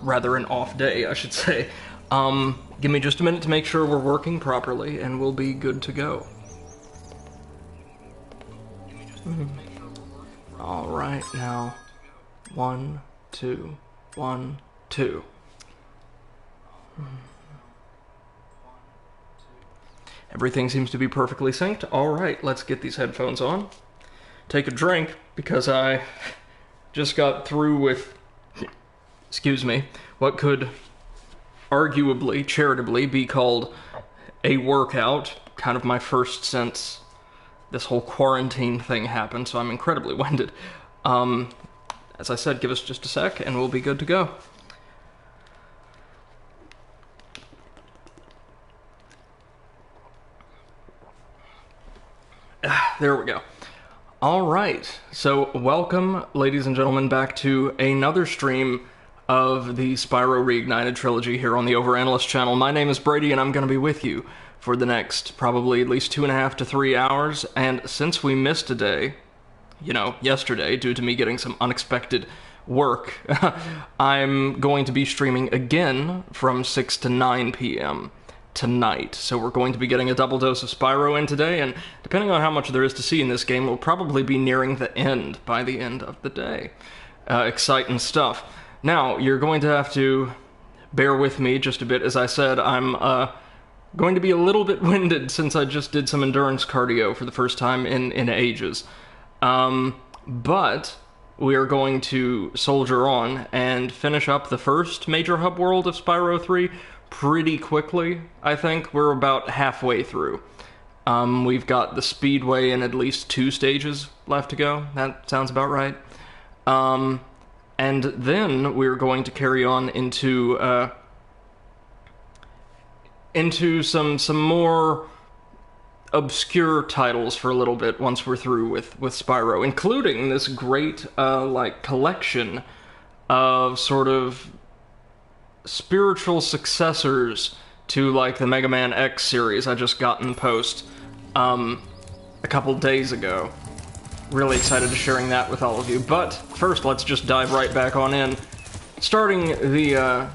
Rather, an off day, I should say. Give me just a minute to make sure we're working properly, and we'll be good to go. Alright, now. 1, 2, 1, 2. Everything seems to be perfectly synced. Alright, let's get these headphones on. Take a drink, because I just got through with, excuse me, what could arguably, charitably, be called a workout. Kind of my first since this whole quarantine thing happened, so I'm incredibly winded. As I said, give us just a sec, and we'll be good to go. There we go. Alright, so welcome, ladies and gentlemen, back to another stream of the Spyro Reignited trilogy here on the Overanalyst channel. My name is Brady, and I'm going to be with you for the next probably at least 2.5 to 3 hours, and since we missed a day, you know, yesterday, due to me getting some unexpected work, I'm going to be streaming again from 6 to 9 p.m. tonight. So we're going to be getting a double dose of Spyro in today, and depending on how much there is to see in this game, we'll probably be nearing the end by the end of the day. Exciting stuff. Now, you're going to have to bear with me just a bit. As I said, I'm going to be a little bit winded since I just did some endurance cardio for the first time in ages. But we are going to soldier on and finish up the first major hub world of Spyro 3 pretty quickly, I think. We're about halfway through. We've got the speedway in at least 2 stages left to go. That sounds about right. And then we're going to carry on into some more obscure titles for a little bit once we're through with Spyro, including this great, like, collection of sort of spiritual successors to, like, the Mega Man X series I just got in post, a couple days ago. Really excited to sharing that with all of you, but first let's just dive right back on in, starting the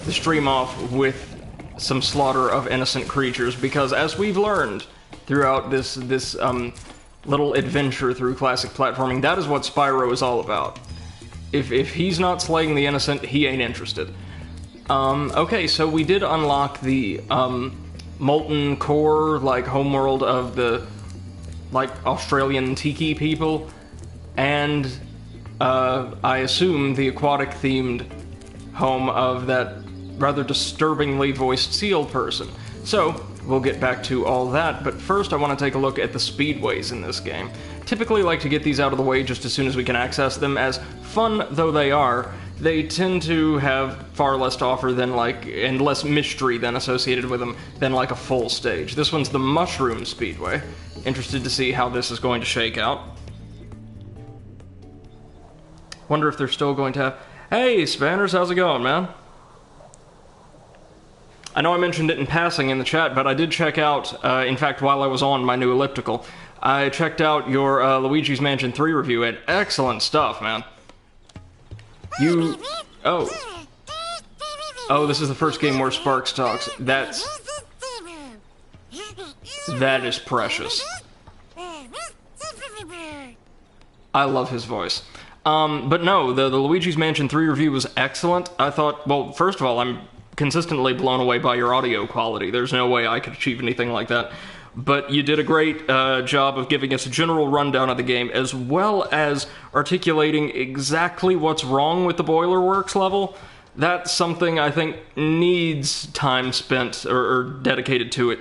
stream off with some slaughter of innocent creatures, because as we've learned throughout this little adventure through classic platforming, that is what Spyro is all about. If he's not slaying the innocent, he ain't interested. Okay, so we did unlock the molten core, like, homeworld of the, like, Australian tiki people, and I assume the aquatic-themed home of that rather disturbingly voiced seal person. So, we'll get back to all that, but first I want to take a look at the speedways in this game. Typically like to get these out of the way just as soon as we can access them, as fun though they are, they tend to have far less to offer than, like, and less mystery than associated with them than, like, a full stage. This one's the Mushroom Speedway. Interested to see how this is going to shake out. Wonder if they're still going to have... Hey, Spanners, how's it going, man? I know I mentioned it in passing in the chat, but I did check out, in fact, while I was on my new elliptical, I checked out your Luigi's Mansion 3 review, and excellent stuff, man. Oh, this is the first game where Sparks talks. That is precious. I love his voice. But no, the Luigi's Mansion 3 review was excellent. I thought, well, first of all, I'm consistently blown away by your audio quality. There's no way I could achieve anything like that. But you did a great job of giving us a general rundown of the game, as well as articulating exactly what's wrong with the Boiler Works level. That's something I think needs time spent or dedicated to it,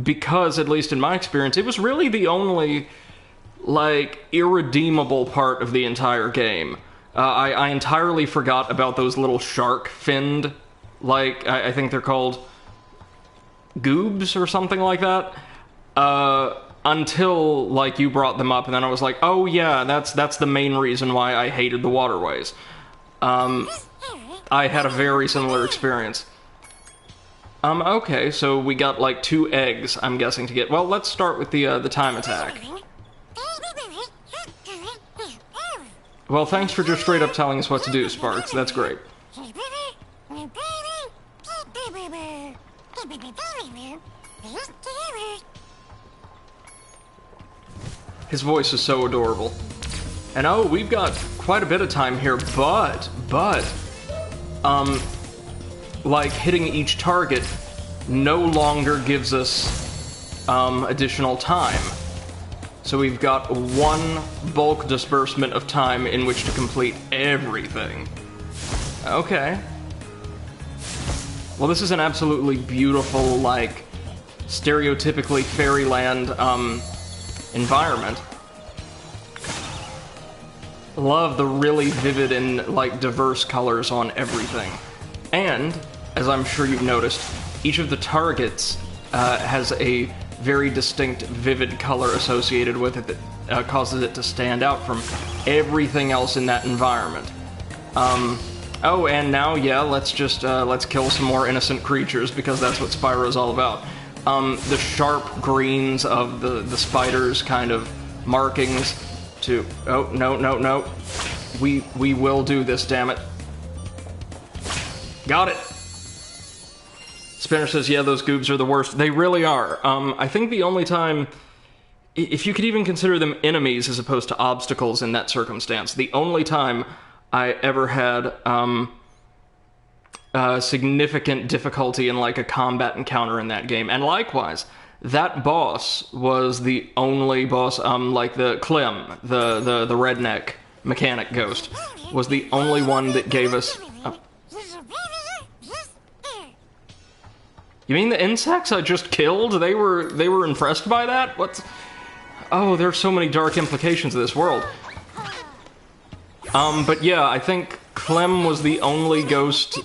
because, at least in my experience, it was really the only, like, irredeemable part of the entire game. I entirely forgot about those little shark-finned, like, I think they're called goobs or something like that. Until, like, you brought them up, and then I was like, oh yeah, that's the main reason why I hated the waterways. I had a very similar experience. Okay, so we got, like, 2 eggs, I'm guessing, to get... Well, let's start with the time attack. Well, thanks for just straight up telling us what to do, Sparks. That's great. His voice is so adorable. And oh, we've got quite a bit of time here, but, like, hitting each target no longer gives us, additional time. So we've got one bulk disbursement of time in which to complete everything. Okay. Well, this is an absolutely beautiful, like, stereotypically fairyland, environment. Love the really vivid and, like, diverse colors on everything. And, as I'm sure you've noticed, each of the targets has a very distinct, vivid color associated with it that causes it to stand out from everything else in that environment. Oh, and now, yeah, let's just, let's kill some more innocent creatures, because that's what Spyro's all about. The sharp greens of the spider's kind of markings to... Oh, no. We will do this, damn it. Got it! Spinner says, yeah, those goobs are the worst. They really are. I think the only time... If you could even consider them enemies as opposed to obstacles in that circumstance, the only time I ever had, significant difficulty in, like, a combat encounter in that game. And likewise, that boss was the only boss, like the Clem, the redneck mechanic ghost, was the only one that gave us... You mean the insects I just killed? They were impressed by that? What's... Oh, there's so many dark implications of this world. But yeah, I think Clem was the only ghost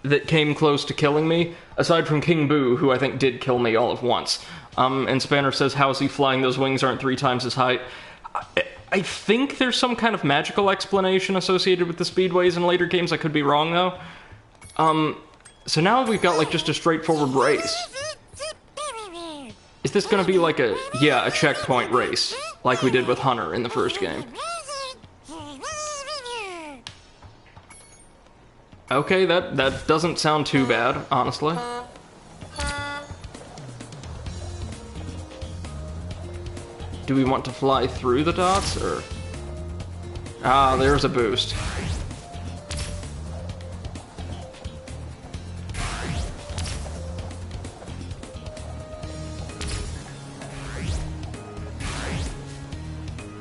that came close to killing me, aside from King Boo, who I think did kill me all at once. And Spanner says, how is he flying? Those wings aren't 3 times his height. I think there's some kind of magical explanation associated with the speedways in later games. I could be wrong, though. So now we've got, like, just a straightforward race. Is this gonna be like a checkpoint race, like we did with Hunter in the first game? Okay, that doesn't sound too bad, honestly. Do we want to fly through the dots, or... Ah, there's a boost.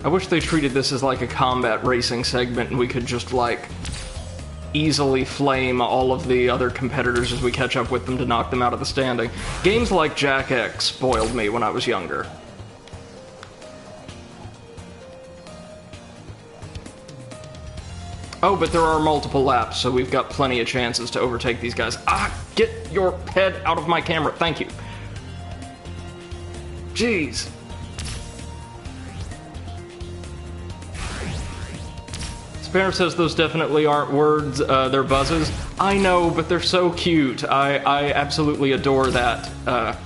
I wish they treated this as like a combat racing segment and we could just, like, easily flame all of the other competitors as we catch up with them to knock them out of the standing. Games like Jack X spoiled me when I was younger. Oh, but there are multiple laps, so we've got plenty of chances to overtake these guys. Ah, get your head out of my camera, thank you. Jeez. Spanner says those definitely aren't words, they're buzzes. I know, but they're so cute. I absolutely adore that,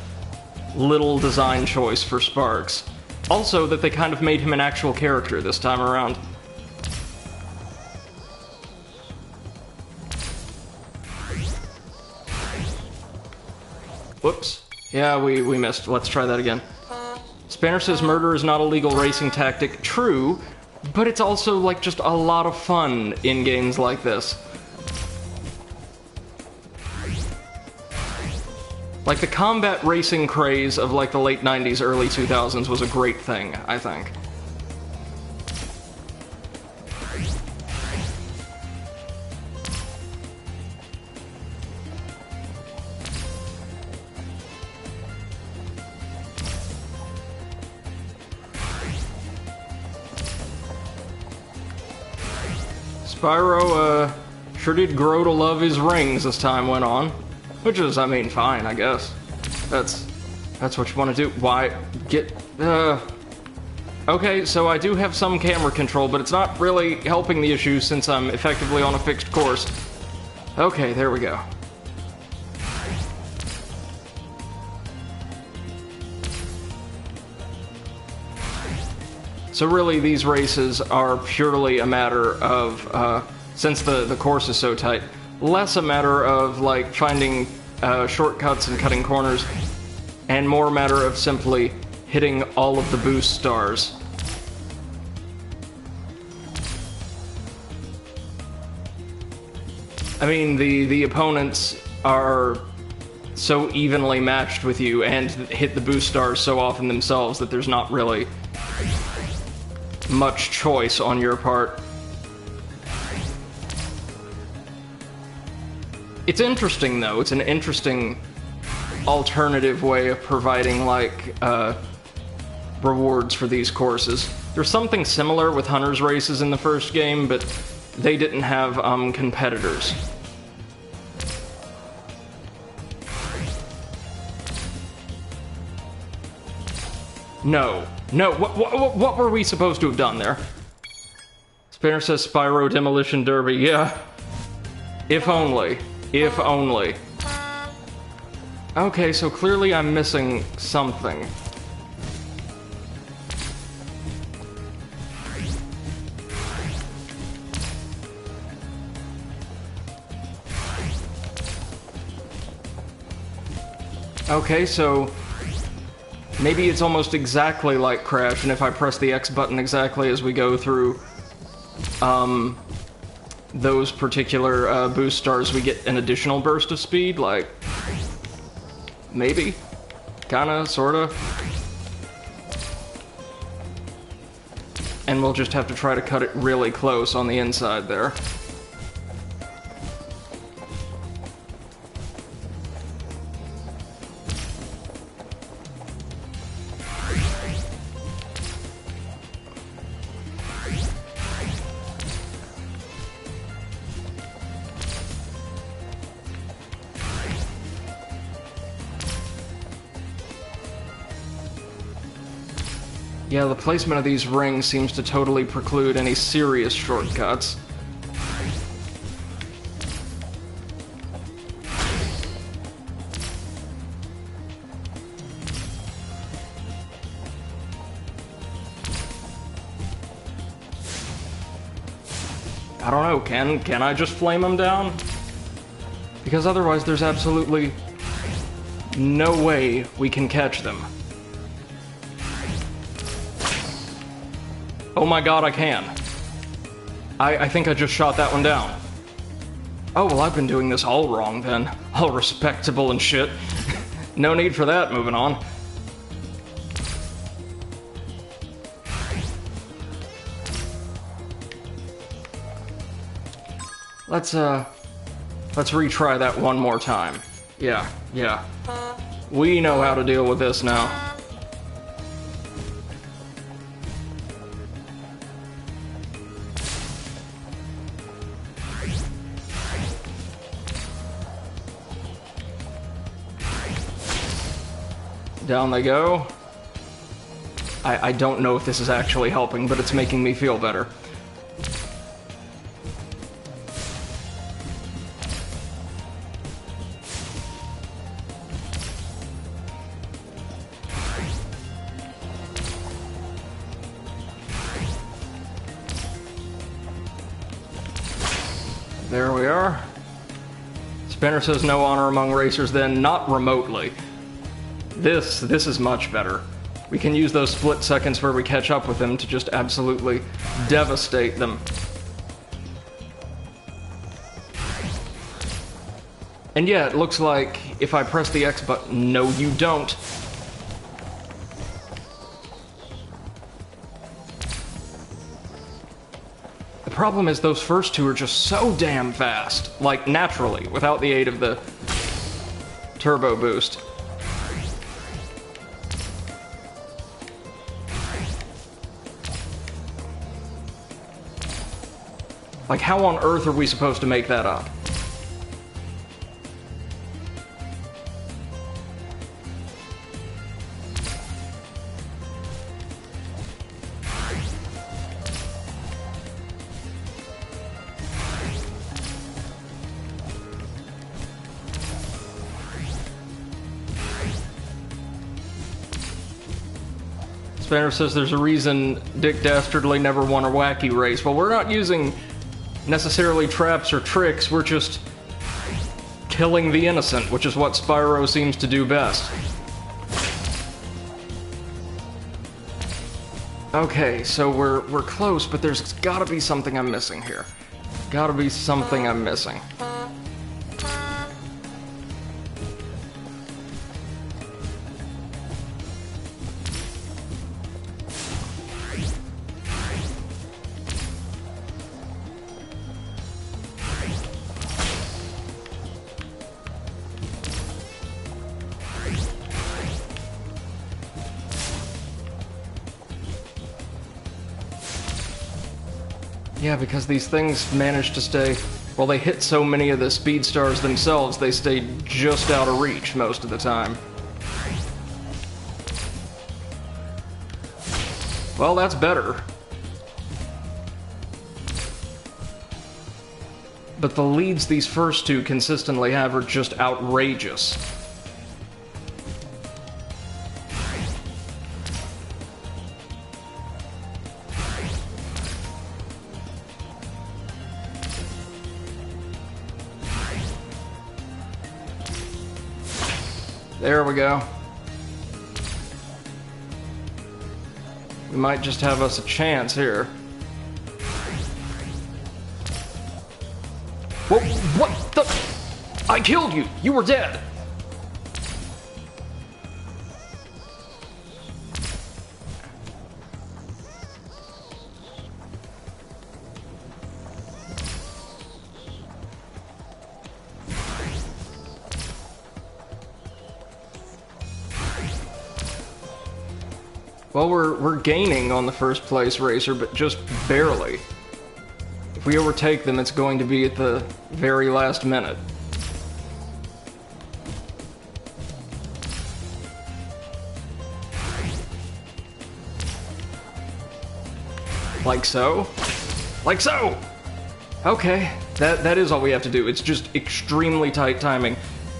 little design choice for Sparks. Also, that they kind of made him an actual character this time around. Whoops. Yeah, we missed. Let's try that again. Spanner says murder is not a legal racing tactic. True. But it's also, like, just a lot of fun in games like this. Like, the combat racing craze of, like, the late 90s, early 2000s was a great thing, I think. Spyro, sure did grow to love his rings as time went on. Which is, I mean, fine, I guess. That's what you want to do. Why? Okay, so I do have some camera control, but it's not really helping the issue since I'm effectively on a fixed course. Okay, there we go. So really, these races are purely a matter of, since the course is so tight, less a matter of, like, finding shortcuts and cutting corners, and more a matter of simply hitting all of the boost stars. I mean, the opponents are so evenly matched with you and hit the boost stars so often themselves that there's not really much choice on your part. It's interesting, though. It's an interesting alternative way of providing, like, rewards for these courses. There's something similar with Hunter's Races in the first game, but they didn't have, competitors. No. No, what were we supposed to have done there? Spinner says Spyro Demolition Derby, yeah. If only. If only. Okay, so clearly I'm missing something. Okay, so maybe it's almost exactly like Crash, and if I press the X button exactly as we go through those particular boost stars, we get an additional burst of speed, like, maybe? Kinda, sorta? And we'll just have to try to cut it really close on the inside there. Yeah, the placement of these rings seems to totally preclude any serious shortcuts. I don't know, can I just flame them down? Because otherwise there's absolutely no way we can catch them. Oh my god, I can. I think I just shot that one down. Oh, well, I've been doing this all wrong, then. All respectable and shit. No need for that, moving on. Let's retry that one more time. Yeah. We know how to deal with this now. Down they go. I don't know if this is actually helping, but it's making me feel better. There we are. Spinner says no honor among racers then, not remotely. This is much better. We can use those split seconds where we catch up with them to just absolutely devastate them. And yeah, it looks like if I press the X button, no you don't. The problem is those first two are just so damn fast, like naturally, without the aid of the turbo boost. Like, how on earth are we supposed to make that up? Spanner says there's a reason Dick Dastardly never won a wacky race. Well, we're not using necessarily traps or tricks, we're just killing the innocent, which is what Spyro seems to do best. Okay, so we're close, but there's gotta be something I'm missing here. Gotta be something I'm missing. Yeah, because these things manage to stay... Well, they hit so many of the speed stars themselves, they stay just out of reach most of the time. Well, that's better. But the leads these first two consistently have are just outrageous. There we go. We might just have us a chance here. Whoa, what the? I killed you! You were dead! Well, we're gaining on the first place racer, but just barely. If we overtake them, it's going to be at the very last minute. Like so? Like so! Okay, that is all we have to do. It's just extremely tight timing,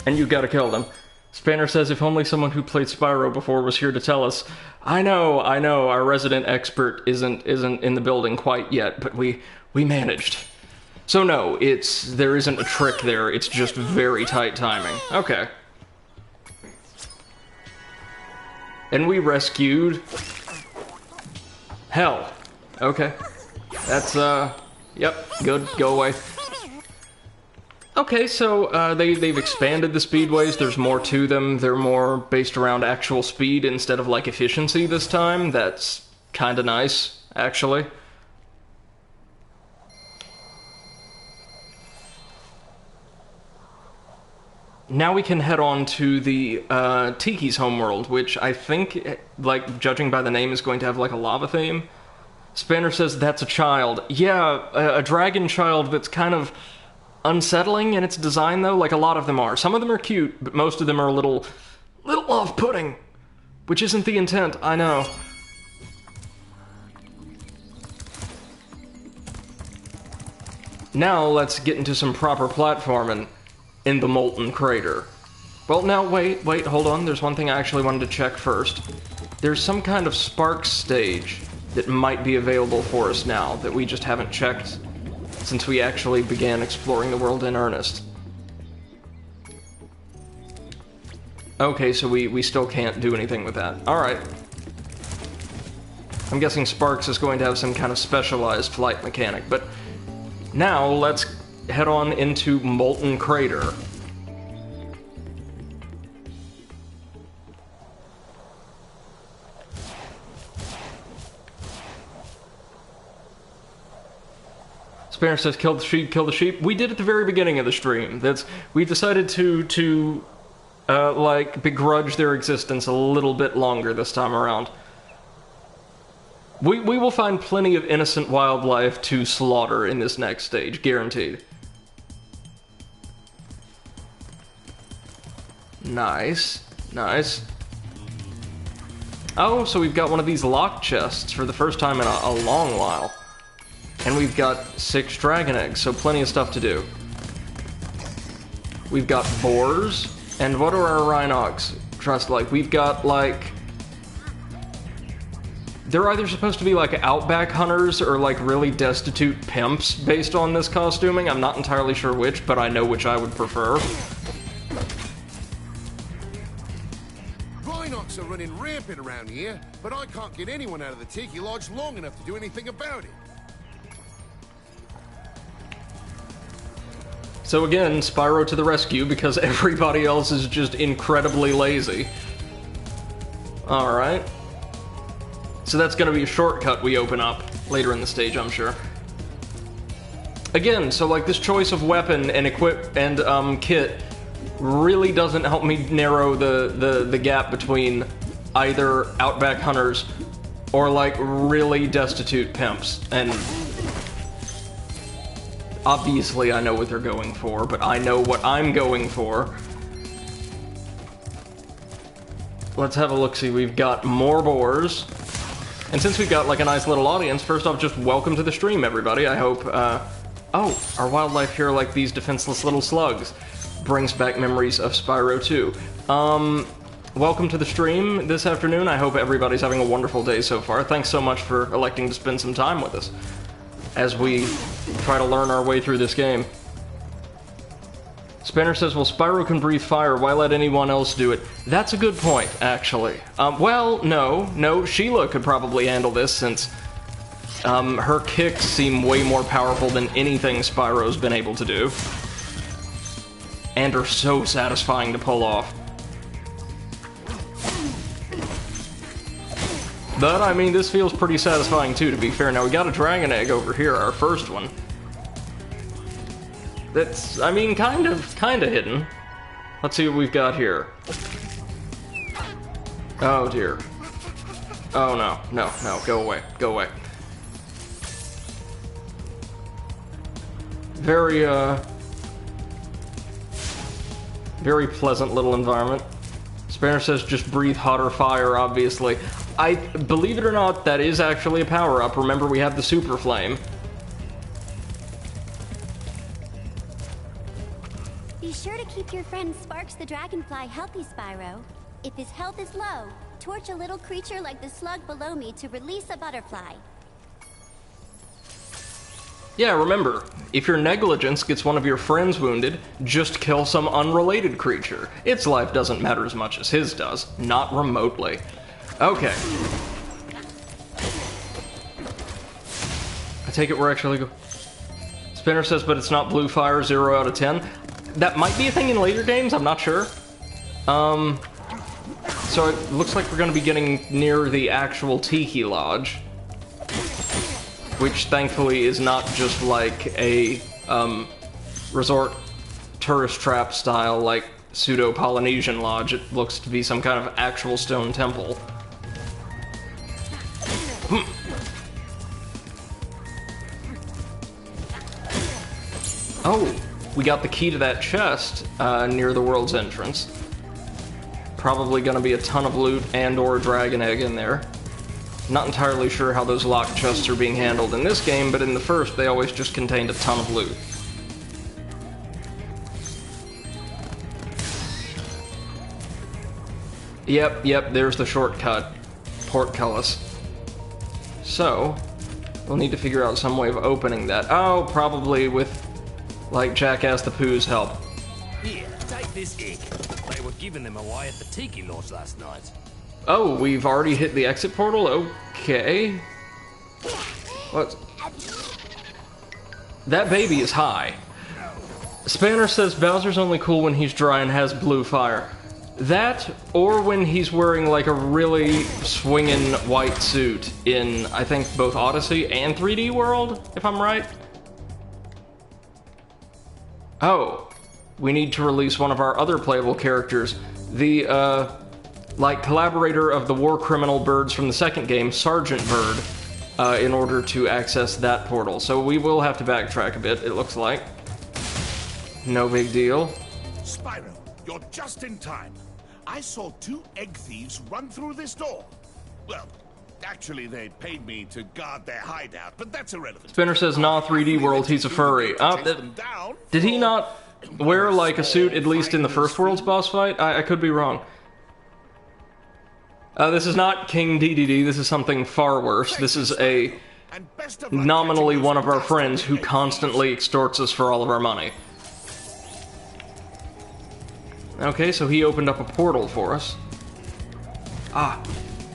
and you gotta kill them. Spanner says, if only someone who played Spyro before was here to tell us. I know, our resident expert isn't in the building quite yet, but we managed. So no, there isn't a trick there, it's just very tight timing. Okay. And we rescued... Hell. Okay. That's, yep, good, go away. Okay, so they've expanded the speedways, there's more to them, they're more based around actual speed instead of, like, efficiency this time. That's kinda nice, actually. Now we can head on to the Tiki's homeworld, which I think, like, judging by the name, is going to have, like, a lava theme. Spanner says that's a child. Yeah, a dragon child that's kind of... unsettling in its design, though, like a lot of them are. Some of them are cute, but most of them are a little off-putting. Which isn't the intent, I know. Now let's get into some proper platforming in the Molten Crater. Well, now, wait, hold on. There's one thing I actually wanted to check first. There's some kind of Sparks stage that might be available for us now that we just haven't checked since we actually began exploring the world in earnest. Okay, so we still can't do anything with that. Alright. I'm guessing Sparks is going to have some kind of specialized flight mechanic, but now let's head on into Molten Crater. Spanner says, kill the sheep, kill the sheep. We did at the very beginning of the stream. We decided to like, begrudge their existence a little bit longer this time around. We will find plenty of innocent wildlife to slaughter in this next stage, guaranteed. Nice, nice. Oh, so we've got one of these lock chests for the first time in a long while. And we've got 6 dragon eggs, so plenty of stuff to do. We've got boars, and what are our Rhinox trust like? We've got, like... They're either supposed to be, like, outback hunters or, like, really destitute pimps based on this costuming. I'm not entirely sure which, but I know which I would prefer. Greenox are running rampant around here, but I can't get anyone out of the Tiki Lodge long enough to do anything about it. So again, Spyro to the rescue because everybody else is just incredibly lazy. Alright. So that's gonna be a shortcut we open up later in the stage, I'm sure. Again, so like this choice of weapon and equip and kit really doesn't help me narrow the gap between either Outback hunters or like really destitute pimps. And obviously I know what they're going for, but I know what I'm going for. Let's have a look-see. We've got more boars. And since we've got like a nice little audience, first off, just welcome to the stream, everybody. I hope, oh, our wildlife here, like these defenseless little slugs, brings back memories of Spyro 2. Welcome to the stream this afternoon. I hope everybody's having a wonderful day so far. Thanks so much for electing to spend some time with us as we try to learn our way through this game. Spanner says, well, Spyro can breathe fire, why let anyone else do it? That's a good point, actually. Well, no, Sheila could probably handle this since her kicks seem way more powerful than anything Spyro's been able to do. And are so satisfying to pull off. But, I mean, this feels pretty satisfying too, to be fair. Now, we got a dragon egg over here, our first one. That's, I mean, kind of hidden. Let's see what we've got here. Oh, dear. Oh, no, go away, go away. Very pleasant little environment. Spanner says just breathe hotter fire, obviously. I believe it or not, that is actually a power-up. Remember, we have the super flame. Be sure to keep your friend Sparks the Dragonfly healthy, Spyro. If his health is low, torch a little creature like the slug below me to release a butterfly. Yeah, remember, if your negligence gets one of your friends wounded, just kill some unrelated creature. Its life doesn't matter as much as his does. Not remotely. Okay. I take it we're actually Spinner says, but it's not blue fire, 0 out of 10. That might be a thing in later games, I'm not sure. So it looks like we're going to be getting near the actual Tiki Lodge. Which, thankfully, is not just like a, resort tourist trap style, like, pseudo-Polynesian lodge. It looks to be some kind of actual stone temple. Oh, we got the key to that chest, near the world's entrance. Probably gonna be a ton of loot and or a dragon egg in there. Not entirely sure how those locked chests are being handled in this game, but in the first, they always just contained a ton of loot. Yep, there's the shortcut. Portcullis. So, we'll need to figure out some way of opening that. Oh, probably with, like, Jackass the Pooh's help. Here, take this egg. They were giving them away at the Tiki Lodge last night. Oh, we've already hit the exit portal? Okay. What? That baby is high. Spanner says Bowser's only cool when he's dry and has blue fire. That, or when he's wearing like a really swinging white suit in, I think, both Odyssey and 3D World, if I'm right. Oh, we need to release one of our other playable characters. The, like, collaborator of the war criminal birds from the second game, Sergeant Byrd, in order to access that portal. So we will have to backtrack a bit, it looks like. No big deal. Spyro, you're just in time. I saw 2 egg thieves run through this door. Well, actually, they paid me to guard their hideout, but that's irrelevant. Spinner says, nah, 3D World, he's a furry. Did he not wear, like, a suit, at least in the first World's boss fight? I could be wrong. This is not King DDD, this is something far worse. This is a nominally one of our friends who constantly extorts us for all of our money. Okay, so he opened up a portal for us. Ah,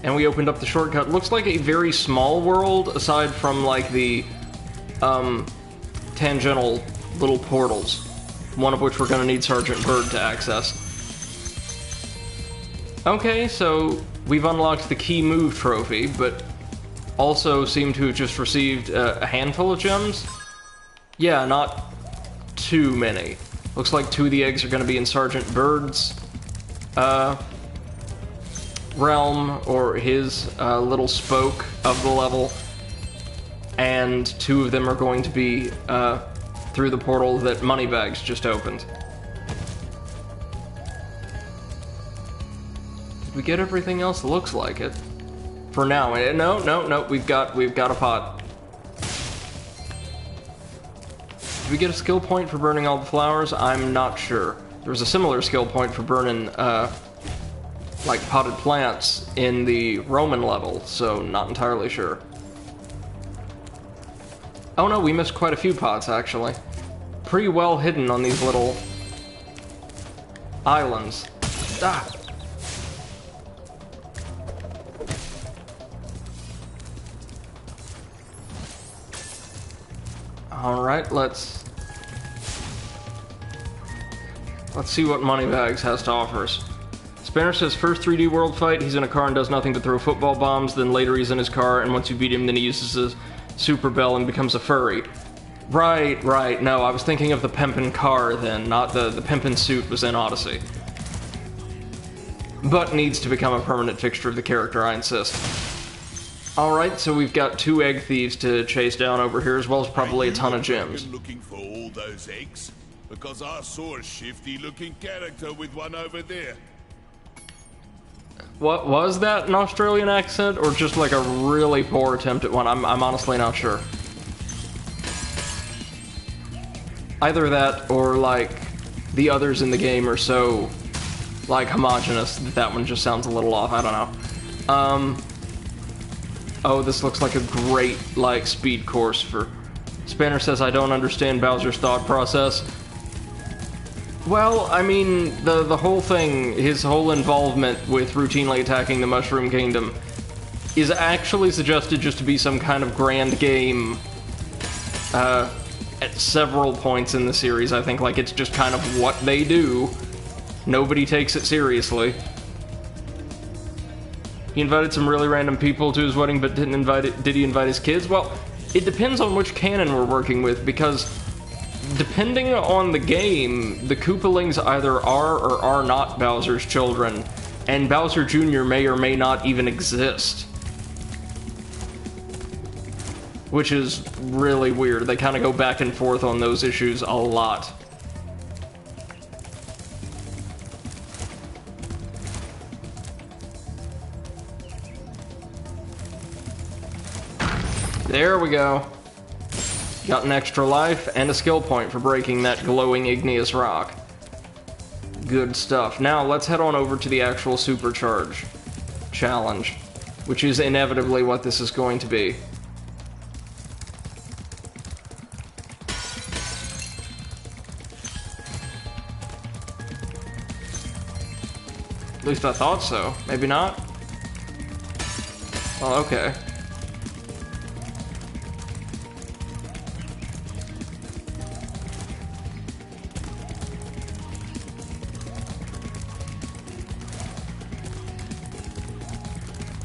and we opened up the shortcut. Looks like a very small world, aside from, like, the, tangential little portals. One of which we're gonna need Sergeant Byrd to access. Okay, so we've unlocked the key move trophy, but also seem to have just received a handful of gems. Yeah, not too many. Looks like 2 of the eggs are gonna be in Sergeant Byrd's, realm, or his little spoke of the level, and 2 of them are going to be through the portal that Moneybags just opened. Did we get everything else? Looks like it. For now. No, we've got a pot. Did we get a skill point for burning all the flowers? I'm not sure. There was a similar skill point for burning like potted plants in the Roman level, so not entirely sure. Oh no, we missed quite a few pots, actually. Pretty well hidden on these little islands. Ah! Alright, let's see what Moneybags has to offer us. Spanner says first 3D world fight, he's in a car and does nothing but throw football bombs, then later he's in his car, and once you beat him, then he uses his super bell and becomes a furry. Right, no, I was thinking of the pimpin' car then, not the pimpin' suit was in Odyssey. But needs to become a permanent fixture of the character, I insist. Alright, so we've got 2 egg thieves to chase down over here, as well as probably a ton of gems. Looking for all those eggs? Because I saw a shifty-looking character with one over there. What was that, an Australian accent, or just like a really poor attempt at one? I'm honestly not sure. Either that, or like the others in the game are so like homogenous that one just sounds a little off. I don't know. Oh, this looks like a great like speed course for. Spanner says I don't understand Bowser's thought process. Well, I mean, the whole thing, his whole involvement with routinely attacking the Mushroom Kingdom is actually suggested just to be some kind of grand game at several points in the series. I think, like, it's just kind of what they do. Nobody takes it seriously. He invited some really random people to his wedding, but did he invite his kids? Well, it depends on which canon we're working with, because depending on the game, the Koopalings either are or are not Bowser's children, and Bowser Jr. may or may not even exist. Which is really weird. They kind of go back and forth on those issues a lot. There we go. Got an extra life and a skill point for breaking that glowing igneous rock. Good stuff. Now let's head on over to the actual supercharge challenge, which is inevitably what this is going to be. At least I thought so. Maybe not? Well, okay.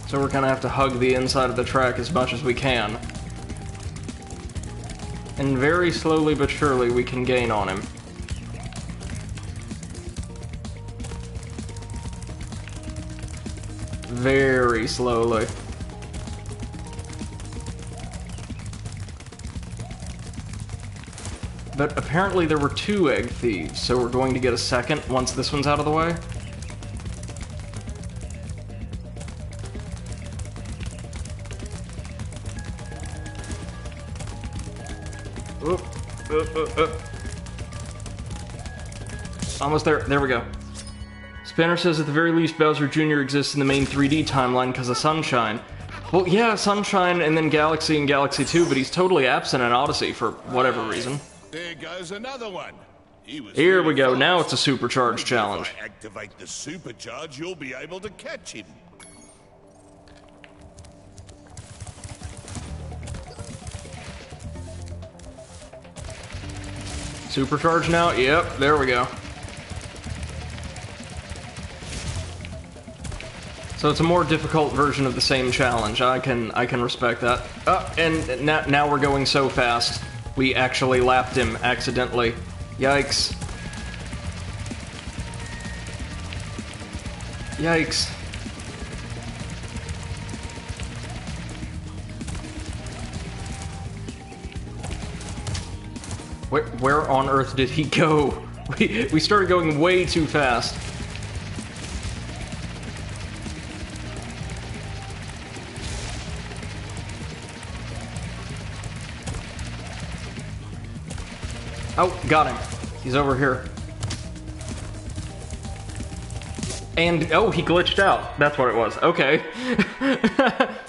So we're gonna have to hug the inside of the track as much as we can. And very slowly but surely we can gain on him. Very slowly. But apparently there were 2 egg thieves, so we're going to get a second once this one's out of the way. Almost there. There we go. Spanner says at the very least Bowser Jr. exists in the main 3D timeline because of Sunshine. Well, yeah, Sunshine and then Galaxy and Galaxy 2, but he's totally absent in Odyssey for whatever reason. There goes another one. Here we go. Now it's a supercharge challenge. If I activate the supercharge, you'll be able to catch him. Supercharge now? Yep, there we go. So it's a more difficult version of the same challenge. I can respect that. And now we're going so fast. We actually lapped him accidentally. Yikes. Yikes. Where on earth did he go? We started going way too fast. Oh, got him. He's over here. And, oh, he glitched out. That's what it was. Okay.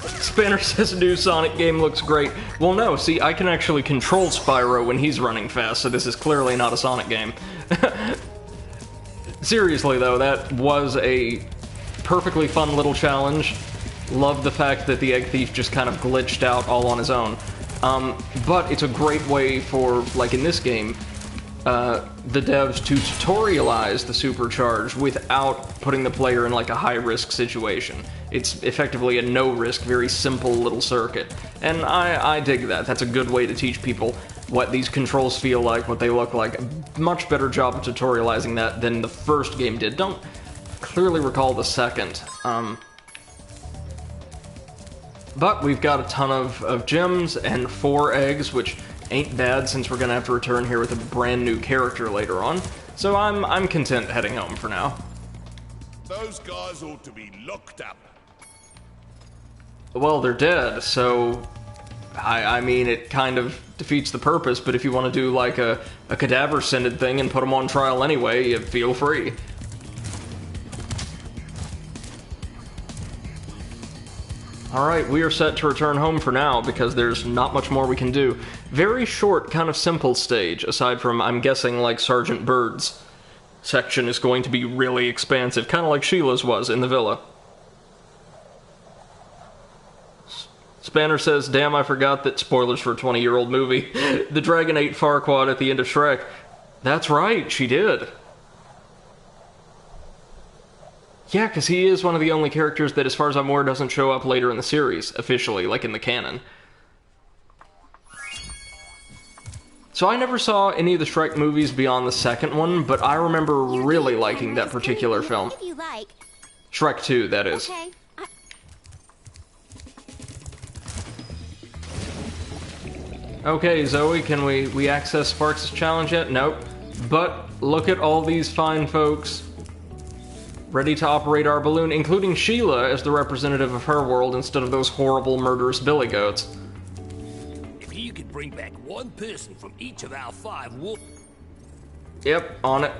Spanner says new Sonic game looks great. Well, no, see, I can actually control Spyro when he's running fast, so this is clearly not a Sonic game. Seriously, though, that was a perfectly fun little challenge. Love the fact that the Egg Thief just kind of glitched out all on his own. But it's a great way for, like in this game, the devs to tutorialize the supercharge without putting the player in like a high-risk situation. It's effectively a no-risk, very simple little circuit. And I dig that. That's a good way to teach people what these controls feel like, what they look like. A much better job of tutorializing that than the first game did. Don't clearly recall the second. But we've got a ton of gems and 4 eggs, which ain't bad since we're gonna have to return here with a brand new character later on. So I'm content heading home for now. Those guys ought to be locked up. Well, they're dead, so I mean, it kind of defeats the purpose, but if you want to do like a cadaver-scented thing and put them on trial anyway, you feel free. Alright, we are set to return home for now, because there's not much more we can do. Very short, kind of simple stage, aside from, I'm guessing, like Sergeant Byrd's section is going to be really expansive, kind of like Sheila's was in the villa. Spanner says, damn, I forgot that, spoilers for a 20-year-old movie, the dragon ate Farquaad at the end of Shrek. That's right, she did. Yeah, because he is one of the only characters that, as far as I'm aware, doesn't show up later in the series, officially, like in the canon. So I never saw any of the Shrek movies beyond the second one, but I remember really liking that particular film. If you like. Shrek 2, that is. Okay. Okay, Zoe, can we access Sparks' challenge yet? Nope. But look at all these fine folks ready to operate our balloon, including Sheila as the representative of her world instead of those horrible murderous billy goats. If you could bring back one person from each of our 5 wolf... Yep, on it.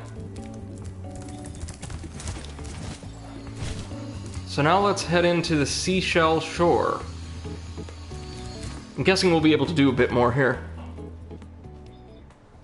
So now let's head into the Seashell Shore. I'm guessing we'll be able to do a bit more here.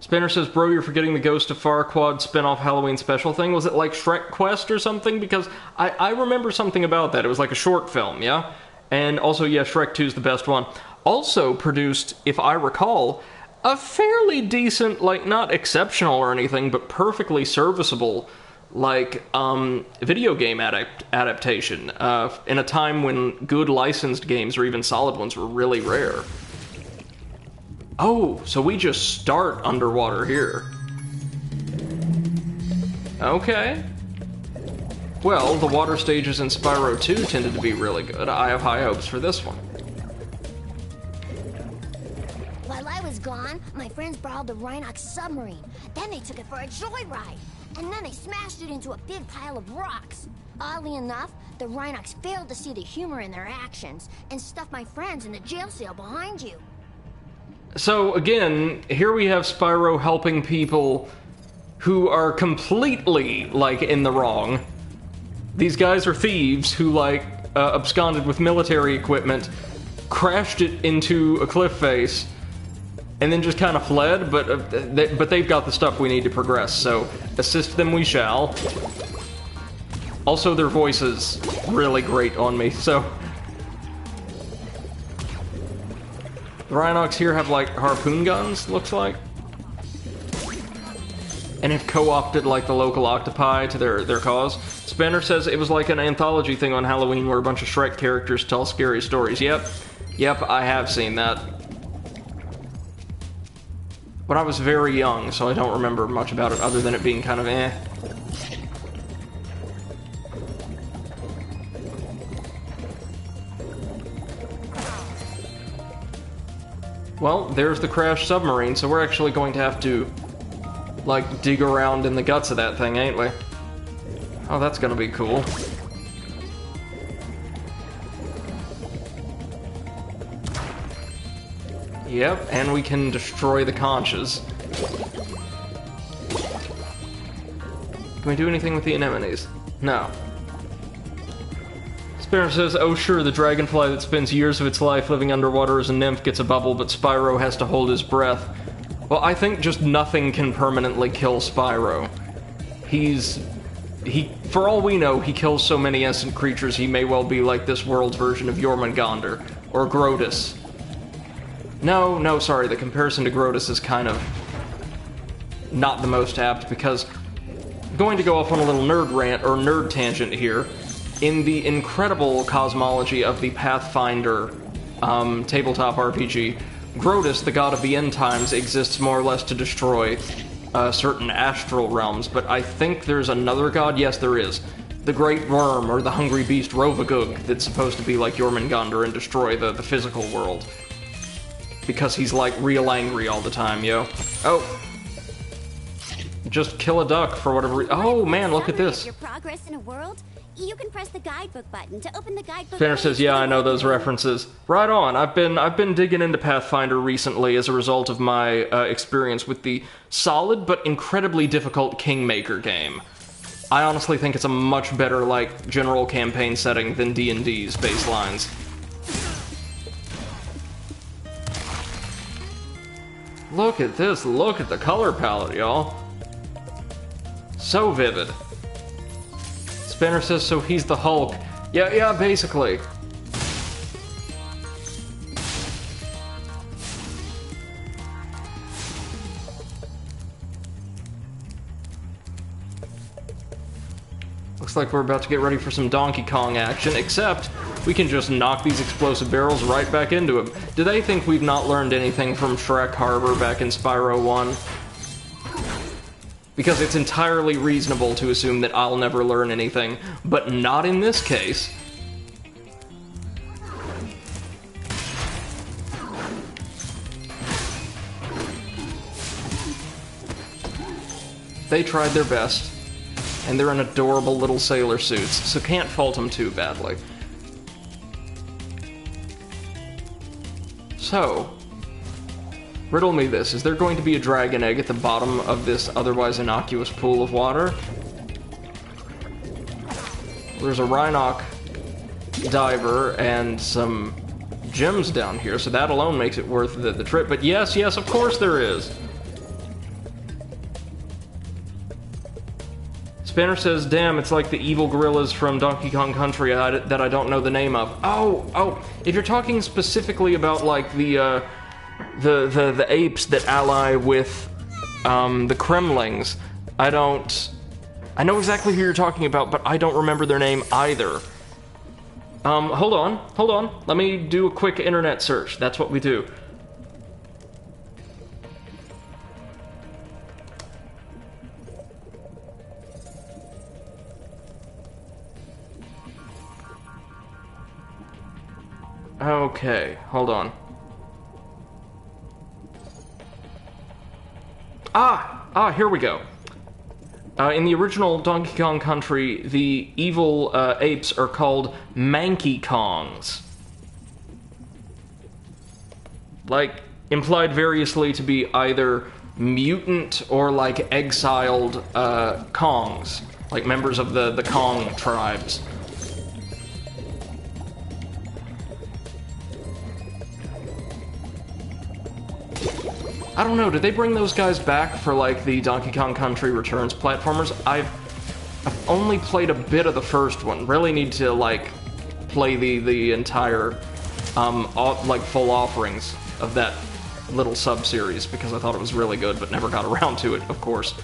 Spanner says, bro, you're forgetting the Ghost of Farquaad spin-off Halloween special thing. Was it like Shrek Quest or something? Because I remember something about that. It was like a short film, yeah? And also, yeah, Shrek 2 is the best one. Also produced, if I recall, a fairly decent, like, not exceptional or anything, but perfectly serviceable, like, video game adaptation. In a time when good licensed games, or even solid ones, were really rare. Oh, so we just start underwater here. Okay. Well, the water stages in Spyro 2 tended to be really good. I have high hopes for this one. While I was gone, my friends borrowed the Rhinox submarine. Then they took it for a joyride. And then they smashed it into a big pile of rocks. Oddly enough, the Rhinox failed to see the humor in their actions and stuffed my friends in the jail cell behind you. So, again, here we have Spyro helping people who are completely, like, in the wrong. These guys are thieves who, like, absconded with military equipment, crashed it into a cliff face, and then just kind of fled, but they've got the stuff we need to progress, so assist them we shall. Also, their voices really great on me, so... The Rhinox here have, like, harpoon guns, looks like. and have co-opted like the local octopi to their cause. Spanner says it was like an anthology thing on Halloween where a bunch of Shrek characters tell scary stories. Yep, I have seen that. But I was very young, so I don't remember much about it other than it being kind of eh. Well, there's the crashed submarine, so we're actually going to have to, like, dig around in the guts of that thing, ain't we? Oh, that's gonna be cool. Yep, and we can destroy the conches. Can we do anything with the anemones? No. Sparrow says, oh sure, the dragonfly that spends years of its life living underwater as a nymph gets a bubble, but Spyro has to hold his breath. Well, I think just nothing can permanently kill Spyro. For all we know, he kills so many instant creatures he may well be like this world's version of Jormungandr, or Grotus. No, sorry, the comparison to Grotus is kind of not the most apt, because going to go off on a little nerd rant, or nerd tangent here, in the incredible cosmology of the Pathfinder tabletop RPG, Grotus, the god of the end times, exists more or less to destroy certain astral realms, but I think there's another god, yes there is, the Great Worm, or the Hungry Beast Rovagug, that's supposed to be like Jormungandr and destroy the physical world. Because he's like real angry all the time, yo. Oh. Just kill a duck for whatever reason. Oh man, look at this. Your progress in a world? You can press the guidebook button to open the guidebook. Fenner says, yeah, I know those references. Right on. I've been digging into Pathfinder recently as a result of my experience with the solid but incredibly difficult Kingmaker game. I honestly think it's a much better, like, general campaign setting than D&D's baselines. Look at this, look at the color palette, y'all. So vivid. Spanner says, so he's the Hulk. Yeah, basically. Looks like we're about to get ready for some Donkey Kong action, except we can just knock these explosive barrels right back into him. Do they think we've not learned anything from Shrek Harbor back in Spyro 1? Because it's entirely reasonable to assume that I'll never learn anything, but not in this case. They tried their best, and they're in adorable little sailor suits, so can't fault them too badly. So, riddle me this, is there going to be a dragon egg at the bottom of this otherwise innocuous pool of water? There's a Rhinoc diver and some gems down here, so that alone makes it worth the trip. But yes, of course there is. Spanner says, damn, it's like the evil gorillas from Donkey Kong Country that I don't know the name of. Oh, if you're talking specifically about, like, the apes that ally with, the Kremlings, I know exactly who you're talking about, but I don't remember their name either. Hold on. Let me do a quick internet search. That's what we do. Okay, hold on. Here we go. In the original Donkey Kong Country, the evil apes are called Manky Kongs. Like, implied variously to be either mutant or, like, exiled Kongs. Like, members of the Kong tribes. I don't know, did they bring those guys back for, like, the Donkey Kong Country Returns platformers? I've only played a bit of the first one. Really need to, like, play the entire, like, full offerings of that little sub-series, because I thought it was really good, but never got around to it, of course.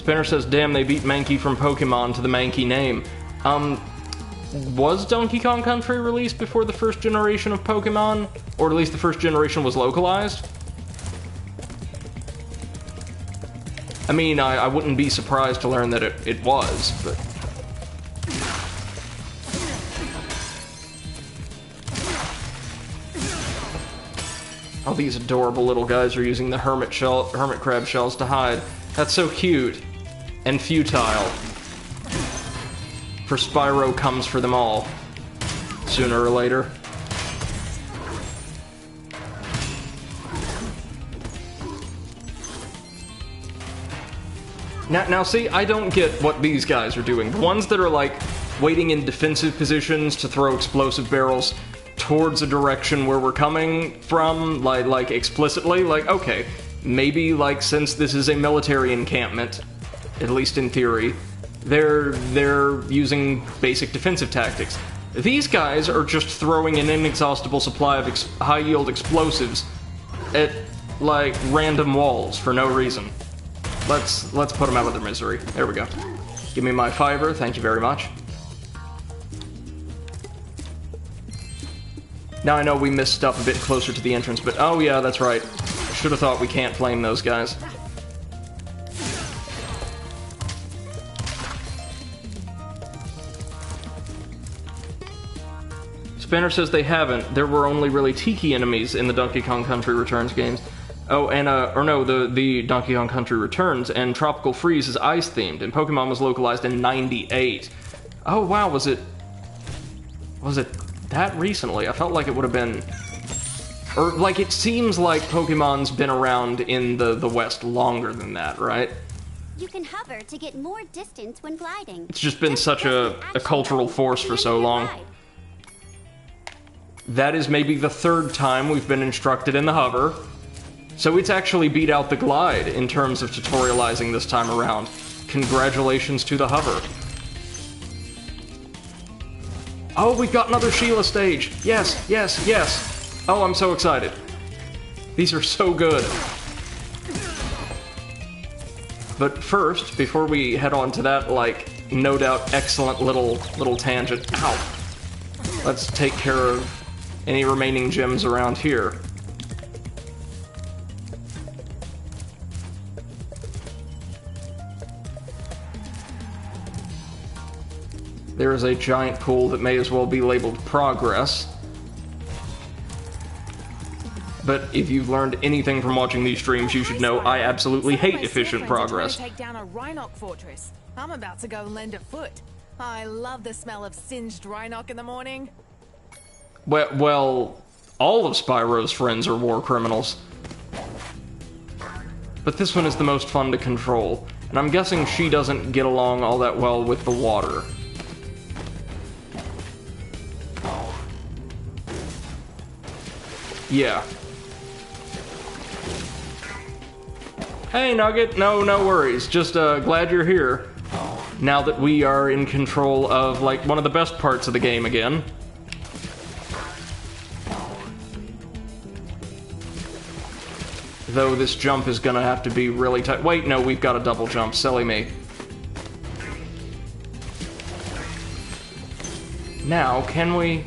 Spinner says, damn, they beat Mankey from Pokemon to the Mankey name. Was Donkey Kong Country released before the first generation of Pokemon? Or at least the first generation was localized? I mean, I wouldn't be surprised to learn that it was, but... All these adorable little guys are using the hermit crab shells to hide. That's so cute. And futile. For Spyro comes for them all. Sooner or later. Now see, I don't get what these guys are doing. The ones that are, like, waiting in defensive positions to throw explosive barrels towards a direction where we're coming from, like explicitly, like, okay, maybe, like, since this is a military encampment, at least in theory, they're using basic defensive tactics. These guys are just throwing an inexhaustible supply of high-yield explosives at, like, random walls for no reason. Let's put them out of their misery. There we go. Give me my fiber, thank you very much. Now I know we missed stuff a bit closer to the entrance, but oh yeah, that's right. Should have thought we can't flame those guys. Spanner says they haven't. There were only really Tiki enemies in the Donkey Kong Country Returns games. Oh, and, or no, the Donkey Kong Country Returns, and Tropical Freeze is ice-themed, and Pokemon was localized in '98. Oh, wow, was it that recently? I felt like it would have been... Or, like, it seems like Pokemon's been around in the West longer than that, right? You can hover to get more distance when gliding. It's just been such a cultural force for so long. That is maybe the third time we've been instructed in the hover. So it's actually beat out the glide in terms of tutorializing this time around. Congratulations to the hover. Oh, we've got another Sheila stage! Yes, yes, yes! Oh, I'm so excited. These are so good. But first, before we head on to that, like, no doubt excellent little tangent, ow! Let's take care of any remaining gems around here. There is a giant pool that may as well be labeled progress. But if you've learned anything from watching these streams, you should know I absolutely hate efficient progress. Take down a Rhinoc fortress. I'm about to go lend a foot. I love the smell of singed Rhinoc in the morning. Well, all of Spyro's friends are war criminals. But this one is the most fun to control, and I'm guessing she doesn't get along all that well with the water. Yeah. Hey, Nugget. No worries. Just glad you're here. Now that we are in control of, like, one of the best parts of the game again. Though this jump is gonna have to be really tight. Wait, no, we've got a double jump. Silly me. Now, can we...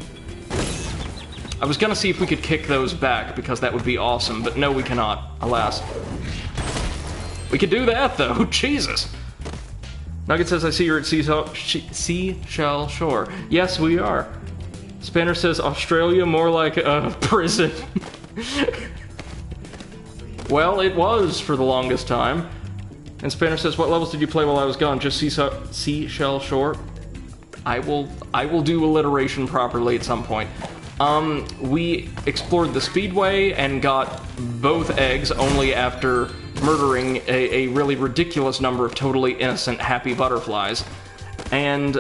I was gonna see if we could kick those back, because that would be awesome, but no, we cannot, alas. We could do that, though. Jesus! Nugget says, I see you're at Seashell Shore. Yes, we are. Spanner says, Australia more like a prison. Well, it was for the longest time. And Spanner says, what levels did you play while I was gone? Just Seashell Shore? I will do alliteration properly at some point. We explored the speedway and got both eggs only after murdering a really ridiculous number of totally innocent happy butterflies. And,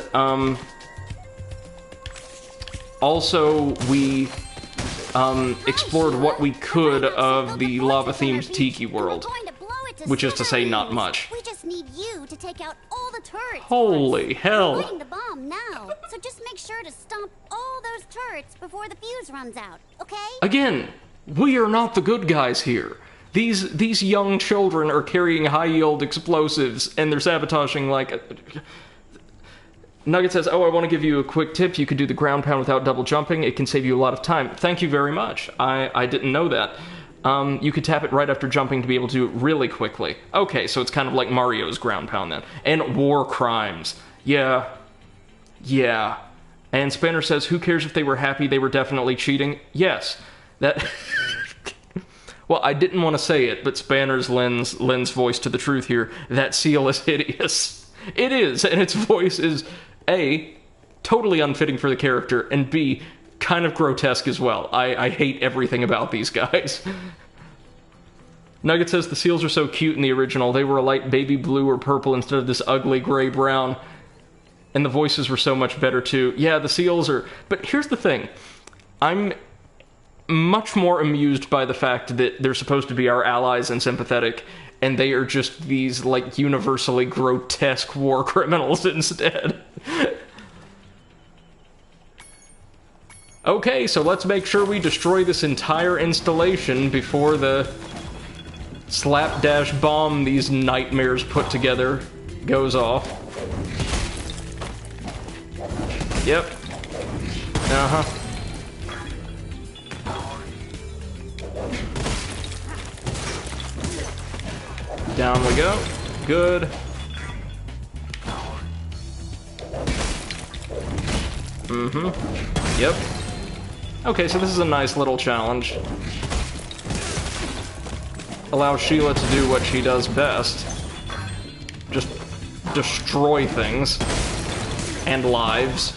also we, explored what we could of the lava-themed Tiki world. Which is to say, not much. We just need you to take out all the turrets. Holy hell. We're putting the bomb now, so just make sure to stomp all those turrets before the fuse runs out, okay? Again, we are not the good guys here. These young children are carrying high-yield explosives, and they're sabotaging, like... Nugget says, oh, I want to give you a quick tip. You could do the ground pound without double jumping. It can save you a lot of time. Thank you very much. I didn't know that. You could tap it right after jumping to be able to do it really quickly. Okay, so it's kind of like Mario's ground pound then. And war crimes. Yeah. Yeah. And Spanner says, who cares if they were happy? They were definitely cheating. Yes. That... Well, I didn't want to say it, but Spanner's lends voice to the truth here. That seal is hideous. It is, and its voice is, A, totally unfitting for the character, and B, kind of grotesque as well. I hate everything about these guys. Nugget says the seals are so cute in the original. They were a light baby blue or purple instead of this ugly gray-brown. And the voices were so much better, too. Yeah, the seals are... But here's the thing. I'm much more amused by the fact that they're supposed to be our allies and sympathetic, and they are just these, like, universally grotesque war criminals instead. Okay, so let's make sure we destroy this entire installation before the slapdash bomb these nightmares put together goes off. Yep. Uh-huh. Down we go. Good. Mm-hmm. Yep. Okay, so this is a nice little challenge. Allows Sheila to do what she does best. Just destroy things. And lives.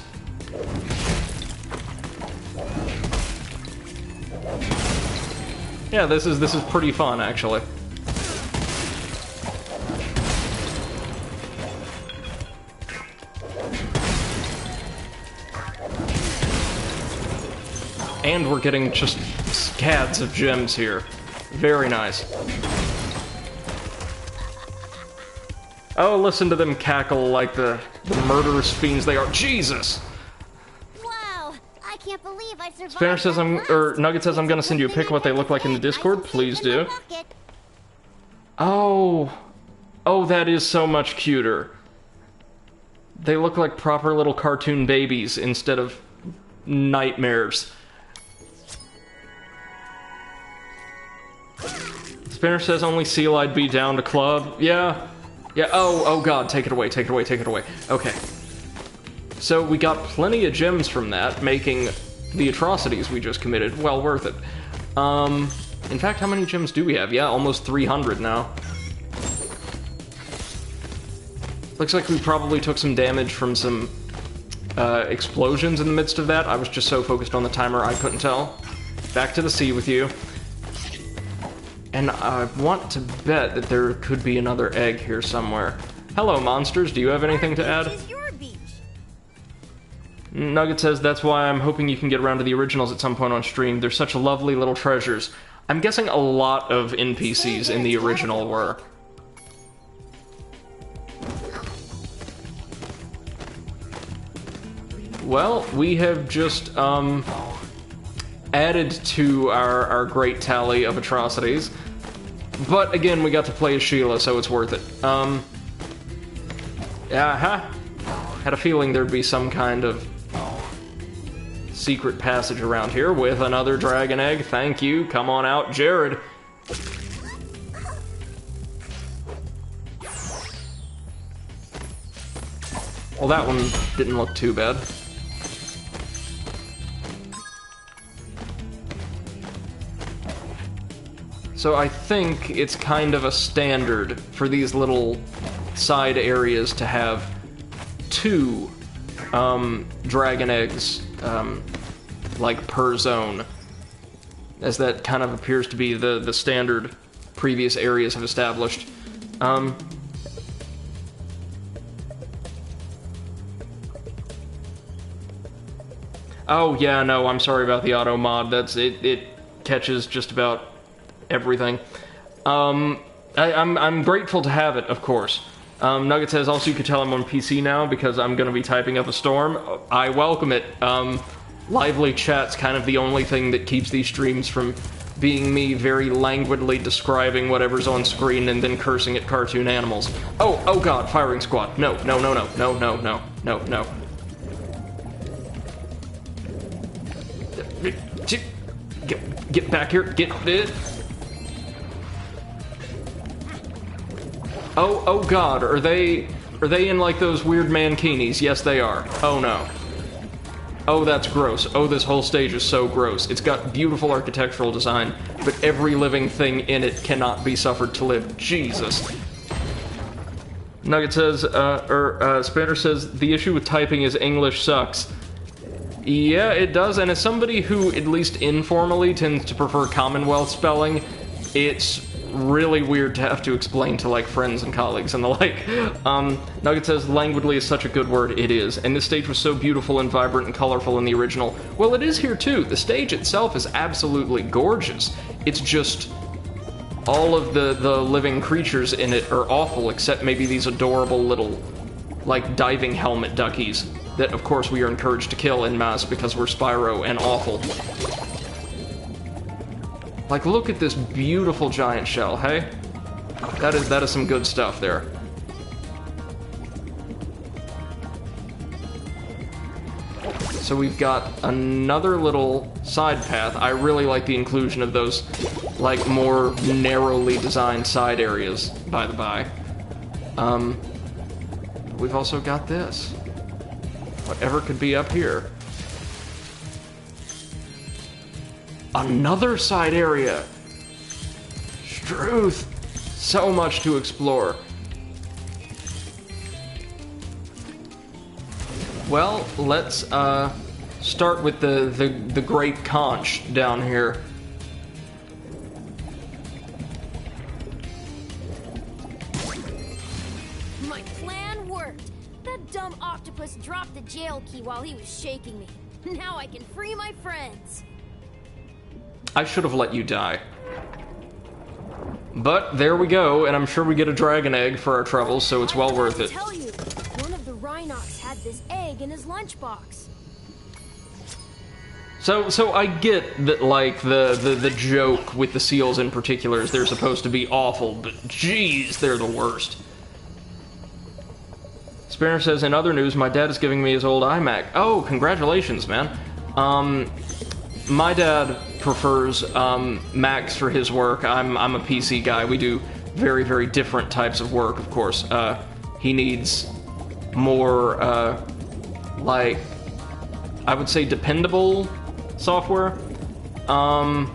Yeah, this is pretty fun, actually. And we're getting just scads of gems here. Very nice. Oh, listen to them cackle like the murderous fiends they are. Jesus! Wow, I can't believe I survived. Spanner says Nugget says I'm gonna send you a pic of what they look like in the Discord. Please do. Oh. Oh, that is so much cuter. They look like proper little cartoon babies instead of nightmares. Spanner says only Seal I'd be down to club. Yeah. Yeah, oh god, take it away, take it away, take it away. Okay. So we got plenty of gems from that, making the atrocities we just committed well worth it. In fact, how many gems do we have? Yeah, almost 300 now. Looks like we probably took some damage from some explosions in the midst of that. I was just so focused on the timer I couldn't tell. Back to the sea with you. And I want to bet that there could be another egg here somewhere. Hello, monsters. Do you have anything to add? Nugget says, that's why I'm hoping you can get around to the originals at some point on stream. They're such lovely little treasures. I'm guessing a lot of NPCs in the original were. Well, we have just, added to our great tally of atrocities. But again, we got to play as Sheila, so it's worth it. Had a feeling there'd be some kind of secret passage around here with another dragon egg. Thank you. Come on out, Jared. Well, that one didn't look too bad. So I think it's kind of a standard for these little side areas to have 2 dragon eggs, like per zone, as that kind of appears to be the standard previous areas have established. Oh yeah, no, I'm sorry about the auto mod. That's it. It catches just about everything. I'm grateful to have it, of course. Nugget says also you could tell I'm on PC now because I'm going to be typing up a storm. I welcome it. Lively chat's kind of the only thing that keeps these streams from being me very languidly describing whatever's on screen and then cursing at cartoon animals. Oh god, firing squad. No. Get back here. Get it. Oh god, are they in like those weird mankinis? Yes, they are. Oh no. Oh, that's gross. Oh, this whole stage is so gross. It's got beautiful architectural design, but every living thing in it cannot be suffered to live. Jesus. Nugget says, Spanner says, the issue with typing is English sucks. Yeah, it does, and as somebody who, at least informally, tends to prefer Commonwealth spelling, it's really weird to have to explain to, like, friends and colleagues and the like. Nugget says, languidly is such a good word. It is. And this stage was so beautiful and vibrant and colorful in the original. Well, it is here, too. The stage itself is absolutely gorgeous. It's just all of the living creatures in it are awful, except maybe these adorable little, like, diving helmet duckies that, of course, we are encouraged to kill en masse because we're Spyro and awful. Like, look at this beautiful giant shell, hey? That is some good stuff there. So we've got another little side path. I really like the inclusion of those, like, more narrowly designed side areas, by the by. We've also got this. Whatever could be up here. Another side area. Struth. So much to explore. Well, let's start with the great conch down here. My plan worked. That dumb octopus dropped the jail key while he was shaking me. Now I can free my friends. I should have let you die. But there we go, and I'm sure we get a dragon egg for our troubles, so it's well worth it. I tell you, one of the Rhinox had this egg in his lunchbox. So I get that, like, the joke with the seals in particular is they're supposed to be awful, but jeez, they're the worst. Spanner says, in other news, my dad is giving me his old iMac. Oh, congratulations, man. My dad prefers Macs for his work. I'm a PC guy. We do very, very different types of work, of course. He needs more, like, I would say dependable software. Or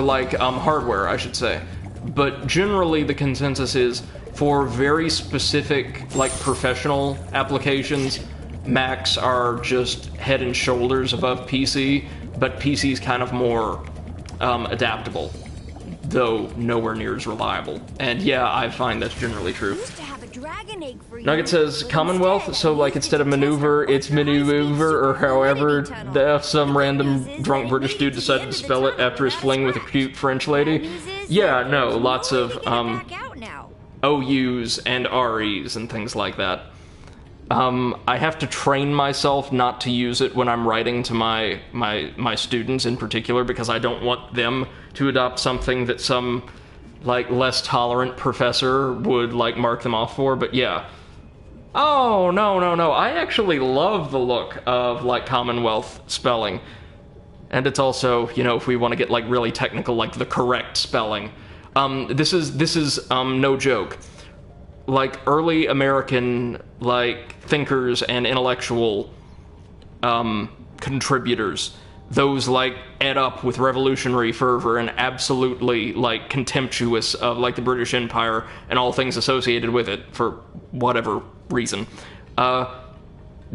like, hardware, I should say. But generally the consensus is for very specific, like, professional applications, Macs are just head and shoulders above PC, but PC's kind of more adaptable, though nowhere near as reliable. And yeah, I find that's generally true. Nugget says Commonwealth, so like instead of maneuver, it's maneuver, or however some random drunk British dude decided to spell it after his fling with a cute French lady. Yeah, no, lots of OUs and REs and things like that. I have to train myself not to use it when I'm writing to my students in particular, because I don't want them to adopt something that some, like, less tolerant professor would, like, mark them off for, but yeah. Oh, no. I actually love the look of, like, Commonwealth spelling. And it's also, you know, if we want to get, like, really technical, like, the correct spelling. This is no joke. Like, early American, like, thinkers and intellectual contributors, those, like, ed up with revolutionary fervor and absolutely, like, contemptuous of, like, the British Empire and all things associated with it for whatever reason,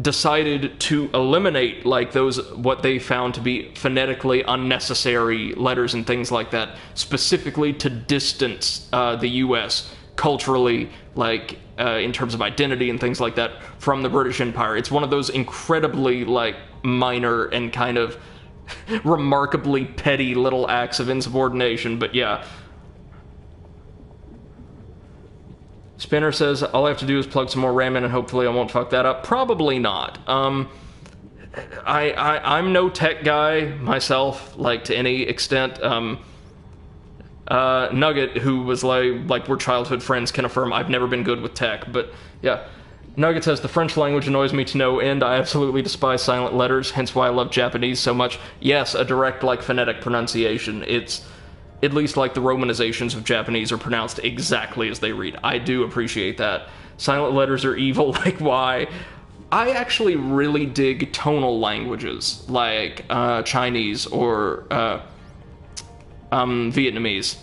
decided to eliminate, like, those, what they found to be phonetically unnecessary letters and things like that, specifically to distance the U.S. culturally, like, in terms of identity and things like that, from the British Empire. It's one of those incredibly, like, minor and kind of remarkably petty little acts of insubordination, but yeah. Spinner says, all I have to do is plug some more RAM in and hopefully I won't fuck that up. Probably not. I'm no tech guy myself, like, to any extent. Nugget, who was like we're childhood friends, can affirm I've never been good with tech, but yeah. Nugget says, the French language annoys me to no end. I absolutely despise silent letters, hence why I love Japanese so much. Yes, a direct, like, phonetic pronunciation. It's, at least, like, the romanizations of Japanese are pronounced exactly as they read. I do appreciate that. Silent letters are evil, like, why? I actually really dig tonal languages, like, Chinese or, Vietnamese,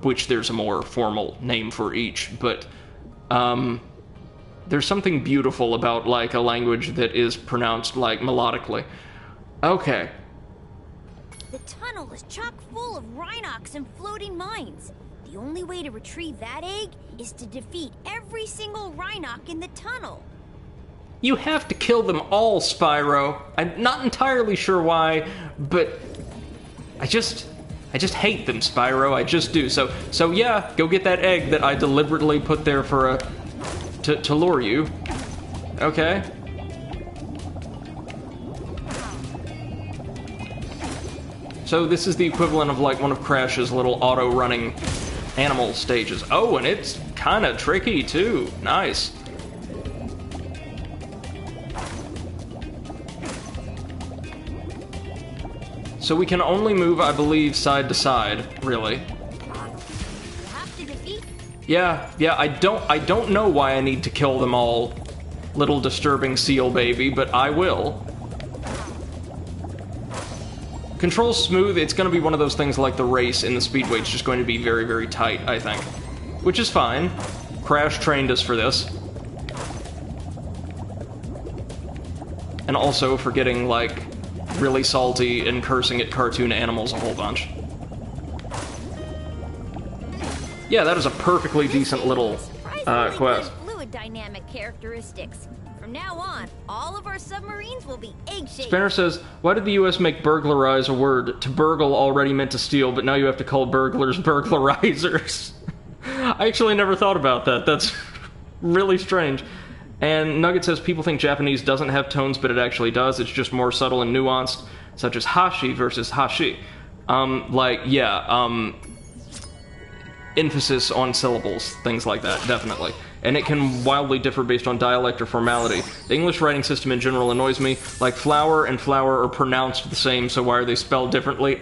which there's a more formal name for each, but, there's something beautiful about, like, a language that is pronounced, like, melodically. Okay. The tunnel is chock full of Rhinox and floating mines. The only way to retrieve that egg is to defeat every single Rhinox in the tunnel. You have to kill them all, Spyro. I'm not entirely sure why, but I just hate them, Spyro. I just do. So yeah, go get that egg that I deliberately put there for to lure you. Okay. So this is the equivalent of, like, one of Crash's little auto-running animal stages. Oh, and it's kind of tricky, too. Nice. So we can only move, I believe, side to side, really. Yeah, I don't know why I need to kill them all, little disturbing seal baby, but I will. Control's smooth. It's going to be one of those things like the race in the speedway. It's just going to be very, very tight, I think. Which is fine. Crash trained us for this. And also for getting, like, really salty and cursing at cartoon animals a whole bunch. Yeah, that is a perfectly decent little quest. Fluid dynamic characteristics. From now on, all of our submarines will be egg-shaped. Spanner says, why did the US make burglarize a word? To burgle already meant to steal, but now you have to call burglars burglarizers. I actually never thought about that. That's really strange. And Nugget says, people think Japanese doesn't have tones, but it actually does. It's just more subtle and nuanced, such as hashi versus hashi. Emphasis on syllables, things like that, definitely. And it can wildly differ based on dialect or formality. The English writing system in general annoys me. Like, flower and flower are pronounced the same, so why are they spelled differently?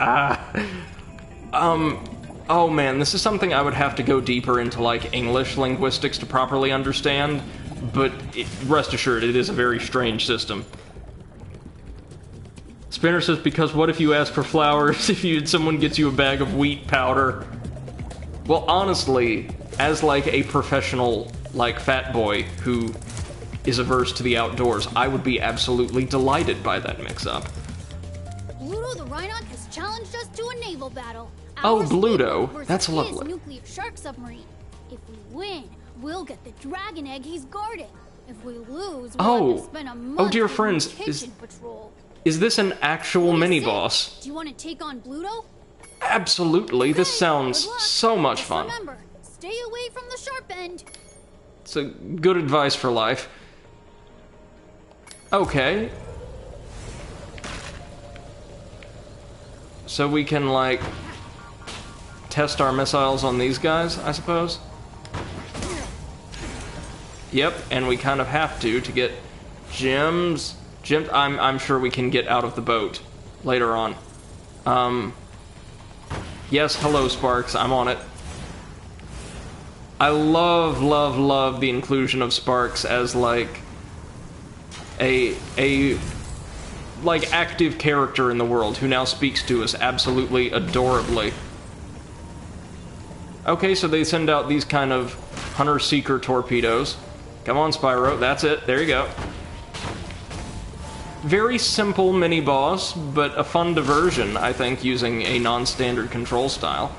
Oh man, this is something I would have to go deeper into, like, English linguistics to properly understand, but rest assured, it is a very strange system. Spinner says, because what if you ask for flowers if someone gets you a bag of wheat powder? Well, honestly, as, like, a professional, like, fat boy who is averse to the outdoors, I would be absolutely delighted by that mix-up. Bluto the Rhinoc has challenged us to a naval battle. Oh, Bluto. That's lovely. Nuclear shark submarine. If we win, we'll get the dragon egg he's guarding. If we lose, we'll have to spend a month dear friends, kitchen patrol. Is this an actual mini-boss? Do you want to take on Bluto? Absolutely. This sounds so much fun. Remember, stay away from the sharp end. It's a good advice for life. Okay. So we can, like, test our missiles on these guys, I suppose? Yep, and we kind of have to get gems. I'm sure we can get out of the boat later on. Yes, hello, Sparks. I'm on it. I love, love, love the inclusion of Sparks as, like, a like, active character in the world who now speaks to us absolutely adorably. Okay, so they send out these kind of hunter-seeker torpedoes. Come on, Spyro. That's it. There you go. Very simple mini-boss, but a fun diversion, I think, using a non-standard control style.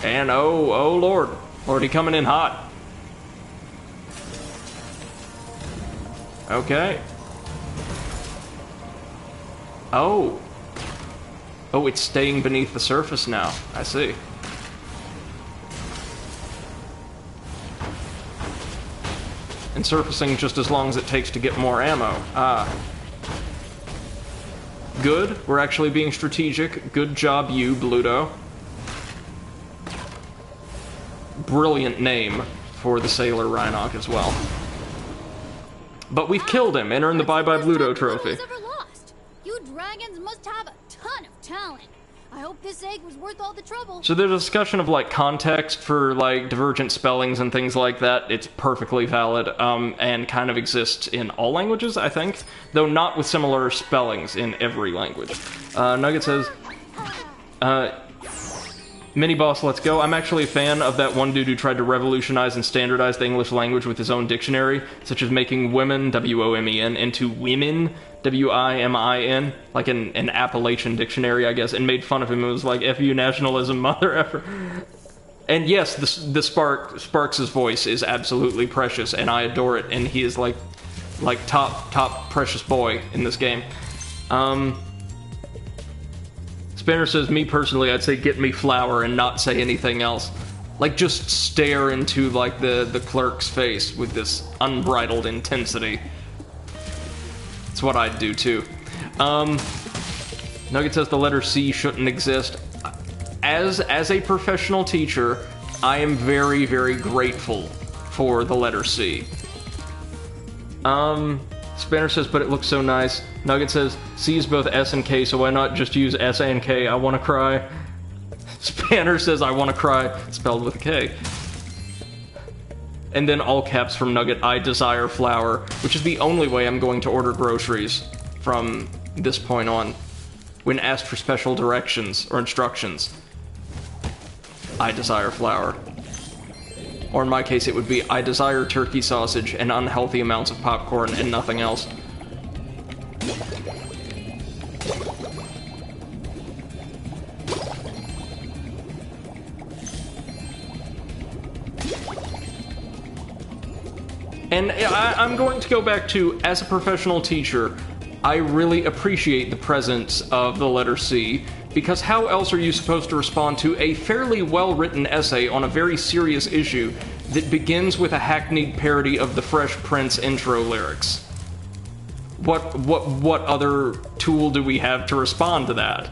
And oh lord. Lordy coming in hot. Okay. Oh, it's staying beneath the surface now. I see. And surfacing just as long as it takes to get more ammo. Ah. Good. We're actually being strategic. Good job, you, Bluto. Brilliant name for the Sailor Rhinoc as well. But we've killed him and earned the Bye Bye Bluto trophy. You dragons must have a ton of talent. I hope this egg was worth all the trouble. So there's a discussion of, like, context for, like, divergent spellings and things like that. It's perfectly valid, and kind of exists in all languages, I think. Though not with similar spellings in every language. Nugget says, Mini-boss, let's go. I'm actually a fan of that one dude who tried to revolutionize and standardize the English language with his own dictionary, such as making women, W-O-M-E-N, into women, W-I-M-I-N, like an Appalachian dictionary, I guess, and made fun of him. It was like, F-U nationalism, mother effer. And yes, the Sparks' voice is absolutely precious, and I adore it, and he is like top precious boy in this game. Spinner says, me personally, I'd say get me flour and not say anything else. Like, just stare into, like, the clerk's face with this unbridled intensity. That's what I'd do, too. Nugget says the letter C shouldn't exist. As a professional teacher, I am very, very grateful for the letter C. Spanner says, but it looks so nice. Nugget says, C is both S and K, so why not just use S and K? I wanna cry. Spanner says, I wanna cry, spelled with a K. And then all caps from Nugget, I desire flour, which is the only way I'm going to order groceries from this point on. When asked for special directions or instructions, I desire flour. Or in my case, it would be, I desire turkey sausage and unhealthy amounts of popcorn and nothing else. And I'm going to go back to, as a professional teacher, I really appreciate the presence of the letter C, because how else are you supposed to respond to a fairly well-written essay on a very serious issue that begins with a hackneyed parody of the Fresh Prince intro lyrics? What other tool do we have to respond to that?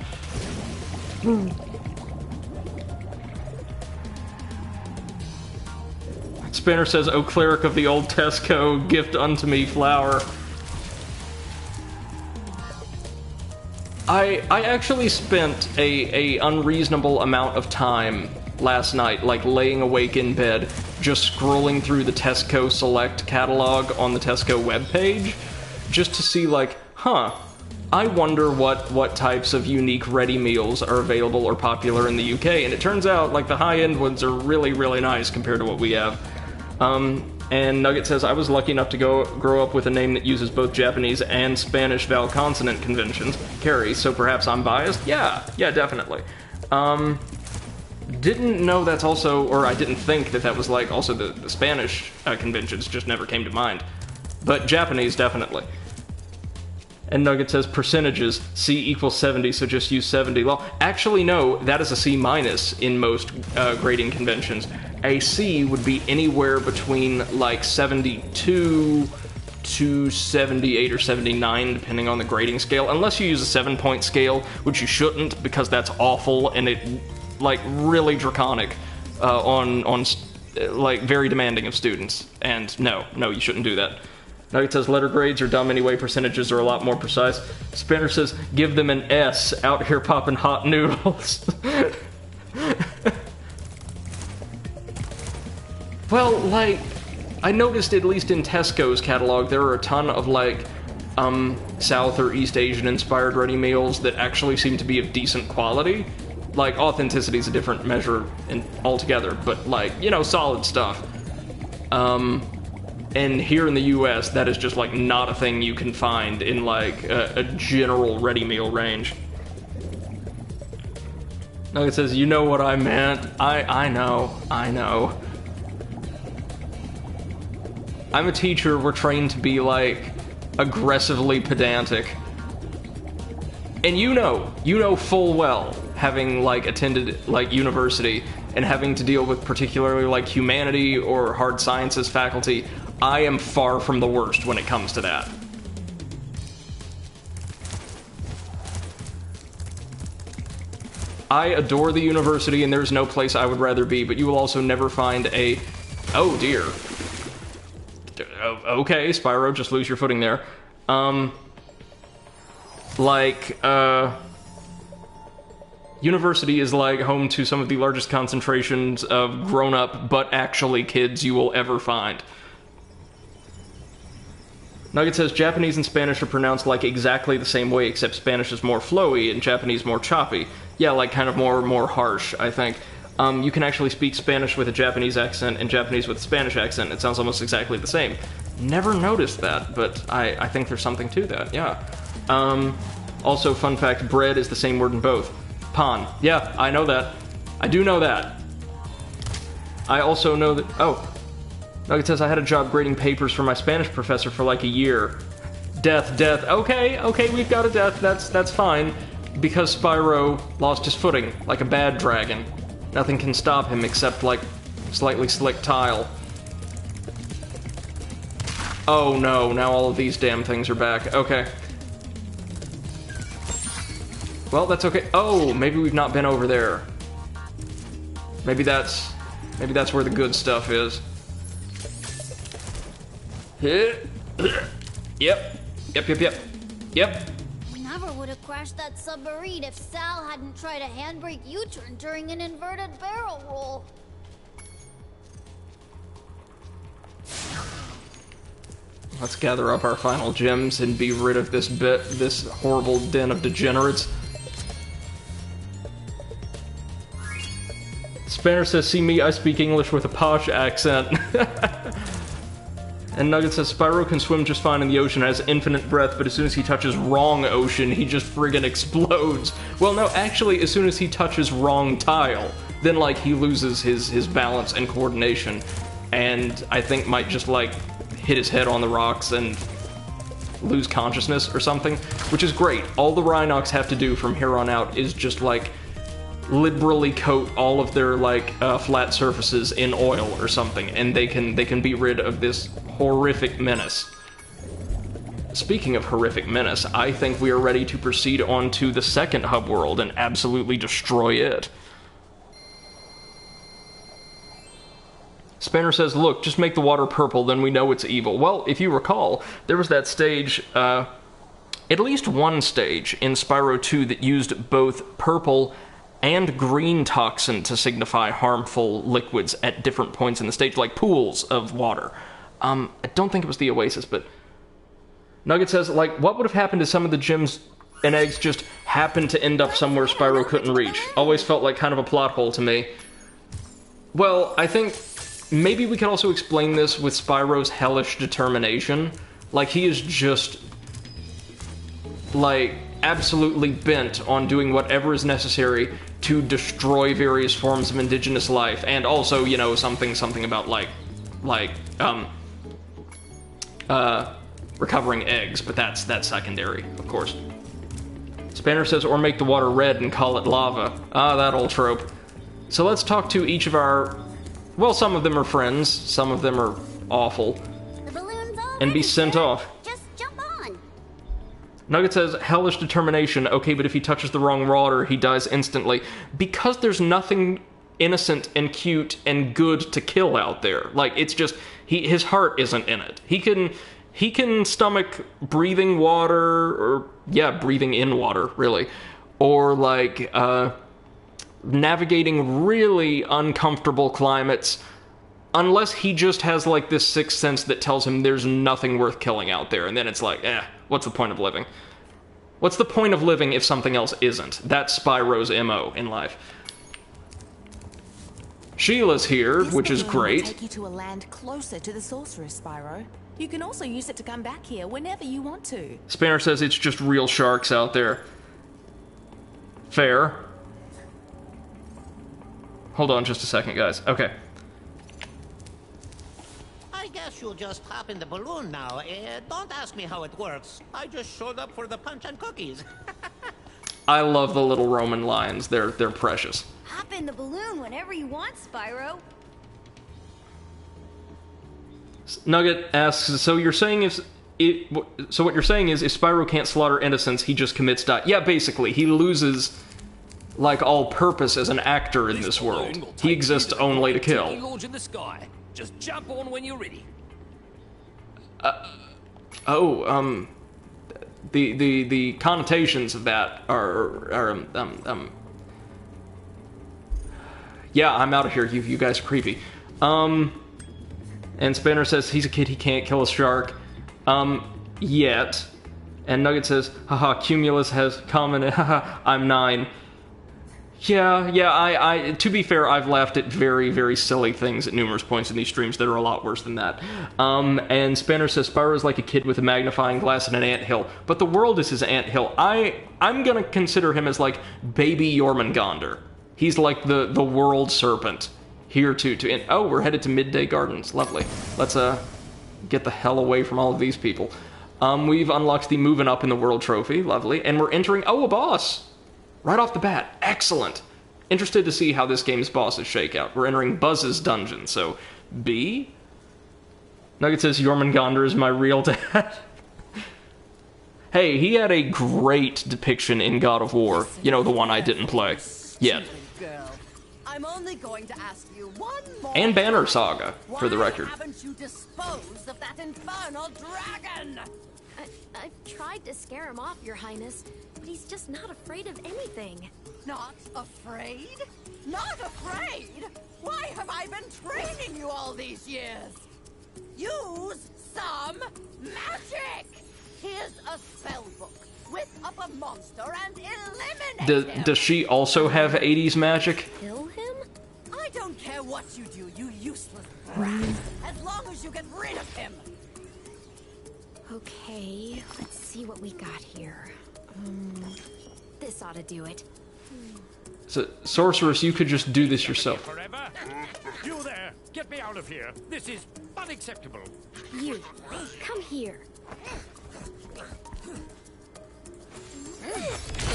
Spinner says, O cleric of the old Tesco, gift unto me flour. I actually spent a unreasonable amount of time last night, like laying awake in bed, just scrolling through the Tesco Select catalog on the Tesco webpage, just to see, like, I wonder what types of unique ready meals are available or popular in the UK, and it turns out, like, the high-end ones are really, really nice compared to what we have. And Nugget says, I was lucky enough to grow up with a name that uses both Japanese and Spanish vowel consonant conventions, Carrie, so perhaps I'm biased? Yeah, definitely. Didn't know that's also, or I didn't think that was, like, also the Spanish conventions, just never came to mind. But Japanese, definitely. And Nugget says, percentages, C equals 70, so just use 70. Well, actually, no, that is a C minus in most grading conventions. A C would be anywhere between, like, 72 to 78 or 79, depending on the grading scale, unless you use a 7-point scale, which you shouldn't, because that's awful, and it, like, really draconic on like, very demanding of students. And no, you shouldn't do that. Nugget says, letter grades are dumb anyway, percentages are a lot more precise. Spinner says, give them an S, out here popping hot noodles. Well, like, I noticed at least in Tesco's catalog, there are a ton of, like, South or East Asian inspired ready meals that actually seem to be of decent quality. Like, authenticity is a different measure altogether, but, like, you know, solid stuff. And here in the US, that is just, like, not a thing you can find in, like, a general ready meal range. Nugget says, you know what I meant. I know. I'm a teacher, we're trained to be, like, aggressively pedantic. And you know full well, having, like, attended, like, university and having to deal with particularly, like, humanity or hard sciences faculty, I am far from the worst when it comes to that. I adore the university, and there's no place I would rather be, but you will also never find a... Oh, dear. Okay, Spyro, just lose your footing there. University is like home to some of the largest concentrations of grown-up, but actually kids you will ever find. Nugget says, Japanese and Spanish are pronounced like exactly the same way, except Spanish is more flowy and Japanese more choppy. Yeah, like kind of more harsh, I think. You can actually speak Spanish with a Japanese accent and Japanese with a Spanish accent. It sounds almost exactly the same. Never noticed that, but I think there's something to that, yeah. Also, fun fact, bread is the same word in both. Pan. Yeah, I know that. I do know that. I also know that... Oh. Nugget says, I had a job grading papers for my Spanish professor for like a year. Death. Okay, we've got a death. That's fine. Because Spyro lost his footing, like a bad dragon. Nothing can stop him except, like, slightly slick tile. Oh no, now all of these damn things are back. Okay. Well, that's okay. Oh, maybe we've not been over there. Maybe that's where the good stuff is. Yep. Never would have crashed that submarine if Sal hadn't tried a handbrake U-turn during an inverted barrel roll. Let's gather up our final gems and be rid of this horrible den of degenerates. Spanner says, see me, I speak English with a posh accent. And Nugget says, Spyro can swim just fine in the ocean, has infinite breath, but as soon as he touches wrong ocean, he just friggin' explodes. Well, no, actually, as soon as he touches wrong tile, then, like, he loses his balance and coordination, and I think might just, like, hit his head on the rocks and lose consciousness or something, which is great. All the Rhinox have to do from here on out is just, like, liberally coat all of their, like, flat surfaces in oil or something, and they can be rid of this horrific menace. Speaking of horrific menace, I think we are ready to proceed on to the second hub world and absolutely destroy it. Spanner says, look, just make the water purple, then we know it's evil. Well, if you recall, there was that stage, at least one stage in Spyro 2 that used both purple and green toxin to signify harmful liquids at different points in the stage, like pools of water. I don't think it was the Oasis, but... Nugget says, like, what would have happened if some of the gems and eggs just happened to end up somewhere Spyro couldn't reach? Always felt like kind of a plot hole to me. Well, I think maybe we can also explain this with Spyro's hellish determination. Like, he is just, like, absolutely bent on doing whatever is necessary to destroy various forms of indigenous life, and also, you know, something about, recovering eggs, but that's secondary, of course. Spanner says, or make the water red and call it lava. Ah, that old trope. So let's talk to each of our... Well, some of them are friends, some of them are awful. The balloon's all and be sent off. Just jump on. Nugget says, hellish determination. Okay, but if he touches the wrong water, he dies instantly. Because there's nothing innocent and cute and good to kill out there. Like, it's just... his heart isn't in it. He can stomach breathing water, or, yeah, breathing in water, really. Or, like, navigating really uncomfortable climates, unless he just has, like, this sixth sense that tells him there's nothing worth killing out there, and then it's like, what's the point of living? What's the point of living if something else isn't? That's Spyro's MO in life. Sheila's here, which is great. This will take you to a land closer to the sorceress, Spyro. You can also use it to come back here whenever you want to. Spanner says it's just real sharks out there. Fair. Hold on just a second, guys. Okay. I guess you'll just hop in the balloon now. Don't ask me how it works. I just showed up for the punch and cookies. I love the little Roman lions. They're precious. Hop in the balloon whenever you want, Spyro. Nugget asks, so you're saying so what you're saying is if Spyro can't slaughter innocents, he just commits die. Yeah, basically, he loses like all purpose as an actor in this world. He exists only to kill. Launch in the sky. Just jump on when you're ready. The connotations of that are yeah, I'm out of here. You guys are creepy. And Spanner says he's a kid, he can't kill a shark. Yet. And Nugget says, haha, Cumulus has commented, haha, I'm 9. Yeah, I to be fair, I've laughed at very, very silly things at numerous points in these streams that are a lot worse than that. And Spanner says, Spyro's like a kid with a magnifying glass and an anthill, but the world is his anthill. I'm gonna consider him as like baby Jormungandr. He's like the world serpent. Here to oh, we're headed to Midday Gardens. Lovely. Let's get the hell away from all of these people. We've unlocked the moving up in the world trophy. Lovely. And we're entering, oh, a boss! Right off the bat. Excellent. Interested to see how this game's bosses shake out. We're entering Buzz's dungeon, so B? Nugget says Jormungandr is my real dad. Hey, he had a great depiction in God of War. You know, the one I didn't play yet. I'm only going to ask you one more and Banner Saga, for the record. Why haven't you disposed of that infernal dragon? I've tried to scare him off, Your Highness, but he's just not afraid of anything. Not afraid? Not afraid? Why have I been training you all these years? Use some magic! Here's a spell book. Whip up a monster and eliminate him! Does she also have 80s magic? Kill him? I don't care what you do, you useless brat. As long as you get rid of him. Okay, let's see what we got here. This ought to do it. So, Sorceress, you could just do this yourself. Forever? You there! Get me out of here! This is unacceptable! You, come here.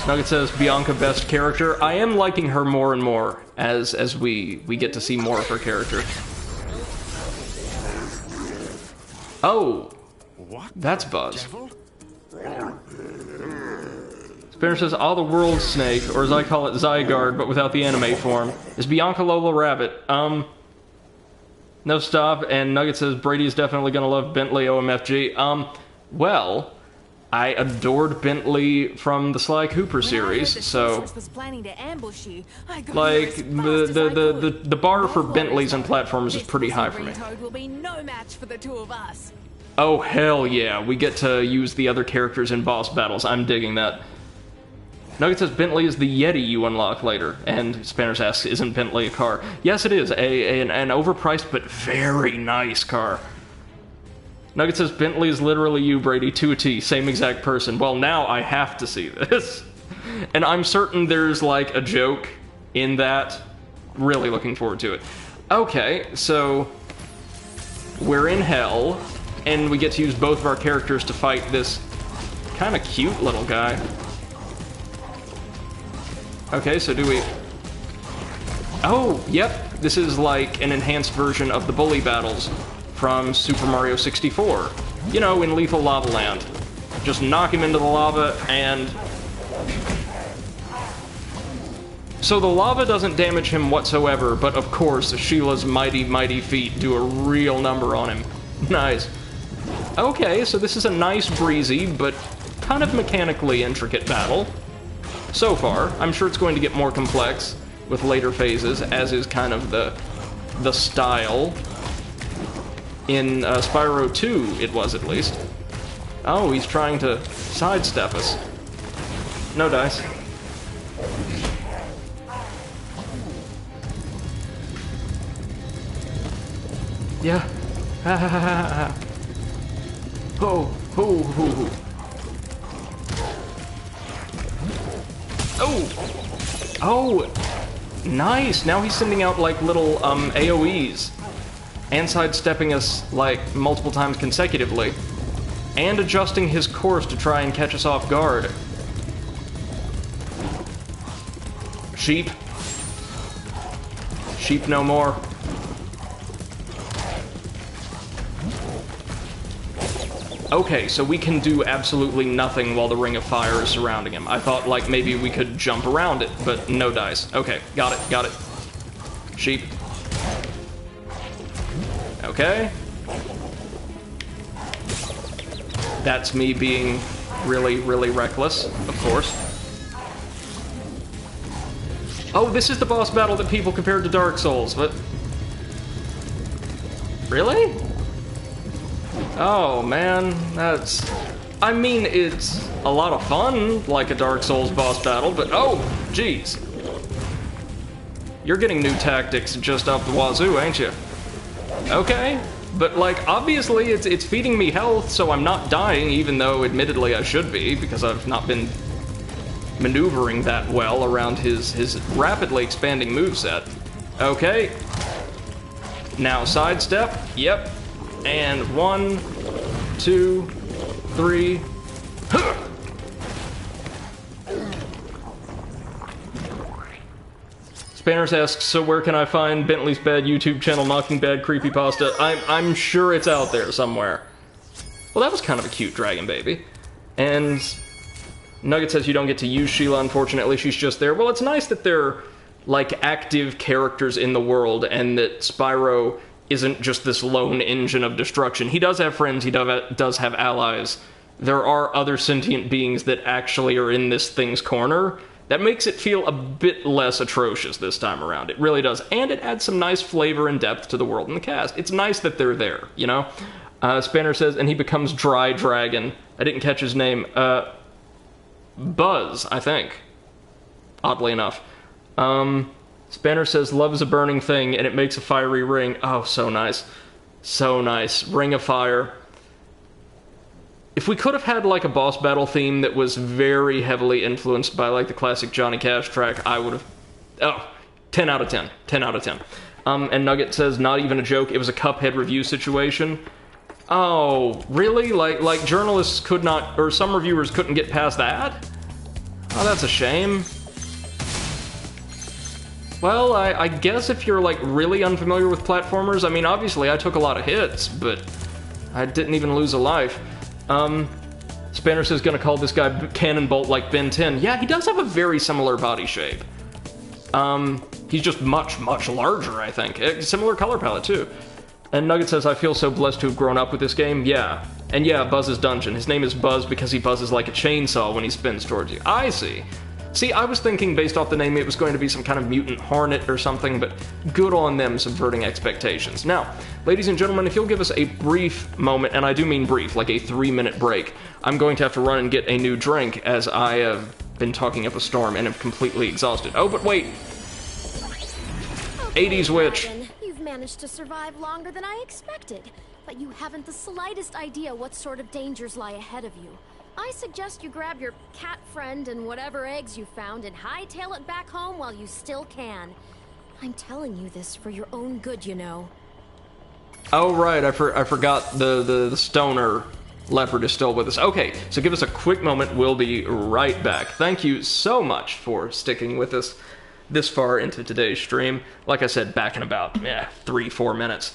Nugget says Bianca best character. I am liking her more and more as we get to see more of her character. Oh, that's Buzz. Spinner says, all the world snake, or as I call it, Zygarde, but without the anime form. Is Bianca Lola Rabbit? No stop, and Nugget says, Brady is definitely gonna love Bentley OMFG. Well, I adored Bentley from the Sly Cooper series, so like the bar for Bentleys and platforms is pretty high for me. Oh hell yeah, we get to use the other characters in boss battles. I'm digging that. Nugget says Bentley is the Yeti you unlock later, and Spanners asks, isn't Bentley a car? Yes, it is, an overpriced but very nice car. Nugget says Bentley is literally you, Brady, to a T, same exact person. Well, now I have to see this. And I'm certain there's like a joke in that. Really looking forward to it. Okay, so we're in hell, and we get to use both of our characters to fight this kind of cute little guy. Okay, so do we... Oh, yep, this is like an enhanced version of the bully battles from Super Mario 64. You know, in Lethal Lava Land. Just knock him into the lava and... So the lava doesn't damage him whatsoever, but of course, Sheila's mighty, mighty feet do a real number on him. Nice. Okay, so this is a nice, breezy, but kind of mechanically intricate battle. So far. I'm sure it's going to get more complex with later phases, as is kind of the style. In Spyro 2, it was at least. Oh, he's trying to sidestep us. No dice. Yeah. Ha ha ha ha ha. Ho, ho, ho, ho. Oh! Oh! Nice! Now he's sending out, like, little, AoEs. And sidestepping us, like, multiple times consecutively. And adjusting his course to try and catch us off guard. Sheep. Sheep no more. Okay, so we can do absolutely nothing while the Ring of Fire is surrounding him. I thought, like, maybe we could jump around it, but no dice. Okay, got it. Sheep. Okay. That's me being really, really reckless, of course. Oh, this is the boss battle that people compared to Dark Souls, but... Really? Oh, man, that's... I mean, it's a lot of fun, like a Dark Souls boss battle, but oh, jeez. You're getting new tactics just up the wazoo, ain't you? Okay, but, like, obviously it's feeding me health, so I'm not dying, even though, admittedly, I should be, because I've not been maneuvering that well around his rapidly expanding moveset. Okay. Now sidestep. Yep. And 1, 2, 3. Spanners asks, so where can I find Bentley's Bad YouTube channel Knocking Bad Creepypasta? I'm sure it's out there somewhere. Well, that was kind of a cute dragon baby. And Nugget says you don't get to use Sheila, unfortunately. She's just there. Well, it's nice that they're, like, active characters in the world, and that Spyro isn't just this lone engine of destruction. He does have friends, he does have allies. There are other sentient beings that actually are in this thing's corner. That makes it feel a bit less atrocious this time around. It really does. And it adds some nice flavor and depth to the world and the cast. It's nice that they're there, you know? Spanner says, and he becomes Dry Dragon. I didn't catch his name. Buzz, I think. Oddly enough. Spanner says, love is a burning thing, and it makes a fiery ring. Oh, so nice. So nice. Ring of Fire. If we could have had, like, a boss battle theme that was very heavily influenced by, like, the classic Johnny Cash track, I would have... Oh, 10 out of 10. 10 out of 10. And Nugget says, not even a joke, it was a Cuphead review situation. Oh, really? Like journalists could not, or some reviewers couldn't get past that? Oh, that's a shame. Well, I guess if you're, like, really unfamiliar with platformers, I mean, obviously I took a lot of hits, but I didn't even lose a life. Spanner says gonna call this guy Cannonbolt like Ben 10. Yeah, he does have a very similar body shape. He's just much, much larger, I think. Similar color palette, too. And Nugget says, I feel so blessed to have grown up with this game. Yeah. And yeah, Buzz's Dungeon. His name is Buzz because he buzzes like a chainsaw when he spins towards you. I see. See, I was thinking, based off the name, it was going to be some kind of mutant hornet or something, but good on them subverting expectations. Now, ladies and gentlemen, if you'll give us a brief moment, and I do mean brief, like a 3-minute break, I'm going to have to run and get a new drink, as I have been talking up a storm and am completely exhausted. Oh, but wait! Okay, 80s witch. Dragon, you've managed to survive longer than I expected, but you haven't the slightest idea what sort of dangers lie ahead of you. I suggest you grab your cat friend and whatever eggs you found and hightail it back home while you still can. I'm telling you this for your own good, you know. Oh, right, I forgot the stoner leopard is still with us. Okay, so give us a quick moment, we'll be right back. Thank you so much for sticking with us this far into today's stream. Like I said, back in about 3-4 minutes.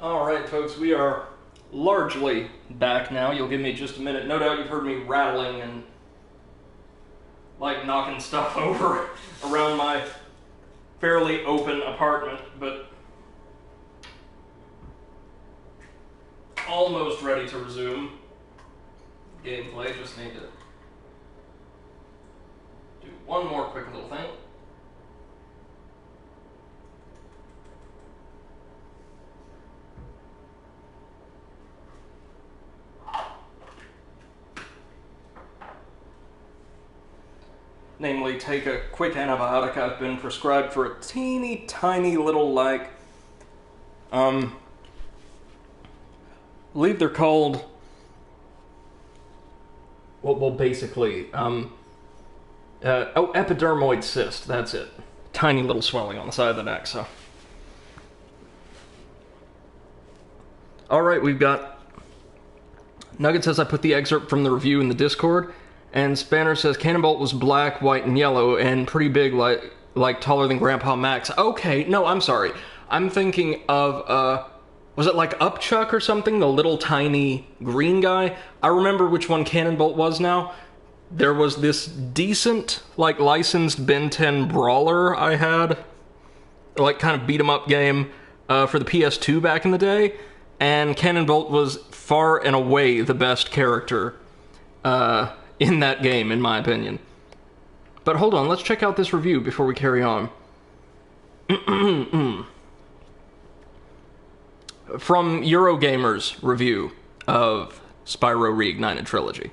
Alright, folks, we are largely back now. You'll give me just a minute. No doubt you've heard me rattling and, like, knocking stuff over around my fairly open apartment, but almost ready to resume gameplay. Just need to do one more quick little thing. Namely, take a quick antibiotic I've been prescribed for a teeny tiny little, like, I believe they're called, well basically, epidermoid cyst, that's it. Tiny little swelling on the side of the neck, so. Alright, we've got, Nugget says I put the excerpt from the review in the Discord. And Spanner says Cannonbolt was black, white, and yellow, and pretty big, like taller than Grandpa Max. Okay, no, I'm sorry. I'm thinking of, was it like Upchuck or something? The little tiny green guy? I remember which one Cannonbolt was now. There was this decent, like, licensed Ben 10 brawler I had, like, kind of beat-em-up game for the PS2 back in the day, and Cannonbolt was far and away the best character, in that game, in my opinion. But hold on, let's check out this review before we carry on. From Eurogamer's review of Spyro Reignited Trilogy.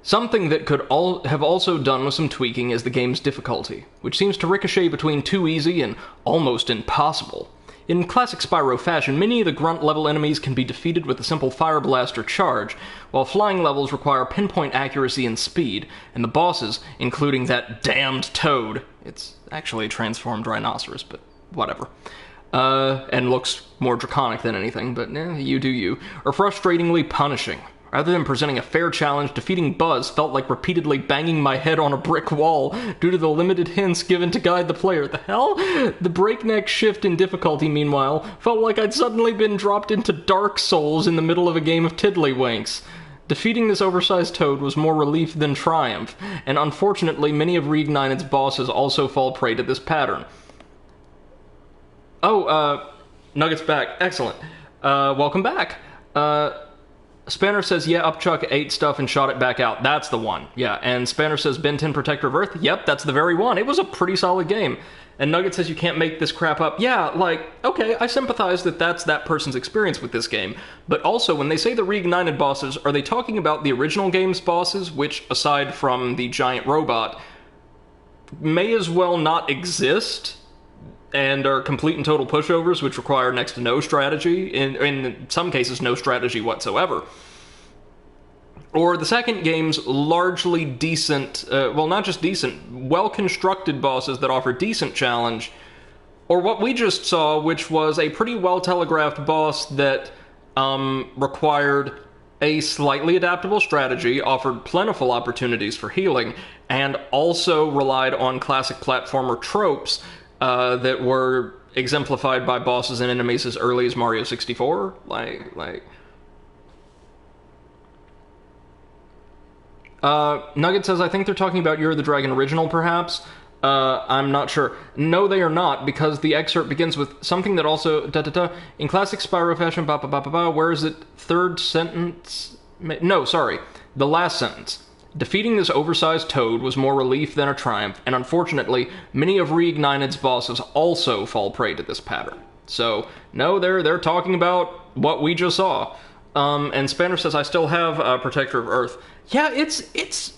Something that could have also done with some tweaking is the game's difficulty, which seems to ricochet between too easy and almost impossible. In classic Spyro fashion, many of the grunt-level enemies can be defeated with a simple fire blast or charge, while flying levels require pinpoint accuracy and speed, and the bosses, including that damned toad, it's actually a transformed rhinoceros, but whatever, and looks more draconic than anything, but you do you, are frustratingly punishing. Rather than presenting a fair challenge, defeating Buzz felt like repeatedly banging my head on a brick wall due to the limited hints given to guide the player. The hell? The breakneck shift in difficulty, meanwhile, felt like I'd suddenly been dropped into Dark Souls in the middle of a game of Tiddlywinks. Defeating this oversized toad was more relief than triumph, and unfortunately many of Reignited's bosses also fall prey to this pattern. Oh, Nugget's back. Excellent. Welcome back. Spanner says, yeah, Upchuck ate stuff and shot it back out. That's the one. Yeah, and Spanner says, Ben 10 Protector of Earth. Yep, that's the very one. It was a pretty solid game. And Nugget says, you can't make this crap up. Yeah, like, okay, I sympathize that that's that person's experience with this game. But also, when they say the Reignited bosses, are they talking about the original game's bosses, which, aside from the giant robot, may as well not exist, and are complete and total pushovers, which require next to no strategy, in some cases no strategy whatsoever. Or the second game's largely decent, well, not just decent, well-constructed bosses that offer decent challenge, or what we just saw, which was a pretty well-telegraphed boss that required a slightly adaptable strategy, offered plentiful opportunities for healing, and also relied on classic platformer tropes that were exemplified by bosses and enemies as early as Mario 64. Nugget says, I think they're talking about You're the Dragon original, perhaps. I'm not sure. No, they are not, because the excerpt begins with something that also, in classic Spyro fashion, where is it? Third sentence? No, sorry. The last sentence. Defeating this oversized toad was more relief than a triumph, and unfortunately, many of Reignited's bosses also fall prey to this pattern. So, no, they're talking about what we just saw. And Spanner says, I still have Protector of Earth. Yeah, it's...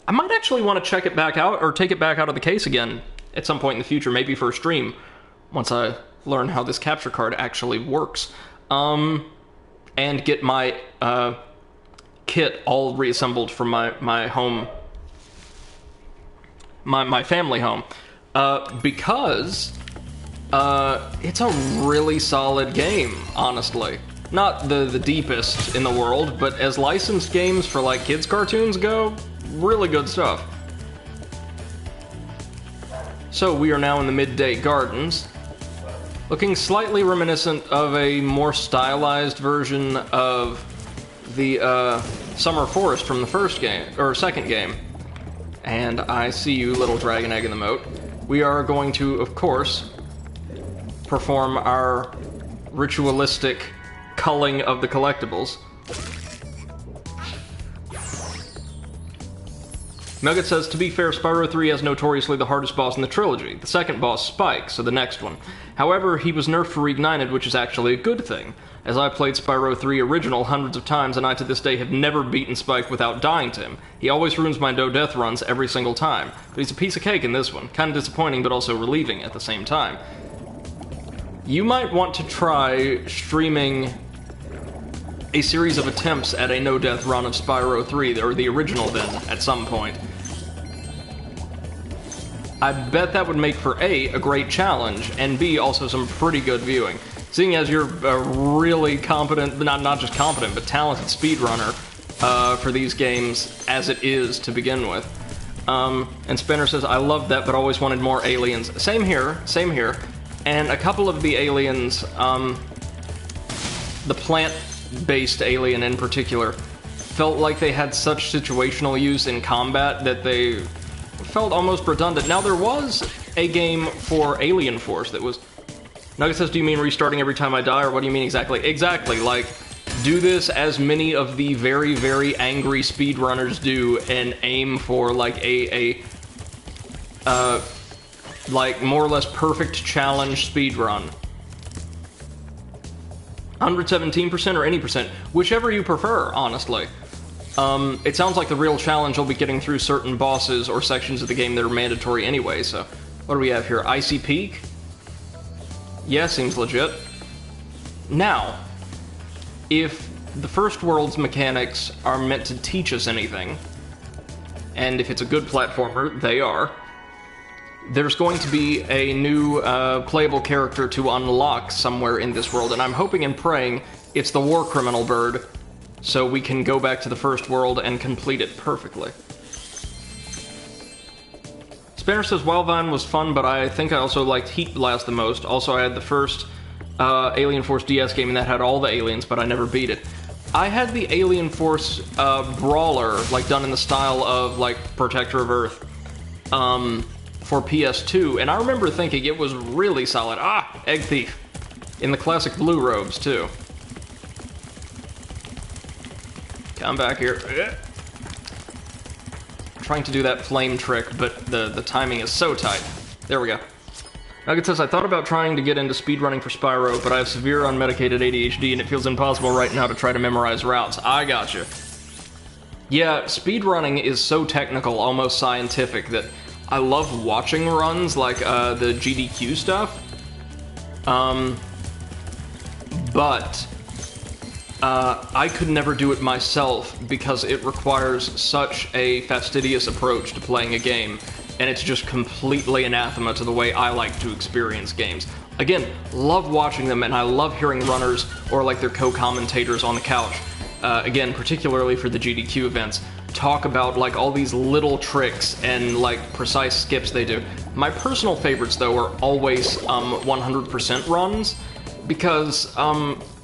I might actually want to check it back out, or take it back out of the case again at some point in the future, maybe for a stream, once I learn how this capture card actually works. And get my, kit all reassembled from my home, my family home, because it's a really solid game, honestly. Not the deepest in the world, but as licensed games for like kids cartoons go, really good stuff. So we are now in the Midday Gardens, Looking slightly reminiscent of a more stylized version of the Summer Forest from the first game, or second game. And I see you, little dragon egg in the moat. We are going to, of course, perform our ritualistic culling of the collectibles. Nugget says, to be fair, Spyro 3 has notoriously the hardest boss in the trilogy. The second boss, Spike, so the next one. However, he was nerfed for Reignited, which is actually a good thing, as I played Spyro 3 original hundreds of times, and I to this day have never beaten Spike without dying to him. He always ruins my no-death runs every single time, but he's a piece of cake in this one. Kinda disappointing, but also relieving at the same time. You might want to try streaming a series of attempts at a no-death run of Spyro 3, or the original then, at some point. I bet that would make for A, a great challenge, and B, also some pretty good viewing. Seeing as you're a really competent, not just competent, but talented speedrunner for these games as it is to begin with. And Spinner says, I loved that, but always wanted more aliens. Same here, same here. And a couple of the aliens, the plant-based alien in particular, felt like they had such situational use in combat that they felt almost redundant. Now, there was a game for Alien Force that was... Nugget says, do you mean restarting every time I die, or what do you mean exactly? Exactly, like, do this as many of the very, very angry speedrunners do, and aim for, like, like, more or less perfect challenge speedrun. 117% or any percent, whichever you prefer, honestly. It sounds like the real challenge will be getting through certain bosses or sections of the game that are mandatory anyway, so... What do we have here? Icy Peak? Yeah, seems legit. Now, if the first world's mechanics are meant to teach us anything, and if it's a good platformer, they are, there's going to be a new playable character to unlock somewhere in this world, and I'm hoping and praying it's the war criminal Byrd, so we can go back to the first world and complete it perfectly. Spanner says, Wildvine was fun, but I think I also liked Heat Blast the most. Also, I had the first Alien Force DS game, and that had all the aliens, but I never beat it. I had the Alien Force Brawler, like, done in the style of, like, Protector of Earth, for PS2, and I remember thinking it was really solid. Ah, Egg Thief. In the classic blue robes, too. Come back here. Trying to do that flame trick, but the timing is so tight. There we go. Nugget says, I thought about trying to get into speedrunning for Spyro, but I have severe unmedicated ADHD and it feels impossible right now to try to memorize routes. I gotcha. Yeah, speedrunning is so technical, almost scientific, that I love watching runs like the GDQ stuff. But I could never do it myself because it requires such a fastidious approach to playing a game, and it's just completely anathema to the way I like to experience games. Again, love watching them, and I love hearing runners or like their co-commentators on the couch, again, particularly for the GDQ events, talk about like all these little tricks and like precise skips they do. My personal favorites, though, are always 100% runs, because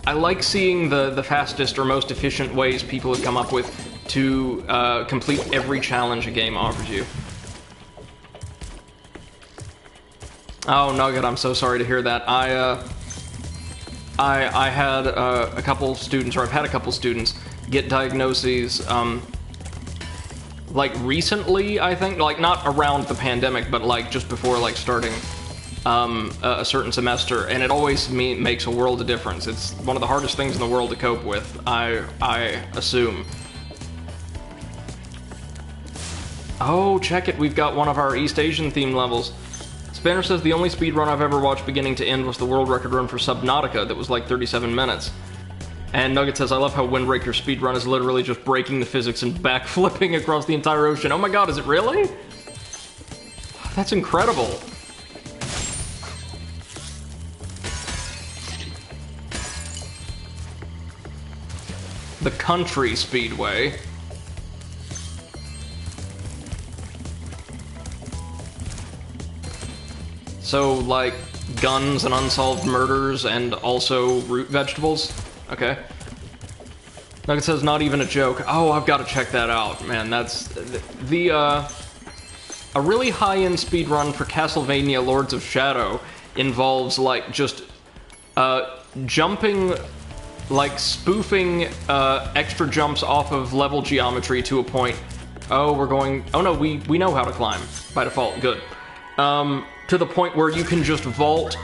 I like seeing the fastest or most efficient ways people have come up with to complete every challenge a game offers you. Oh, Nugget, I'm so sorry to hear that. I had a couple students, or I've had a couple students, get diagnoses, like recently, I think, like not around the pandemic, but like just before like starting a certain semester, and it always makes a world of difference. It's one of the hardest things in the world to cope with, I assume. Oh, check it, we've got one of our East Asian themed levels. Spanner says, the only speedrun I've ever watched beginning to end was the world record run for Subnautica that was like 37 minutes. And Nugget says, I love how Windbreaker speedrun is literally just breaking the physics and backflipping across the entire ocean. Oh my god, is it really? That's incredible. The Country Speedway. So, like, guns and unsolved murders and also root vegetables. Okay. Nugget says, not even a joke. Oh, I've got to check that out, man. That's... A really high-end speedrun for Castlevania Lords of Shadow involves, like, just, jumping, like, spoofing, extra jumps off of level geometry to a point. Oh, we're going... Oh, no, we know how to climb by default. Good. To the point where you can just vault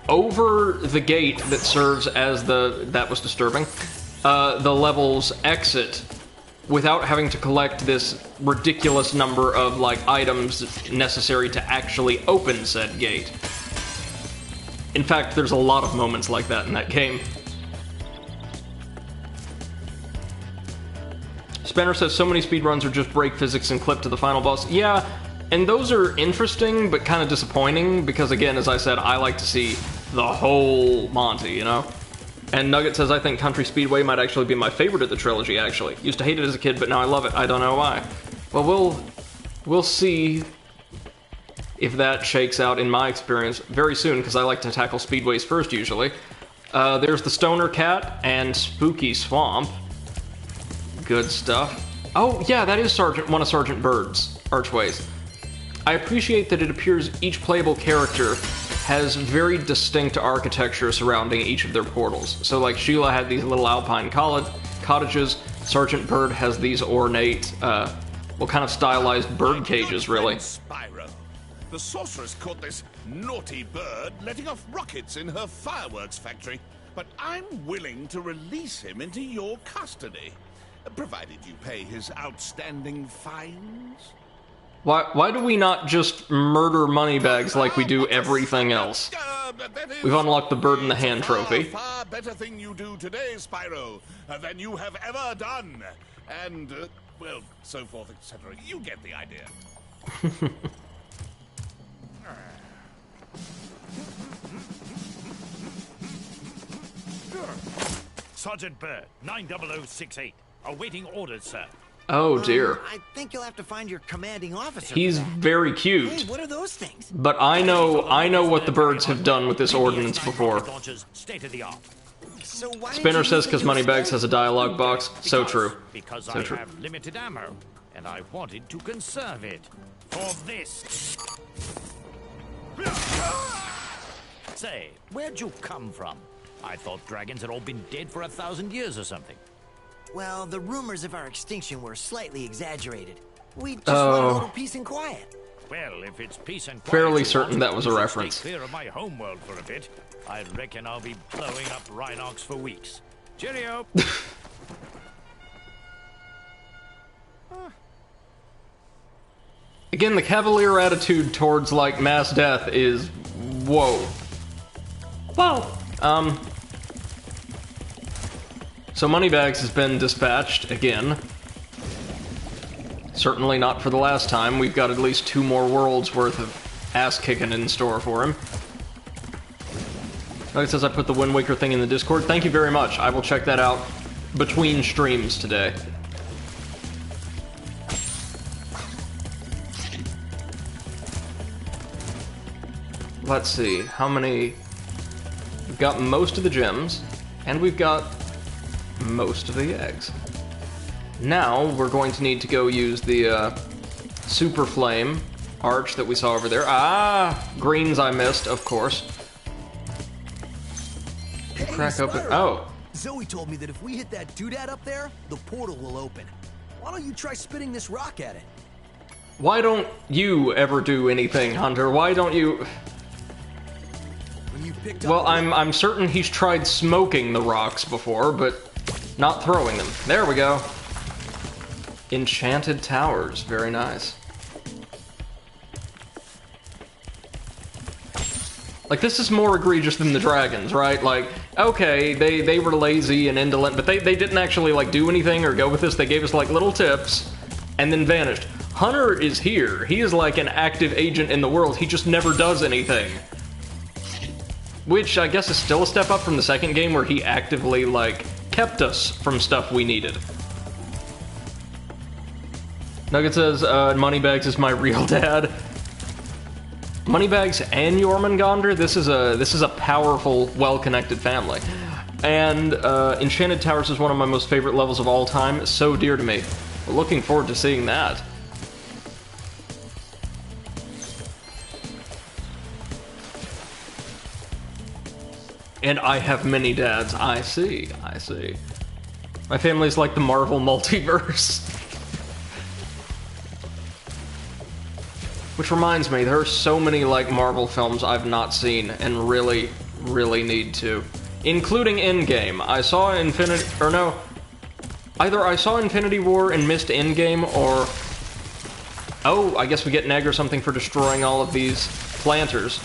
over the gate that serves as the... That was disturbing. The level's exit without having to collect this ridiculous number of, like, items necessary to actually open said gate. In fact, there's a lot of moments like that in that game. Spanner says so many speedruns are just break physics and clip to the final boss. Yeah, and those are interesting, but kind of disappointing, because again, as I said, I like to see the whole Monty, you know? And Nugget says, I think Country Speedway might actually be my favorite of the trilogy, actually. Used to hate it as a kid, but now I love it. I don't know why. Well, we'll see if that shakes out in my experience very soon, because I like to tackle speedways first, usually. There's the Stoner Cat and Spooky Swamp. Good stuff. Oh, yeah, that is one of Sergeant Byrd's archways. I appreciate that it appears each playable character has very distinct architecture surrounding each of their portals. So, like, Sheila had these little alpine cottages. Sergeant Byrd has these ornate, well, kind of stylized bird cages, really. Spyro. The sorceress caught this naughty bird letting off rockets in her fireworks factory. But I'm willing to release him into your custody, provided you pay his outstanding fines. Why do we not just murder moneybags like we do everything else? We've unlocked the Bird in the Hand trophy. Far better thing you do today, Spyro, than you have ever done. And, well, so forth, etc. You get the idea. Sergeant Byrd, 90068. Awaiting orders, sir. Oh dear. I think you'll have to find your commanding officer. He's very cute. Hey, what are those things? But I know what the Birds have done with this ordinance before. State of the art. So why Spinner says because Moneybags has a dialogue box. So true. Because so I true. have limited ammo, and I wanted to conserve it for this. Say, where'd you come from? I thought dragons had all been dead for 1,000 years or something. Well, the rumors of our extinction were slightly exaggerated. We just want a little peace and quiet. Well, if it's peace and quiet, fairly certain that was a reference. Stay clear of my homeworld for a bit. I reckon I'll be blowing up Rhinox for weeks. Cheerio. Again, the cavalier attitude towards, like, mass death is... whoa. Whoa. So Moneybags has been dispatched again. Certainly not for the last time. We've got at least 2 more worlds worth of ass-kicking in store for him. Like it says, I put the Wind Waker thing in the Discord. Thank you very much. I will check that out between streams today. Let's see, how many... We've got most of the gems, and we've got most of the eggs. Now, we're going to need to go use the Super Flame arch that we saw over there. Ah! Greens I missed, of course. Hey, crack open... Spyro. Oh! Zoe told me that if we hit that doodad up there, the portal will open. Why don't you try spitting this rock at it? Why don't you ever do anything, Hunter? Why don't you... Well, I'm certain he's tried smoking the rocks before, but not throwing them. There we go. Enchanted Towers. Very nice. Like, this is more egregious than the dragons, right? Like, okay, they were lazy and indolent, but they didn't actually, like, do anything or go with this. They gave us, like, little tips, and then vanished. Hunter is here. He is like an active agent in the world. He just never does anything. Which, I guess, is still a step up from the second game, where he actively, like, kept us from stuff we needed. Nugget says, Moneybags is my real dad. Moneybags and Jormungandr, this is a powerful, well-connected family. And Enchanted Towers is one of my most favorite levels of all time, so dear to me. Looking forward to seeing that. And I have many dads. I see, I see. My family's like the Marvel multiverse. Which reminds me, there are so many like Marvel films I've not seen and really, really need to. Including Endgame. I saw Infinity... or no. Either I saw Infinity War and missed Endgame, or... oh, I guess we get an egg or something for destroying all of these planters.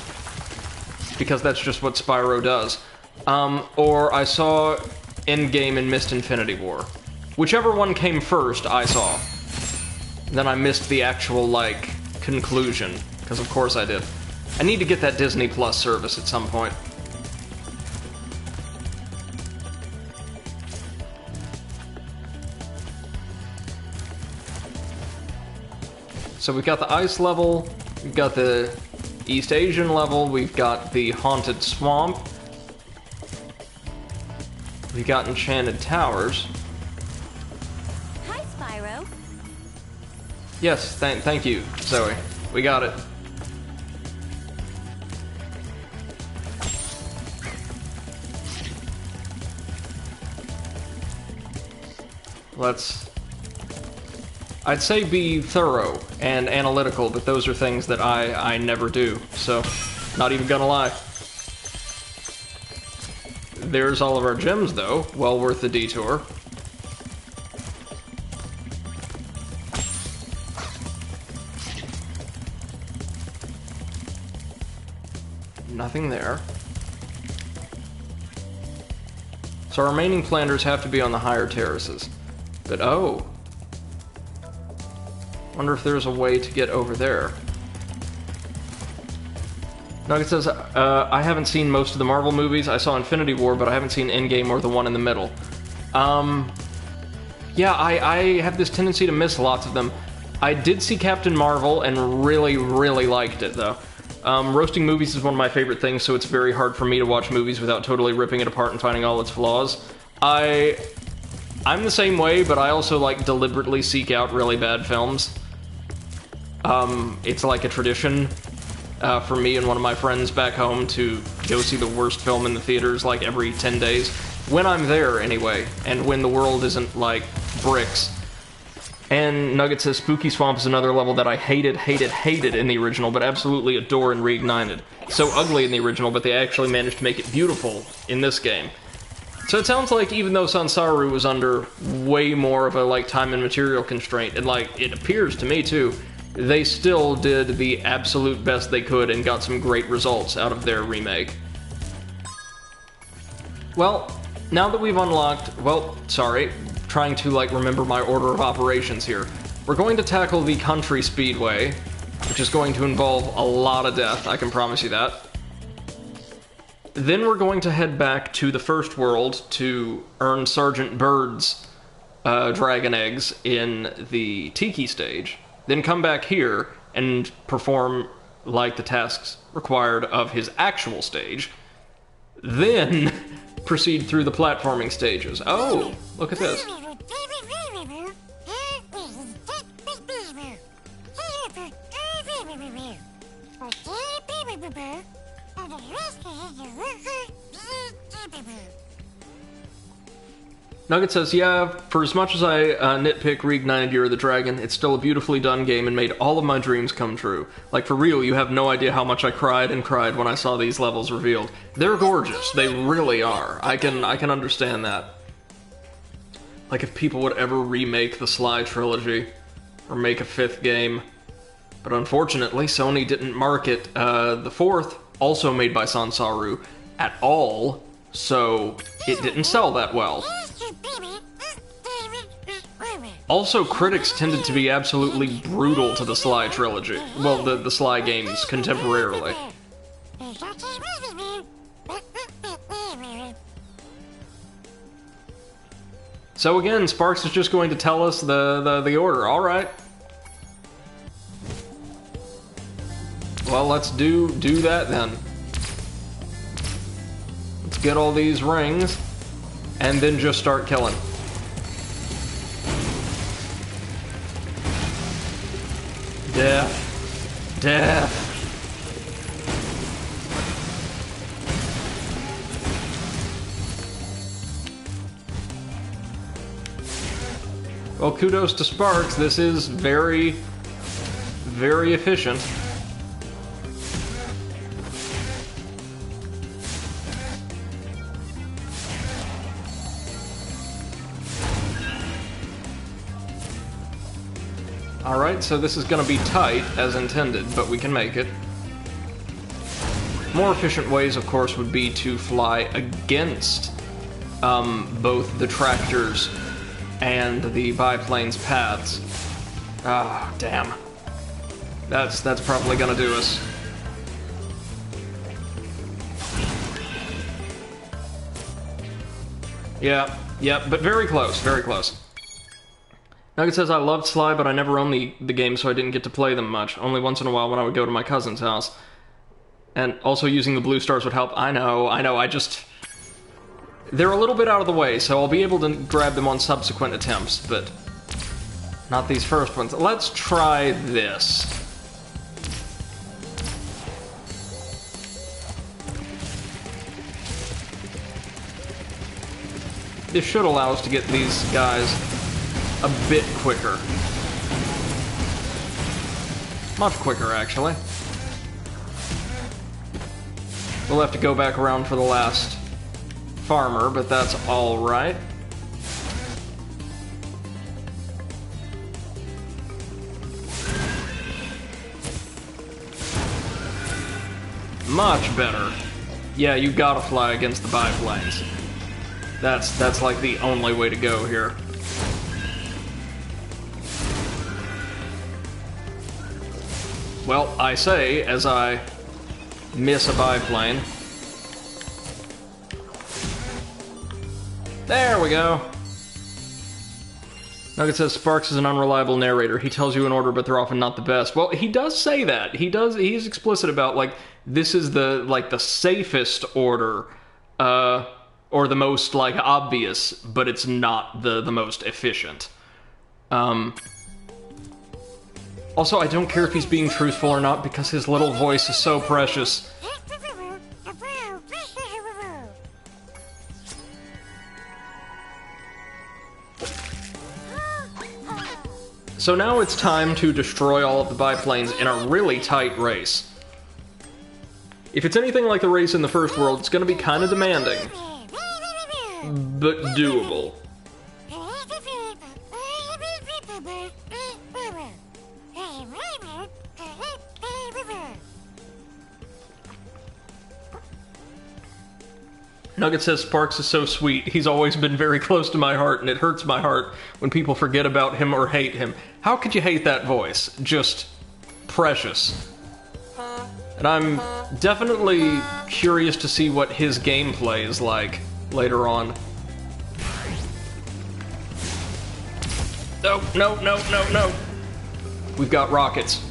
Because that's just what Spyro does. Or I saw Endgame and missed Infinity War. Whichever one came first, I saw. Then I missed the actual, like, conclusion. Because of course I did. I need to get that Disney Plus service at some point. So we've got the ice level, we've got the East Asian level, we've got the Haunted Swamp, we've got Enchanted Towers. Hi, Spyro. Yes, thank you, Zoe. We got it. Let's... I'd say be thorough and analytical, but those are things that I never do, so not even gonna lie. There's all of our gems, though. Well worth the detour. Nothing there. So our remaining planters have to be on the higher terraces. But oh... wonder if there's a way to get over there. Nugget says, I haven't seen most of the Marvel movies. I saw Infinity War, but I haven't seen Endgame or the one in the middle. Yeah, I have this tendency to miss lots of them. I did see Captain Marvel and really, really liked it, though. Roasting movies is one of my favorite things, so it's very hard for me to watch movies without totally ripping it apart and finding all its flaws. I'm the same way, but I also, like, deliberately seek out really bad films. It's like a tradition for me and one of my friends back home to go see the worst film in the theaters like every 10 days. When I'm there, anyway, and when the world isn't, like, bricks. And Nugget says Spooky Swamp is another level that I hated in the original, but absolutely adore in Reignited. So ugly in the original, but they actually managed to make it beautiful in this game. So it sounds like even though Sansaru was under way more of a, like, time and material constraint, and, like, it appears to me, too, they still did the absolute best they could and got some great results out of their remake. Well, now that we've unlocked... well, sorry, trying to, like, remember my order of operations here. We're going to tackle the Country Speedway, which is going to involve a lot of death, I can promise you that. Then we're going to head back to the First World to earn Sergeant Byrd's dragon eggs in the Tiki stage. Then come back here and perform, like, the tasks required of his actual stage. Then proceed through the platforming stages. Oh, look at this. Nugget says, yeah, for as much as I nitpick Reignited Year of the Dragon, it's still a beautifully done game and made all of my dreams come true. Like, for real, you have no idea how much I cried and cried when I saw these levels revealed. They're gorgeous. They really are. I can understand that. Like, if people would ever remake the Sly trilogy, or make a 5th game. But unfortunately, Sony didn't market the 4th, also made by Sansaru, at all, so it didn't sell that well. Also, critics tended to be absolutely brutal to the Sly trilogy. Well, the Sly games contemporarily. So again, Sparks is just going to tell us the order. Alright. well, let's do that then. Let's get all these rings, and then just start killing. Death. Death. Well, kudos to Sparks. This is very, very efficient. Alright, so this is going to be tight, as intended, but we can make it. More efficient ways, of course, would be to fly against both the tractors and the biplane's paths. Ah, damn. That's probably going to do us. Yeah, but very close, very close. Nugget says, I loved Sly, but I never owned the game, so I didn't get to play them much. Only once in a while when I would go to my cousin's house. And also using the blue stars would help. I know, I just... They're a little bit out of the way, so I'll be able to grab them on subsequent attempts, but... not these first ones. Let's try this. This should allow us to get these guys a bit quicker. Much quicker, actually. We'll have to go back around for the last farmer, but that's alright. Much better. Yeah, you gotta fly against the biplanes. That's like the only way to go here. Well, I say, as I miss a biplane. There we go. Nugget says Sparks is an unreliable narrator. He tells you an order, but they're often not the best. Well, he does say that. He's explicit about, like, this is the safest order, or the most, like, obvious, but it's not the most efficient. Also, I don't care if he's being truthful or not, because his little voice is so precious. So now it's time to destroy all of the biplanes in a really tight race. If it's anything like the race in the first world, it's going to be kind of demanding, but doable. Nugget says Sparks is so sweet. He's always been very close to my heart, and it hurts my heart when people forget about him or hate him. How could you hate that voice? Just precious. And I'm definitely curious to see what his gameplay is like later on. No. We've got rockets.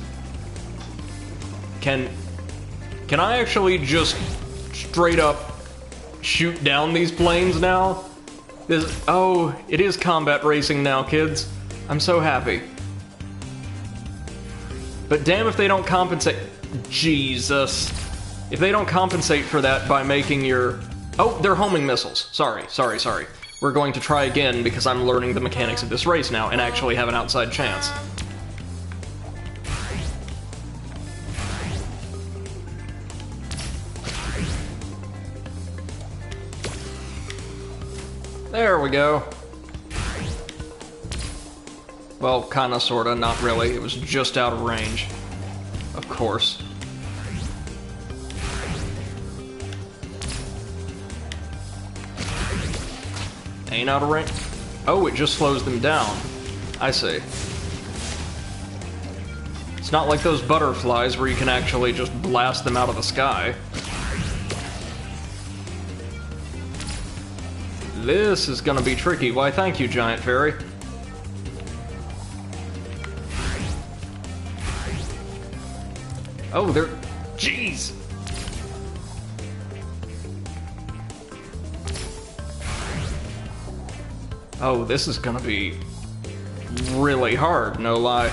Can I actually just straight up shoot down these planes now? Oh, it is combat racing now, kids. I'm so happy. But damn if they don't compensate. Jesus. If they don't compensate for that by making your... Oh, they're homing missiles. Sorry. We're going to try again because I'm learning the mechanics of this race now and actually have an outside chance. There we go. Well, kinda, sorta, not really. It was just out of range. Of course. Ain't out of range. Oh, it just slows them down. I see. It's not like those butterflies where you can actually just blast them out of the sky. This is gonna be tricky. Why, thank you, Giant Fairy. Oh, Oh, this is gonna be really hard, no lie.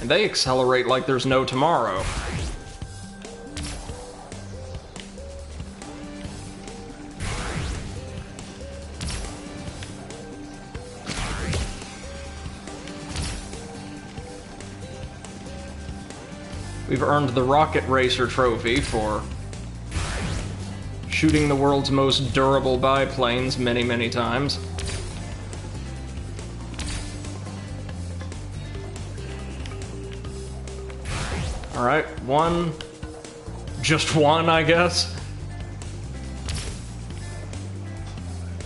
And they accelerate like there's no tomorrow. We've earned the Rocket Racer trophy for shooting the world's most durable biplanes many, many times. Alright, one. Just one, I guess.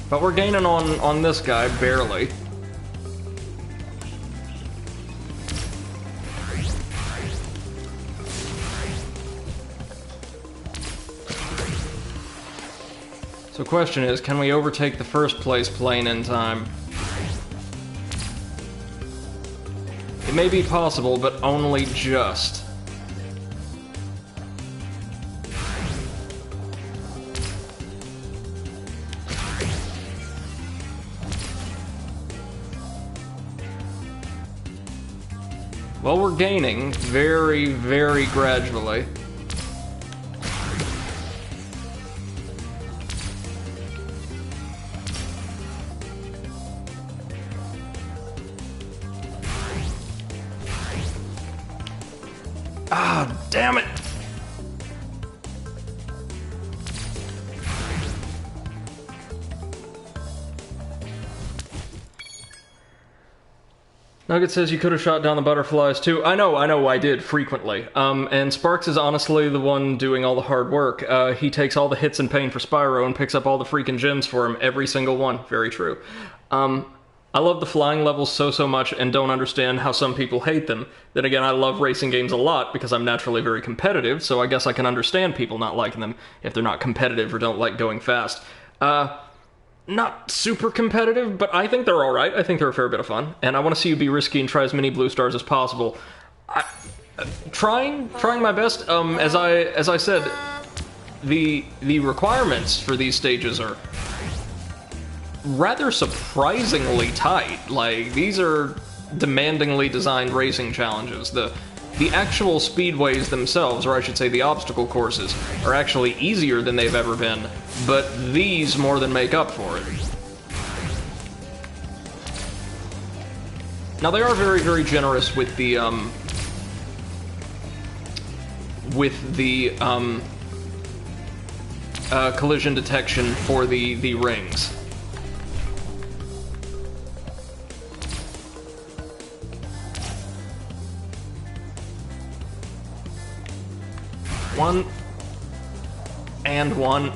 But we're gaining on this guy, barely. So the question is, can we overtake the first place plane in time? It may be possible, but only just. Well, we're gaining very, very gradually. Ah, damn it! Nugget says you could have shot down the butterflies too. I know, I did, frequently. And Sparks is honestly the one doing all the hard work. He takes all the hits and pain for Spyro and picks up all the freaking gems for him, every single one. Very true. I love the flying levels so much and don't understand how some people hate them. Then again, I love racing games a lot because I'm naturally very competitive, so I guess I can understand people not liking them if they're not competitive or don't like going fast. Not super competitive, but I think they're alright. I think they're a fair bit of fun, and I want to see you be risky and try as many blue stars as possible. Trying my best. As I said, the requirements for these stages are rather surprisingly tight. Like, these are demandingly designed racing challenges. The actual speedways themselves, or I should say the obstacle courses, are actually easier than they've ever been, but these more than make up for it. Now, they are very, very generous with the, collision detection for the rings. One. And one.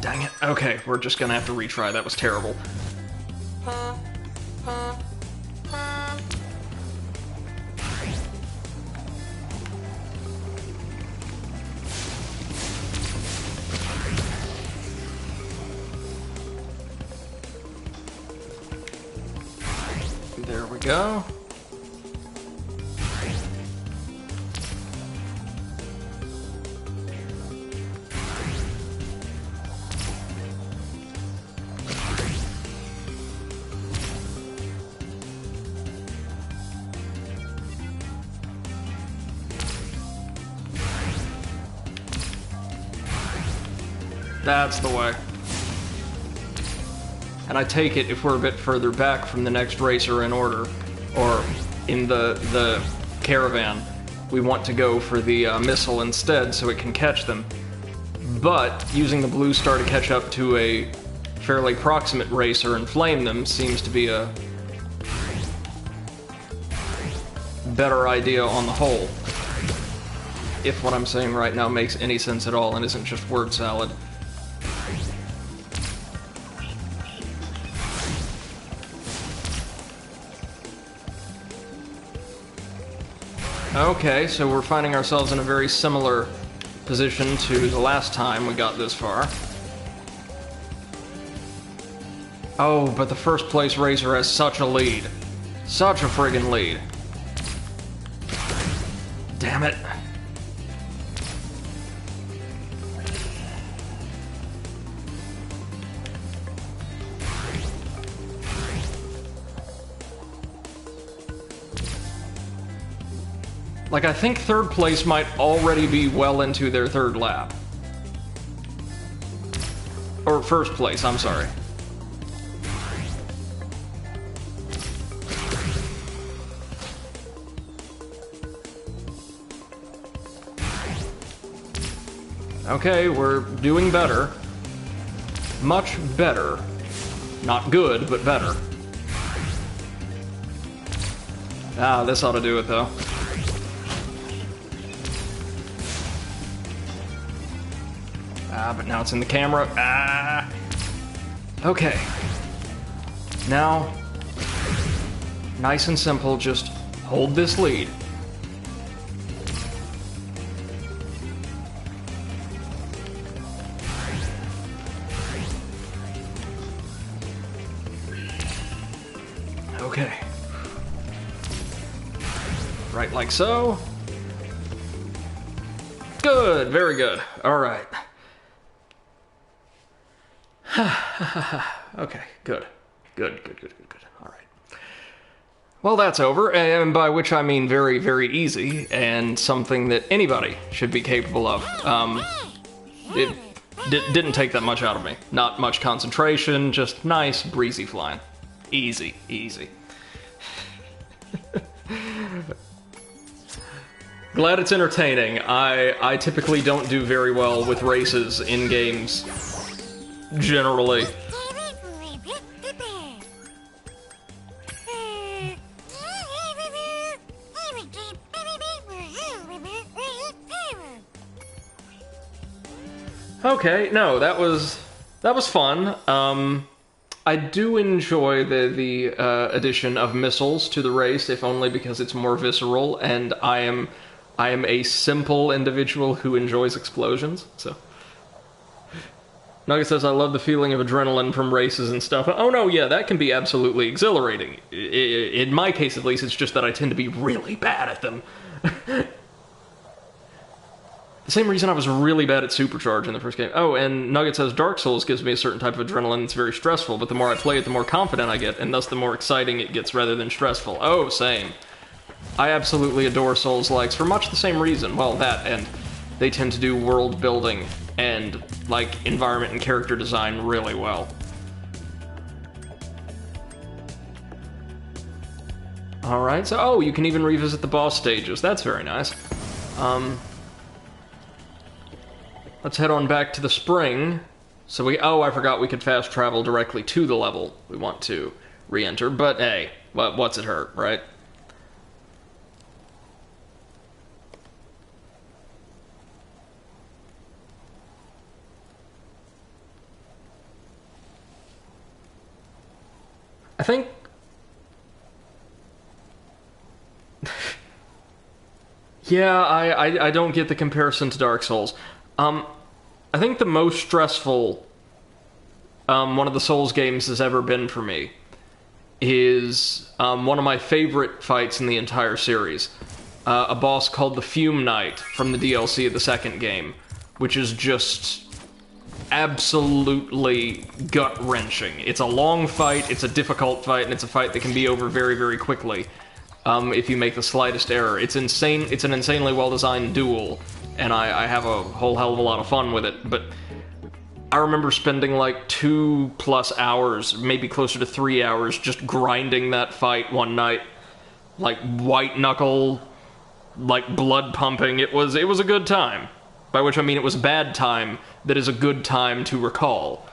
Dang it. Okay, we're just gonna have to retry. That was terrible. There we go. That's the way. And I take it if we're a bit further back from the next racer in order, or in the caravan, we want to go for the missile instead so it can catch them. But using the blue star to catch up to a fairly proximate racer and flame them seems to be a better idea on the whole. If what I'm saying right now makes any sense at all and isn't just word salad. Okay, so we're finding ourselves in a very similar position to the last time we got this far. Oh, but the first place racer has such a lead. Such a friggin' lead. Damn it. Like, I think third place might already be well into their third lap. Or first place, I'm sorry. Okay, we're doing better. Much better. Not good, but better. Ah, this ought to do it, though. Ah, but now it's in the camera. Ah! Okay. Now, nice and simple, just hold this lead. Okay. Right like so. Good, very good. All right. Okay, good. Good. All right. Well, that's over, and by which I mean very, very easy, and something that anybody should be capable of. It didn't take that much out of me. Not much concentration, just nice, breezy flying. Easy, easy. Glad it's entertaining. I typically don't do very well with races in games. Generally. Okay, no, that was fun. I do enjoy the addition of missiles to the race, if only because it's more visceral, and I am a simple individual who enjoys explosions, so. Nugget says, I love the feeling of adrenaline from races and stuff. Oh no, yeah, that can be absolutely exhilarating. In my case, at least, it's just that I tend to be really bad at them. The same reason I was really bad at Supercharge in the first game. Oh, and Nugget says, Dark Souls gives me a certain type of adrenaline that's very stressful, but the more I play it, the more confident I get, and thus the more exciting it gets rather than stressful. Oh, same. I absolutely adore Souls-likes for much the same reason. Well, that, and they tend to do world building and, like, environment and character design really well. Alright, so, oh, you can even revisit the boss stages. That's very nice. Let's head on back to the spring. So I forgot we could fast travel directly to the level we want to re-enter, but hey, what's it hurt, right? I think... yeah, I don't get the comparison to Dark Souls. I think the most stressful one of the Souls games has ever been for me is one of my favorite fights in the entire series. A boss called the Fume Knight from the DLC of the second game, which is just absolutely gut-wrenching. It's a long fight, it's a difficult fight, and it's a fight that can be over very, very quickly if you make the slightest error. It's insane. It's an insanely well-designed duel, and I have a whole hell of a lot of fun with it, but I remember spending like 2+ hours, maybe closer to 3 hours, just grinding that fight one night. Like, white knuckle, like, blood pumping. It was a good time. By which I mean it was a bad time that is a good time to recall.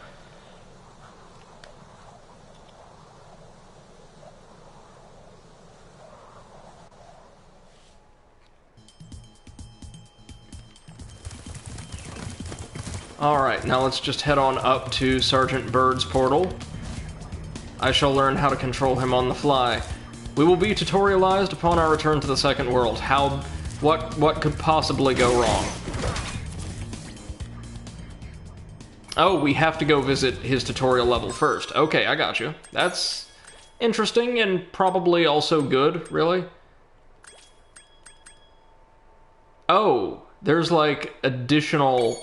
Alright, now let's just head on up to Sergeant Byrd's portal. I shall learn how to control him on the fly. We will be tutorialized upon our return to the second world. What could possibly go wrong? Oh, we have to go visit his tutorial level first. Okay, I got you. That's interesting and probably also good, really. Oh, there's like additional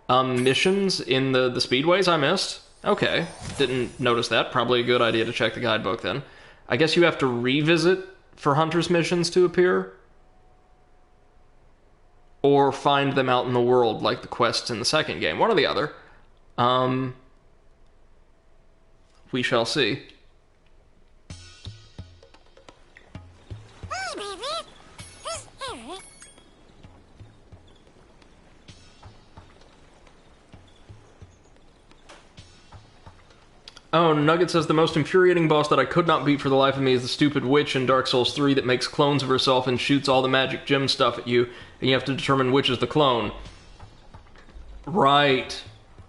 missions in the speedways I missed. Okay, didn't notice that. Probably a good idea to check the guidebook then. I guess you have to revisit for Hunter's missions to appear. Or find them out in the world like the quests in the second game. One or the other. We shall see. Oh, Nugget says the most infuriating boss that I could not beat for the life of me is the stupid witch in Dark Souls 3 that makes clones of herself and shoots all the magic gem stuff at you, and you have to determine which is the clone. Right.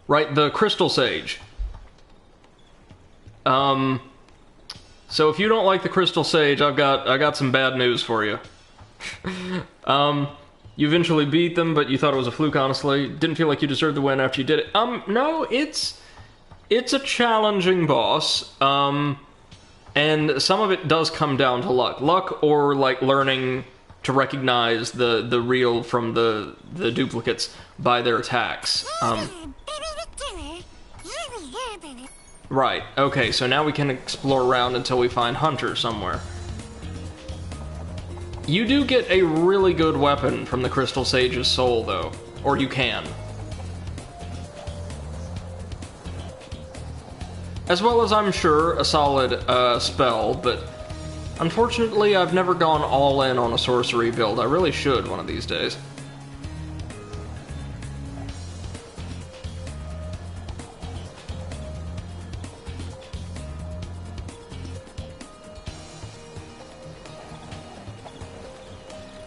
Right, the Crystal Sage. So if you don't like the Crystal Sage, I got some bad news for you. You eventually beat them, but you thought it was a fluke, honestly. Didn't feel like you deserved the win after you did it. No, it's a challenging boss, and some of it does come down to luck. Luck or, like, learning to recognize the real from the duplicates by their attacks. Right, okay, so now we can explore around until we find Hunter somewhere. You do get a really good weapon from the Crystal Sage's soul, though. Or you can. As well as, I'm sure, a solid spell, but unfortunately I've never gone all in on a sorcery build. I really should one of these days.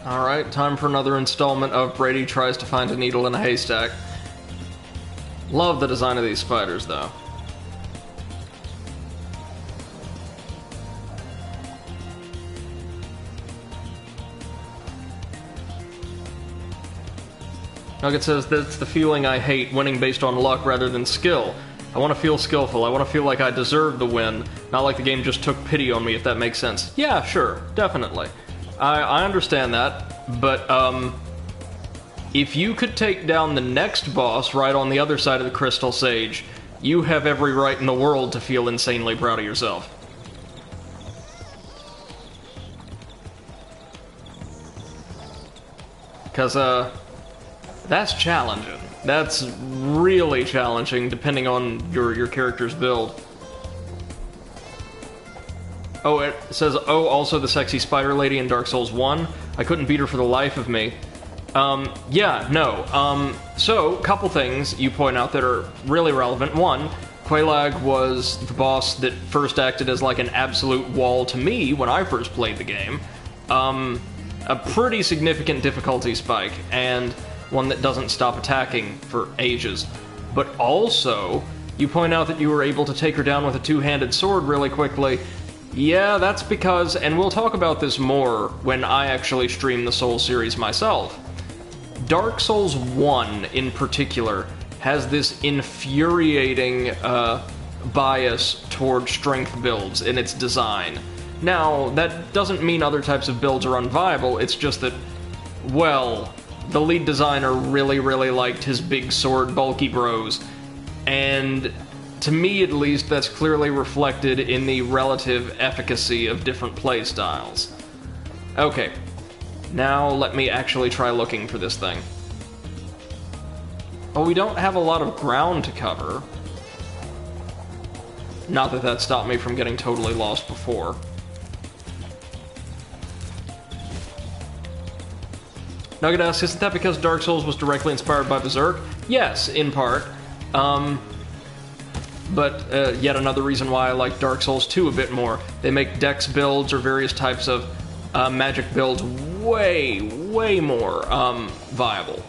Alright, time for another installment of Brady Tries to Find a Needle in a Haystack. Love the design of these spiders, though. Nugget says, that's the feeling I hate, winning based on luck rather than skill. I want to feel skillful, I want to feel like I deserve the win, not like the game just took pity on me, if that makes sense. Yeah, sure, definitely. I understand that, but, if you could take down the next boss right on the other side of the Crystal Sage, you have every right in the world to feel insanely proud of yourself. Because, that's challenging. That's really challenging, depending on your character's build. Oh, it says, oh, also the sexy spider lady in Dark Souls 1. I couldn't beat her for the life of me. Yeah, no. So, couple things you point out that are really relevant. One, Quelaag was the boss that first acted as like an absolute wall to me when I first played the game. A pretty significant difficulty spike, and one that doesn't stop attacking for ages. But also, you point out that you were able to take her down with a two-handed sword really quickly. Yeah, that's because, and we'll talk about this more when I actually stream the Souls series myself, Dark Souls 1 in particular has this infuriating bias toward strength builds in its design. Now, that doesn't mean other types of builds are unviable, it's just that, well, the lead designer really liked his big sword bulky bros, and to me at least that's clearly reflected in the relative efficacy of different playstyles. Okay, now let me actually try looking for this thing. Oh, we don't have a lot of ground to cover. Not that that stopped me from getting totally lost before. Nugget asks, isn't that because Dark Souls was directly inspired by Berserk? Yes, in part. But yet another reason why I like Dark Souls 2 a bit more. They make dex builds or various types of magic builds way more viable.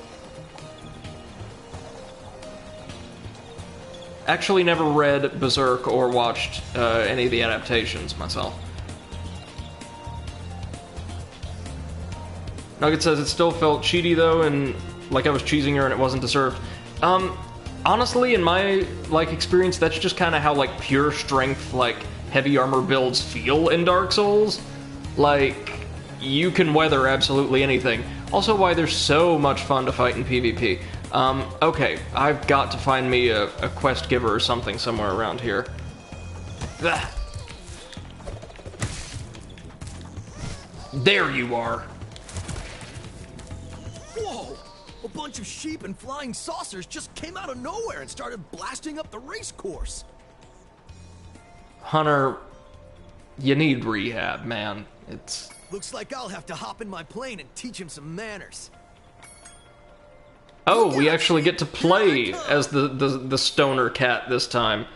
Actually never read Berserk or watched any of the adaptations myself. Nugget says it still felt cheaty though, and like I was cheesing her and it wasn't deserved. Honestly, in my experience, that's just kind of how pure strength heavy armor builds feel in Dark Souls. Like, you can weather absolutely anything. Also why there's so much fun to fight in PvP. Okay, I've got to find me a quest giver or something somewhere around here. Ugh. There you are. Whoa! A bunch of sheep and flying saucers just came out of nowhere and started blasting up the race course. Hunter, you need rehab, man. It's... Looks like I'll have to hop in my plane and teach him some manners. Oh, we actually get to play as the stoner cat this time.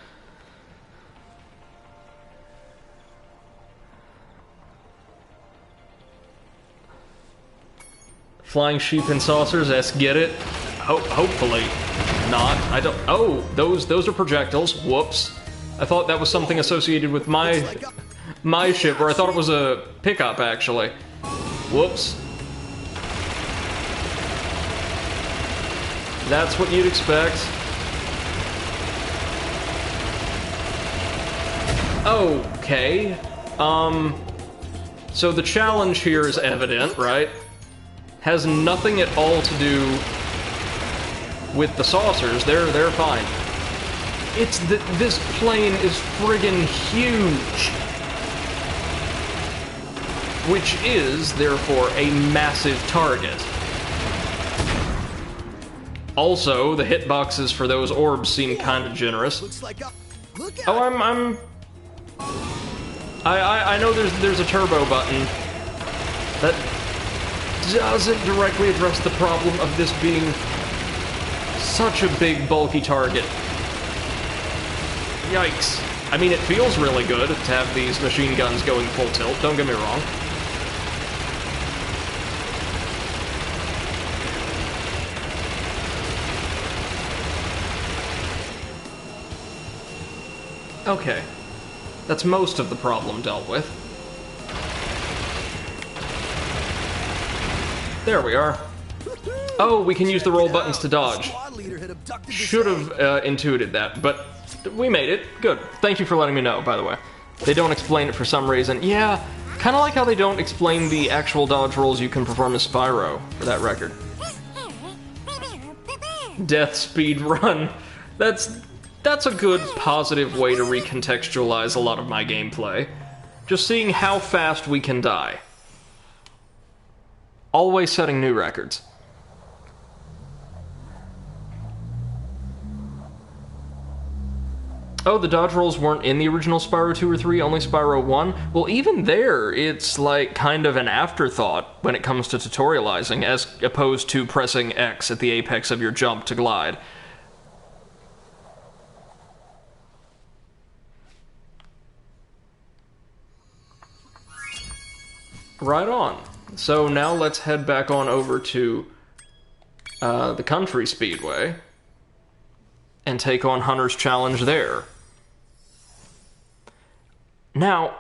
Flying sheep and saucers, get it? Hopefully not. I don't... Oh, those are projectiles. Whoops. I thought that was something associated with my ship, or I thought it was a pickup, actually. Whoops. That's what you'd expect. Okay. So the challenge here is evident, right? Has nothing at all to do with the saucers. They're fine. It's that this plane is friggin' huge. Which is, therefore, a massive target. Also, the hitboxes for those orbs seem kind of generous. Oh, I know there's a turbo button. That doesn't directly address the problem of this being such a big, bulky target. Yikes. I mean, it feels really good to have these machine guns going full tilt, don't get me wrong. Okay. That's most of the problem dealt with. There we are. Oh, we can use the roll buttons to dodge. Should have intuited that, but we made it. Good. Thank you for letting me know, by the way. They don't explain it for some reason. Yeah, kind of like how they don't explain the actual dodge rolls you can perform as Spyro, for that record. Death speed run. That's a good, positive way to recontextualize a lot of my gameplay. Just seeing how fast we can die. Always setting new records. Oh, the dodge rolls weren't in the original Spyro 2 or 3, only Spyro 1? Well, even there, it's like kind of an afterthought when it comes to tutorializing, as opposed to pressing X at the apex of your jump to glide. Right on. So now let's head back on over to the country speedway and take on Hunter's challenge there. Now,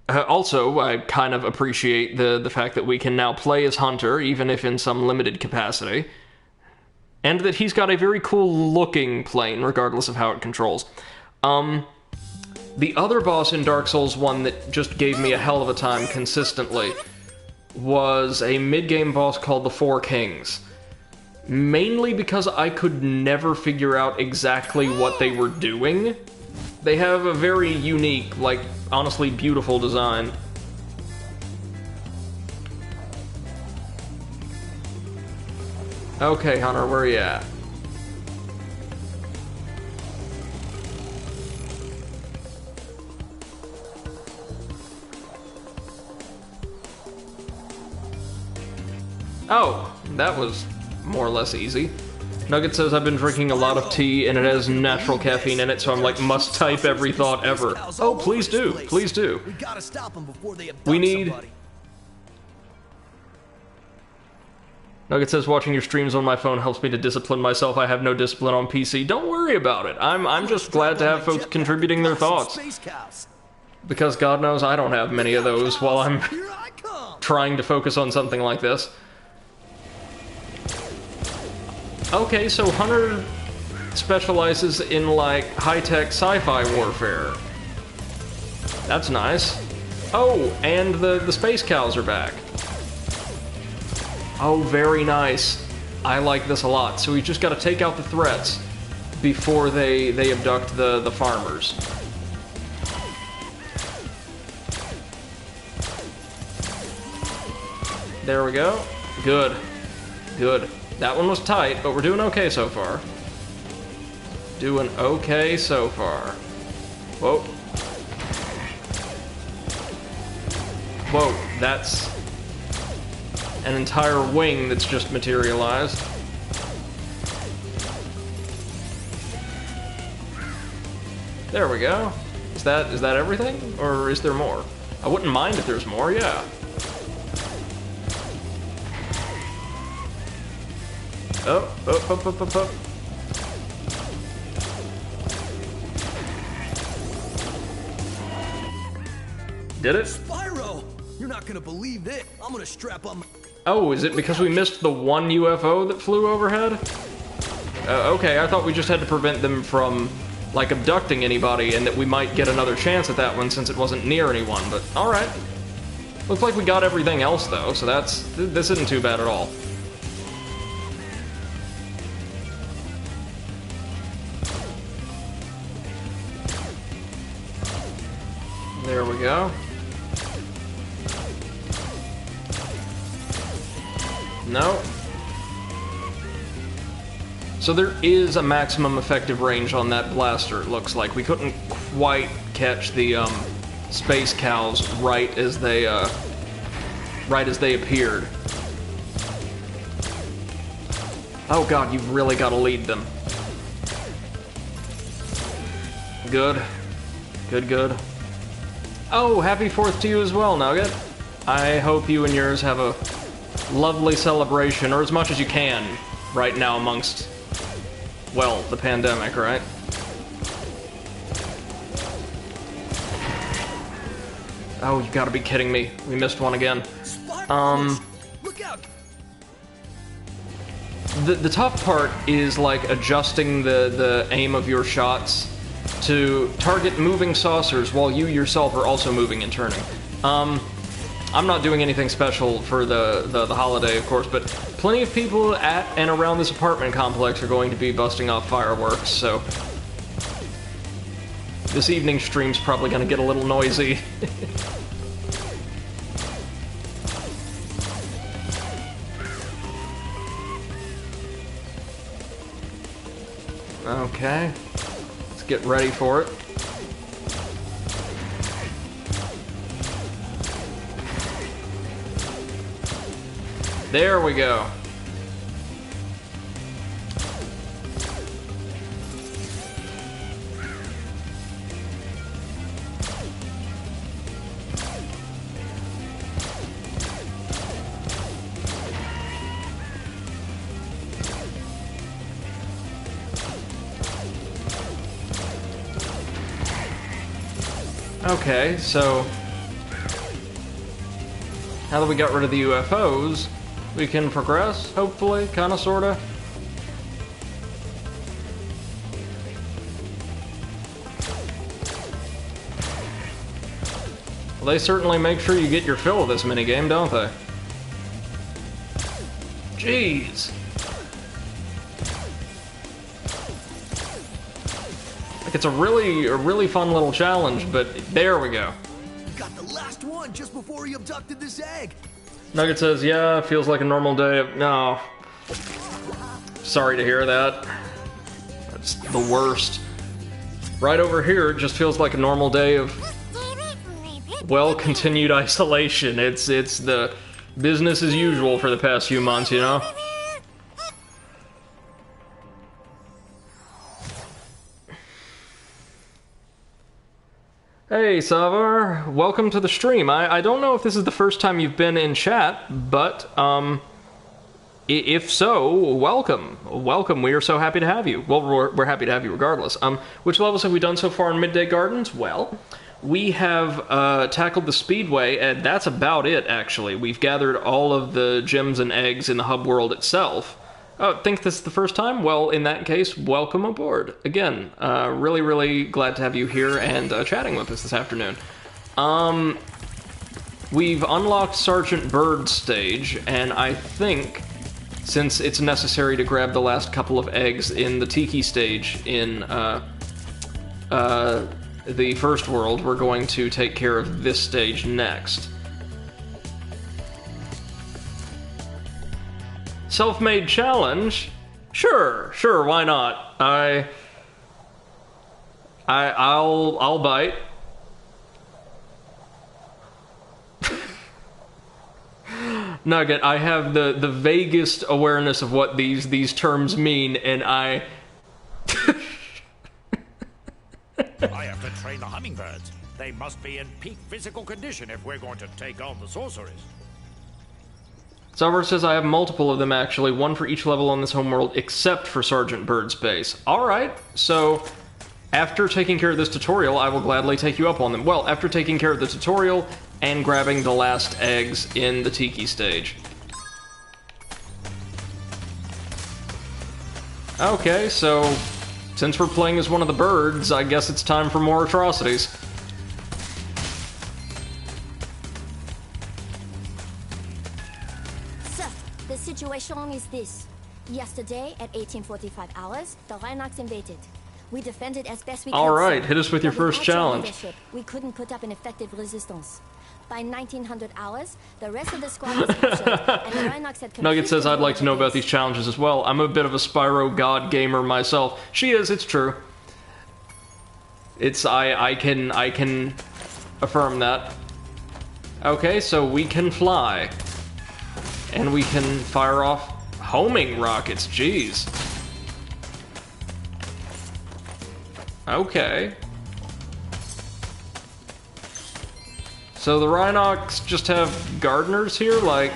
also, I kind of appreciate the fact that we can now play as Hunter, even if in some limited capacity, and that he's got a very cool-looking plane, regardless of how it controls. The other boss in Dark Souls 1 that just gave me a hell of a time consistently was a mid-game boss called the Four Kings. Mainly because I could never figure out exactly what they were doing. They have a very unique, like, honestly beautiful design. Okay, Hunter, where are you at? Oh, that was more or less easy. Nugget says I've been drinking a lot of tea and it has natural caffeine in it, so I'm like, must type every thought ever. Oh, please do, please do. We gotta stop them before they abduct We need... somebody. Nugget says watching your streams on my phone helps me to discipline myself. I have no discipline on PC. Don't worry about it. I'm just glad to have folks contributing their thoughts. Because God knows I don't have many of those while I'm trying to focus on something like this. Okay, so Hunter specializes in, like, high-tech sci-fi warfare. That's nice. Oh, and the space cows are back. Oh, very nice. I like this a lot. So we just got to take out the threats before they abduct the farmers. There we go. Good. Good. That one was tight, but we're doing okay so far. Doing okay so far. Whoa. Whoa, that's an entire wing that's just materialized. There we go. Is that everything? Or is there more? I wouldn't mind if there's more, yeah. Oh, up. Did it? Spyro! You're not gonna believe this. I'm gonna strap on my... Oh, is it because we missed the one UFO that flew overhead? Okay, I thought we just had to prevent them from, like, abducting anybody and that we might get another chance at that one since it wasn't near anyone, but alright. Looks like we got everything else, though, so this isn't too bad at all. There we go. No. So there is a maximum effective range on that blaster, it looks like. We couldn't quite catch the space cows right as they appeared. Oh god, you've really got to lead them. Good. Good. Oh, happy 4th to you as well, Nugget. I hope you and yours have a lovely celebration, or as much as you can, right now amongst, well, the pandemic, right? Oh, you gotta be kidding me. We missed one again. Look out! The tough part is, like, adjusting the aim of your shots to target moving saucers while you yourself are also moving and turning. I'm not doing anything special for the holiday, of course, but plenty of people at and around this apartment complex are going to be busting off fireworks, so this evening's stream's probably going to get a little noisy. Okay, let's get ready for it. There we go. Okay, so now that we got rid of the UFOs, we can progress, hopefully, kinda, sorta. Well, they certainly make sure you get your fill of this minigame, don't they? Jeez! Like, it's a really fun little challenge, but there we go. We got the last one just before he abducted this egg. Nugget says, yeah, feels like a normal day of... No. Sorry to hear that. That's the worst. Right over here, it just feels like a normal day of... well, continued isolation. It's the business as usual for the past few months, you know? Hey, Savar. Welcome to the stream. I don't know if this is the first time you've been in chat, but, if so, welcome. Welcome. We are so happy to have you. Well, we're happy to have you regardless. Which levels have we done so far in Midday Gardens? Well, we have, tackled the Speedway, and that's about it, actually. We've gathered all of the gems and eggs in the hub world itself. Oh, think this is the first time? Well, in that case, welcome aboard. Again, really glad to have you here and chatting with us this afternoon. We've unlocked Sergeant Byrd's stage, and I think, since it's necessary to grab the last couple of eggs in the Tiki stage in, the first world, we're going to take care of this stage next. Self-made challenge? Sure, why not? I'll bite. Nugget, I have the vaguest awareness of what these terms mean, and I have to train the hummingbirds. They must be in peak physical condition if we're going to take on the sorcerers. Salvar says I have multiple of them, actually, one for each level on this homeworld, except for Sergeant Byrd's base. Alright, so after taking care of this tutorial, I will gladly take you up on them. Well, after taking care of the tutorial and grabbing the last eggs in the Tiki stage. Okay, so since we're playing as one of the birds, I guess it's time for more atrocities. So, the situation is this. Yesterday, at 1845 hours, the Rhinox invaded. We defended as best we could. Alright, hit us with your first challenge. Leadership, we couldn't put up an effective resistance. By 1900 hours, the rest of the squad was captured, and the Rhinox had Nugget says I'd like to know about these challenges as well. I'm a bit of a Spyro God gamer myself. She is, it's true. I can affirm that. Okay, so we can fly. And we can fire off homing rockets, jeez. Okay. So the Rhinox just have gardeners here, like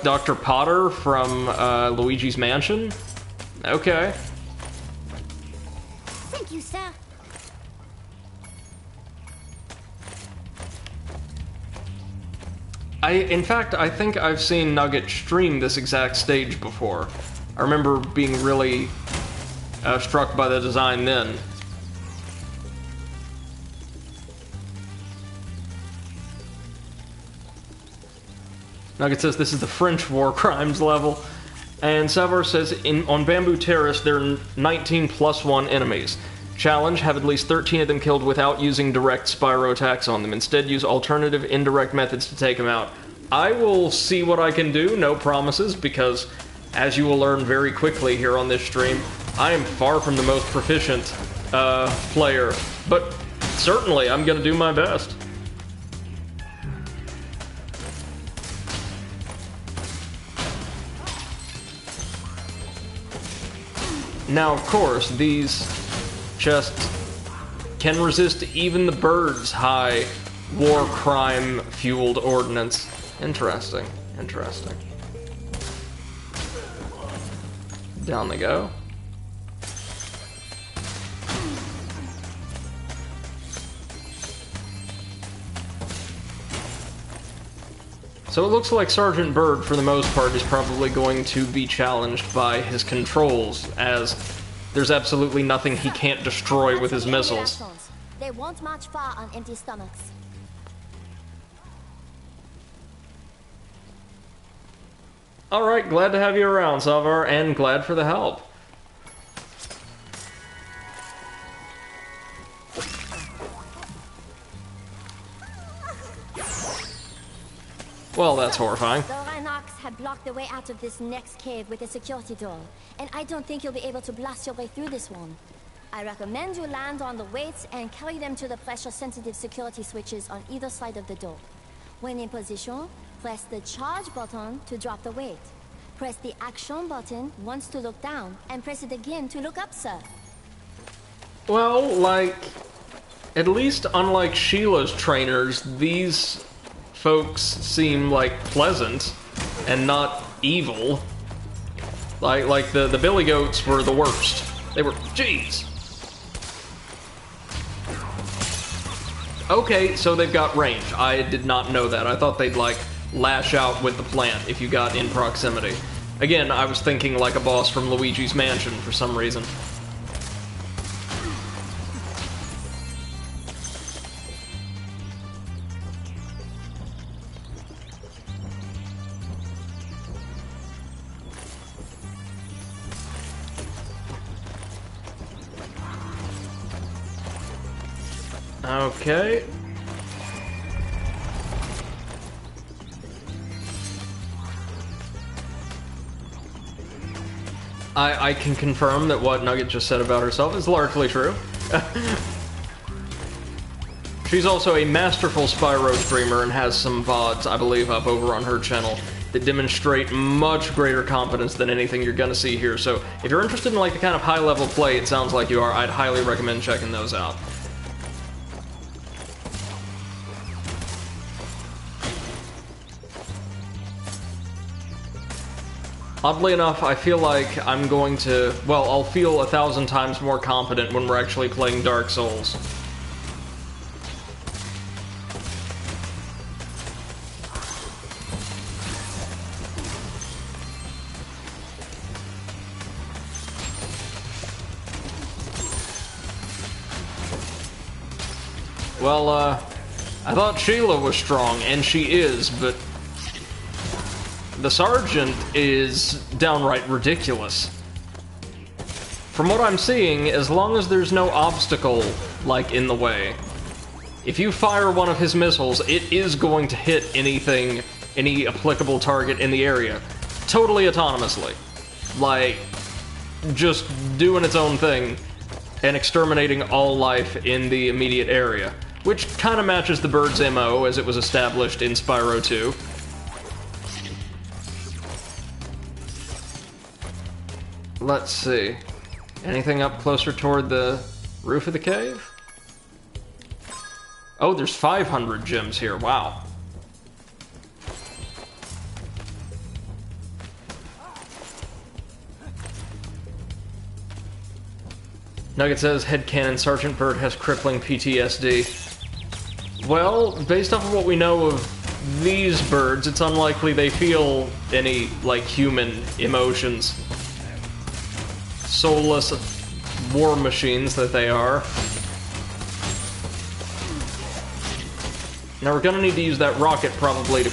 Dr. Potter from Luigi's Mansion? Okay. Thank you, sir. In fact, I think I've seen Nugget stream this exact stage before. I remember being really struck by the design then. Nugget says this is the French war crimes level. And Salvar says on Bamboo Terrace there are 19 +1 enemies. Challenge, have at least 13 of them killed without using direct Spyro attacks on them. Instead use alternative indirect methods to take them out. I will see what I can do, no promises, because as you will learn very quickly here on this stream, I am far from the most proficient player. But certainly I'm gonna do my best. Now, of course, these chests can resist even the Byrd's high war crime fueled ordnance. Interesting, interesting. Down they go. So it looks like Sergeant Byrd, for the most part, is probably going to be challenged by his controls, as there's absolutely nothing he can't destroy with his missiles. They won't march far on empty stomachs. Alright, glad to have you around, Salvar, and glad for the help. Well, that's horrifying. The Rhinox had blocked the way out of this next cave with a security door, and I don't think you'll be able to blast your way through this one. I recommend you land on the weights and carry them to the pressure-sensitive security switches on either side of the door. When in position, press the charge button to drop the weight. Press the action button once to look down, and press it again to look up, sir. Well, like, at least unlike Sheila's trainers, these folks seem like pleasant and not evil. Like the Billy Goats were the worst. They were, jeez. Okay, so they've got range. I did not know that. I thought they'd like lash out with the plant if you got in proximity. Again, I was thinking like a boss from Luigi's Mansion for some reason. Okay. I can confirm that what Nugget just said about herself is largely true. She's also a masterful Spyro streamer and has some VODs, I believe, up over on her channel that demonstrate much greater competence than anything you're gonna see here. So if you're interested in like the kind of high-level play it sounds like you are, I'd highly recommend checking those out. Oddly enough, I feel like I'm going to... well, I'll feel 1,000 times more competent when we're actually playing Dark Souls. Well, I thought Sheila was strong, and she is, but... the Sergeant is downright ridiculous. From what I'm seeing, as long as there's no obstacle, like, in the way, if you fire one of his missiles, it is going to hit anything, any applicable target in the area, totally autonomously. Like, just doing its own thing, and exterminating all life in the immediate area, which kind of matches the Byrd's MO as it was established in Spyro 2. Let's see. Anything up closer toward the roof of the cave? Oh, there's 500 gems here. Wow. Nugget says, headcanon, Sergeant Byrd has crippling PTSD. Well, based off of what we know of these birds, it's unlikely they feel any, like, human emotions. Soulless war machines that they are. Now we're gonna need to use that rocket probably to...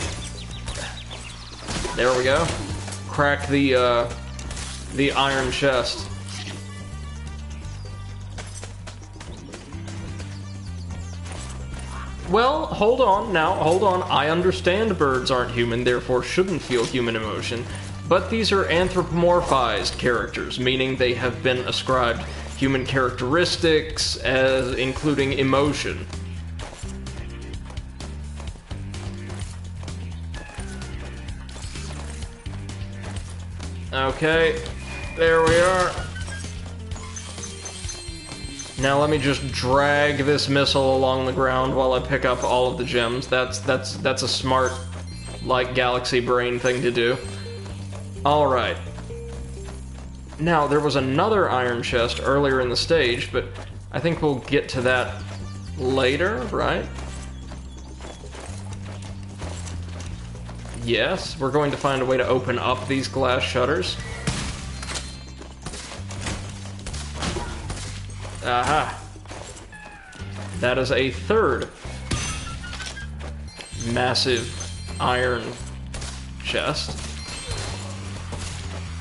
there we go. Crack the iron chest. Well, hold on, now, hold on. I understand birds aren't human, therefore shouldn't feel human emotion. But these are anthropomorphized characters, meaning they have been ascribed human characteristics, as including emotion. Okay, there we are. Now let me just drag this missile along the ground while I pick up all of the gems. That's a smart, like, galaxy brain thing to do. Alright. Now, there was another iron chest earlier in the stage, but I think we'll get to that later, right? Yes, we're going to find a way to open up these glass shutters. Aha! That is a third massive iron chest.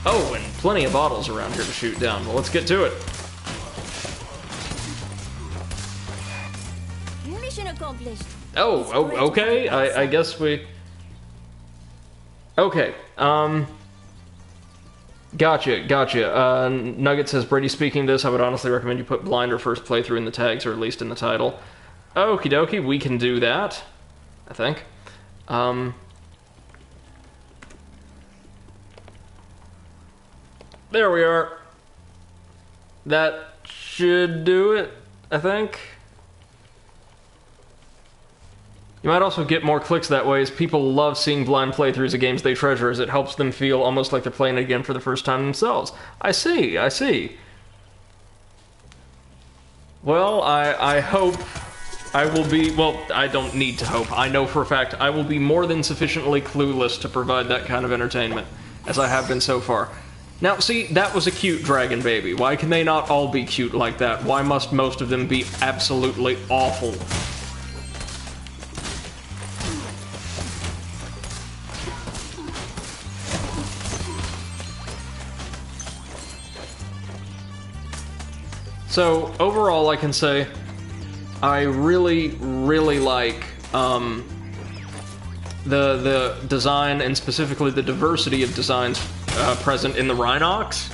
Oh, and plenty of bottles around here to shoot down. Well, let's get to it. Mission accomplished. Oh, okay. I guess we... okay. Gotcha. Nugget says, Brady speaking this, I would honestly recommend you put blind or first playthrough in the tags, or at least in the title. Okie dokie, we can do that, I think. There we are. That should do it, I think. You might also get more clicks that way, as people love seeing blind playthroughs of games they treasure, as it helps them feel almost like they're playing it again for the first time themselves. I see. Well, I hope I will be... well, I don't need to hope. I know for a fact I will be more than sufficiently clueless to provide that kind of entertainment, as I have been so far. Now, see, that was a cute dragon baby. Why can they not all be cute like that? Why must most of them be absolutely awful? So, overall, I can say I really, really like the design, and specifically the diversity of designs present in the Rhinox.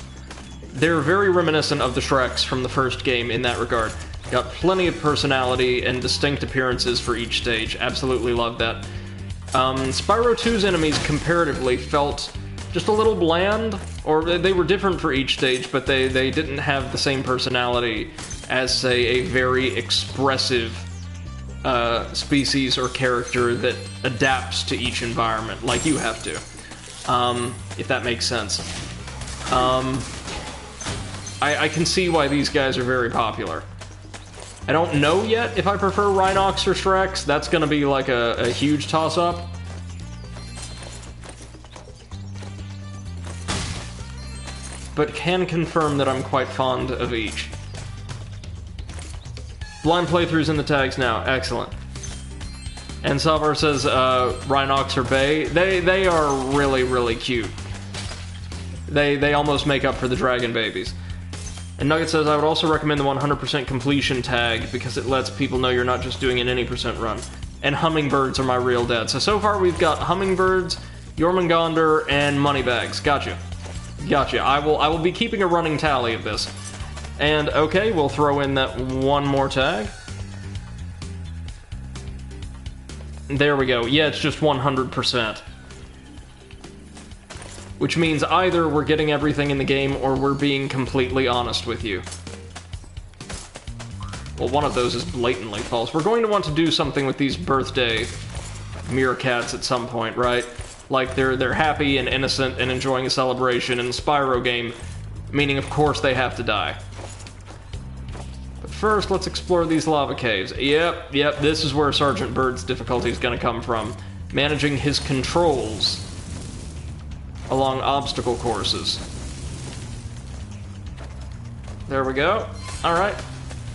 They're very reminiscent of the Shreks from the first game in that regard. Got plenty of personality and distinct appearances for each stage. Absolutely love that. Spyro 2's enemies comparatively felt just a little bland, or they were different for each stage, but they didn't have the same personality as, say, a very expressive species or character that adapts to each environment, like you have to, if that makes sense. I can see why these guys are very popular. I don't know yet if I prefer Rhinox or Shreks. That's gonna be like a huge toss-up. But can confirm that I'm quite fond of each. Blind playthroughs in the tags now. Excellent. And Salvar says Rhinox or Bay. They are really, really cute. They almost make up for the dragon babies. And Nugget says, I would also recommend the 100% completion tag because it lets people know you're not just doing an any percent run. And hummingbirds are my real dad. So far we've got hummingbirds, Jormungandr, and moneybags. Gotcha. Gotcha. I will be keeping a running tally of this. And okay, we'll throw in that one more tag. There we go. Yeah, it's just 100%. Which means either we're getting everything in the game or we're being completely honest with you. Well, one of those is blatantly false. We're going to want to do something with these birthday meerkats at some point, right? Like they're happy and innocent and enjoying a celebration in the Spyro game, meaning of course they have to die. But first, let's explore these lava caves. Yep, this is where Sergeant Byrd's difficulty is going to come from. Managing his controls along obstacle courses. There we go. Alright,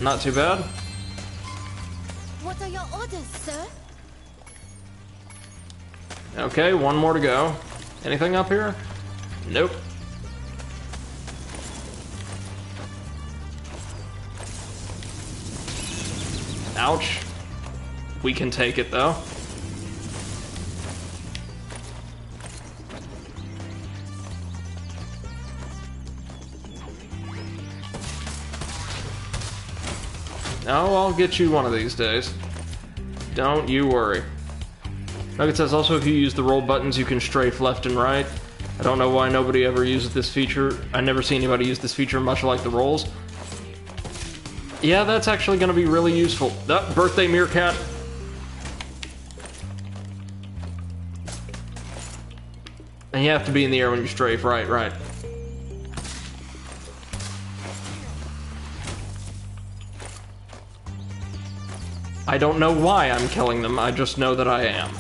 not too bad. What are your orders, sir? Okay, one more to go. Anything up here? Nope. Ouch. We can take it, though. Oh, I'll get you one of these days. Don't you worry. Nugget says also if you use the roll buttons you can strafe left and right. I don't know why nobody ever uses this feature. I never see anybody use this feature much like the rolls. Yeah, that's actually going to be really useful. That birthday meerkat. And you have to be in the air when you strafe, right. I don't know why I'm killing them, I just know that I am.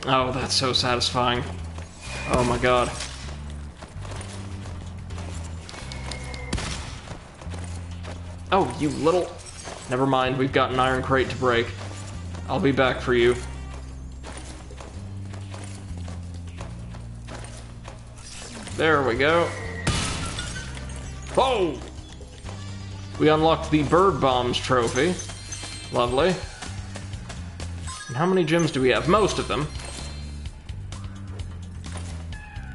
Oh, that's so satisfying. Oh my god. Oh, you little... Never mind, we've got an iron crate to break. I'll be back for you. There we go. Oh! We unlocked the Byrd Bombs trophy. Lovely. And how many gems do we have? Most of them.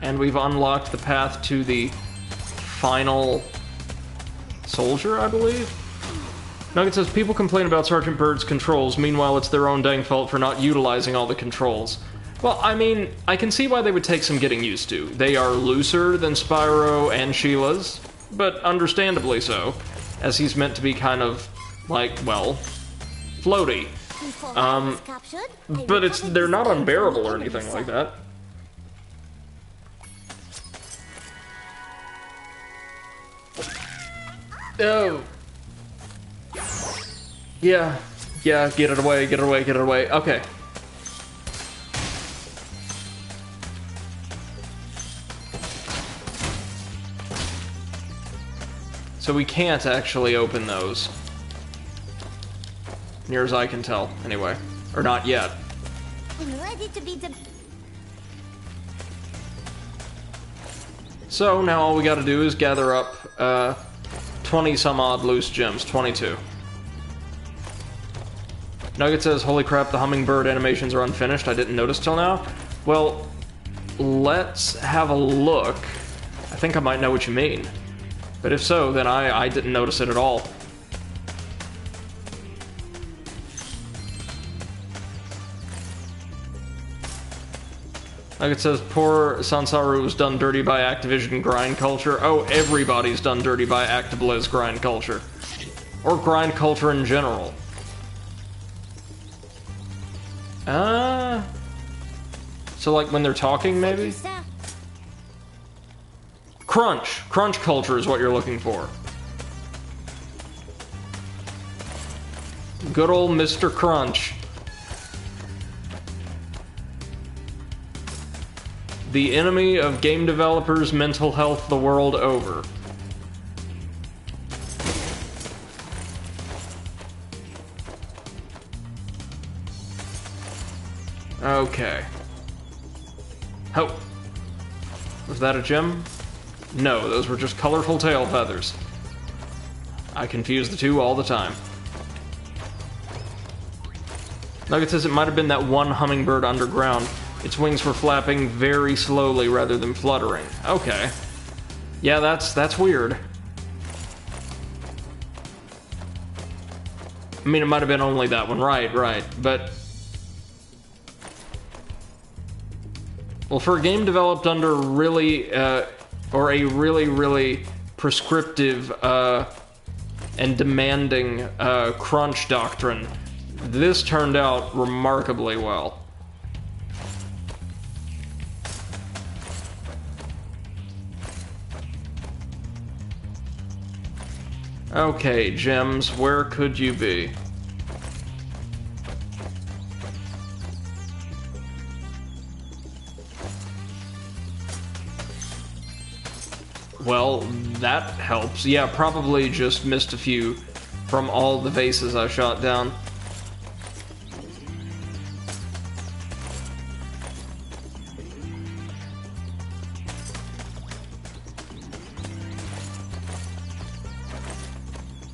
And we've unlocked the path to the final soldier, I believe? Nugget says, people complain about Sergeant Byrd's controls, meanwhile it's their own dang fault for not utilizing all the controls. Well, I mean, I can see why they would take some getting used to. They are looser than Spyro and Sheila's, but understandably so, as he's meant to be kind of, like, well, floaty. But they're not unbearable or anything like that. Oh. Yeah, get it away, get it away, get it away. Okay. So we can't actually open those. near as I can tell, anyway. Or not yet. I'm ready to be So now all we gotta do is gather up 20 some odd loose gems, 22. Nugget says, holy crap, the hummingbird animations are unfinished, I didn't notice till now. Well, let's have a look. I think I might know what you mean. But if so, then I didn't notice it at all. Like it says, poor Sansaru was done dirty by Activision grind culture. Oh, everybody's done dirty by ActiBliz grind culture. Or grind culture in general. So like when they're talking, maybe? Crunch. Crunch culture is what you're looking for. Good old Mr. Crunch. The enemy of game developers' mental health the world over. Okay. Oh. Was that a gem? No, those were just colorful tail feathers. I confuse the two all the time. Nugget says it might have been that one hummingbird underground. Its wings were flapping very slowly rather than fluttering. Okay. Yeah, that's weird. I mean, it might have been only that one. Right. But... well, for a game developed under really, or a really prescriptive, and demanding, crunch doctrine, this turned out remarkably well. Okay, gems, where could you be? Well, that helps. Yeah, probably just missed a few from all the vases I shot down.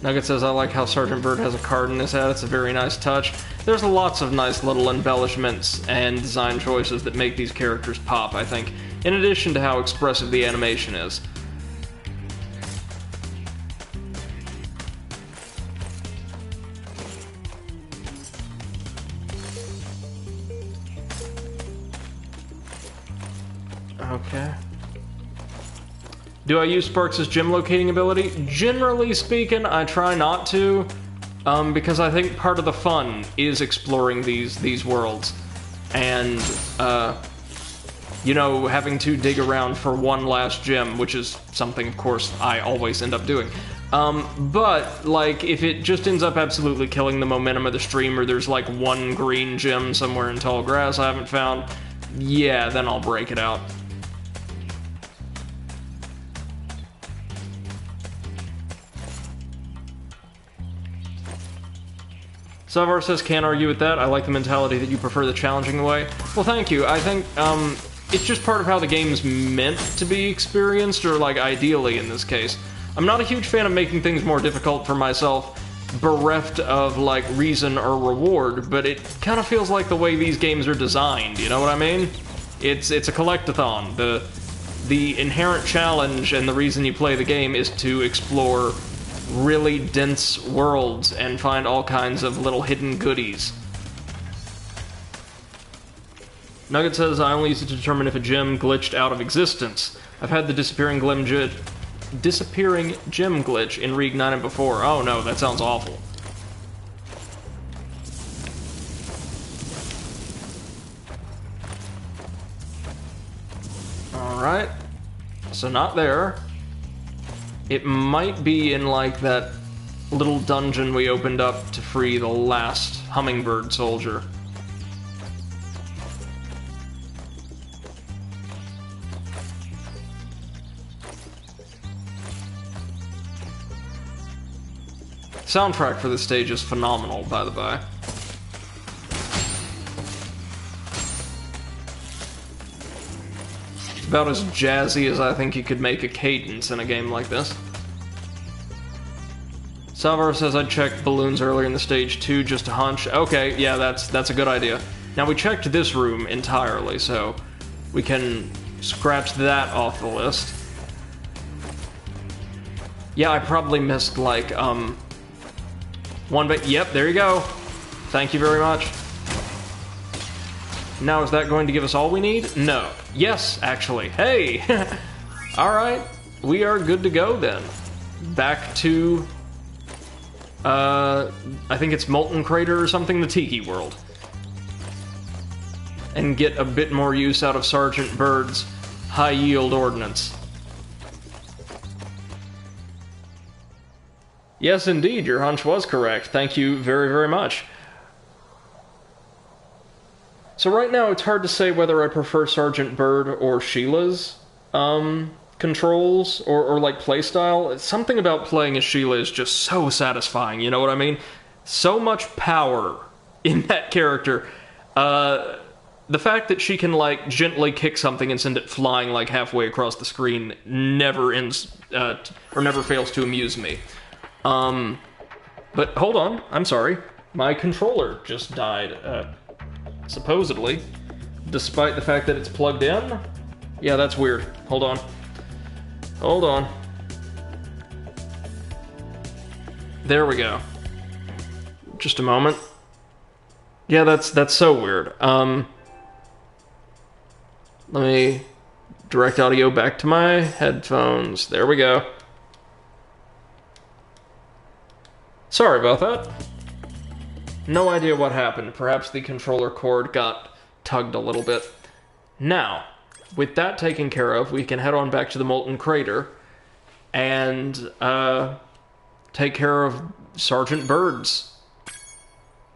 Nugget says, I like how Sergeant Byrd has a card in his hat. It's a very nice touch. There's lots of nice little embellishments and design choices that make these characters pop, I think, in addition to how expressive the animation is. Okay. Do I use Sparks' gem locating ability? Generally speaking, I try not to, because I think part of the fun is exploring these worlds, and, you know, having to dig around for one last gem, which is something, of course, I always end up doing. But, like, if it just ends up absolutely killing the momentum of the stream, or there's, like, one green gem somewhere in tall grass I haven't found, yeah, then I'll break it out. Savar says, can't argue with that. I like the mentality that you prefer the challenging way. Well, thank you. I think, it's just part of how the game's meant to be experienced, or, like, ideally in this case. I'm not a huge fan of making things more difficult for myself, bereft of, like, reason or reward, but it kind of feels like the way these games are designed, you know what I mean? It's a collectathon. The inherent challenge and the reason you play the game is to explore really dense worlds and find all kinds of little hidden goodies. Nugget says, I only use it to determine if a gem glitched out of existence. I've had the disappearing gem glitch in Reignited before. Oh no, that sounds awful. Alright. So not there. It might be in, like, that little dungeon we opened up to free the last hummingbird soldier. Soundtrack for this stage is phenomenal, by the by. About as jazzy as I think you could make a cadence in a game like this. Salvador says I checked balloons earlier in the stage too, just a hunch. Okay, yeah, that's a good idea. Now we checked this room entirely, so we can scratch that off the list. Yeah, I probably missed like one bit. Yep, there you go. Thank you very much. Now is that going to give us all we need? No. Yes, actually. Hey! Alright, we are good to go then. Back to I think it's Molten Crater or something, the Tiki World. And get a bit more use out of Sergeant Byrd's high-yield ordnance. Yes, indeed, your hunch was correct. Thank you very, very much. So right now, it's hard to say whether I prefer Sergeant Byrd or Sheila's controls or like playstyle. Something about playing as Sheila is just so satisfying, you know what I mean? So much power in that character. The fact that she can like gently kick something and send it flying like halfway across the screen never ends or never fails to amuse me. But hold on, I'm sorry. My controller just died, supposedly, despite the fact that it's plugged in. Yeah, that's weird. Hold on. Hold on. There we go. Just a moment. Yeah, that's so weird. Let me direct audio back to my headphones. There we go. Sorry about that. No idea what happened. Perhaps the controller cord got tugged a little bit. Now, with that taken care of, we can head on back to the Molten Crater and take care of Sergeant Byrd's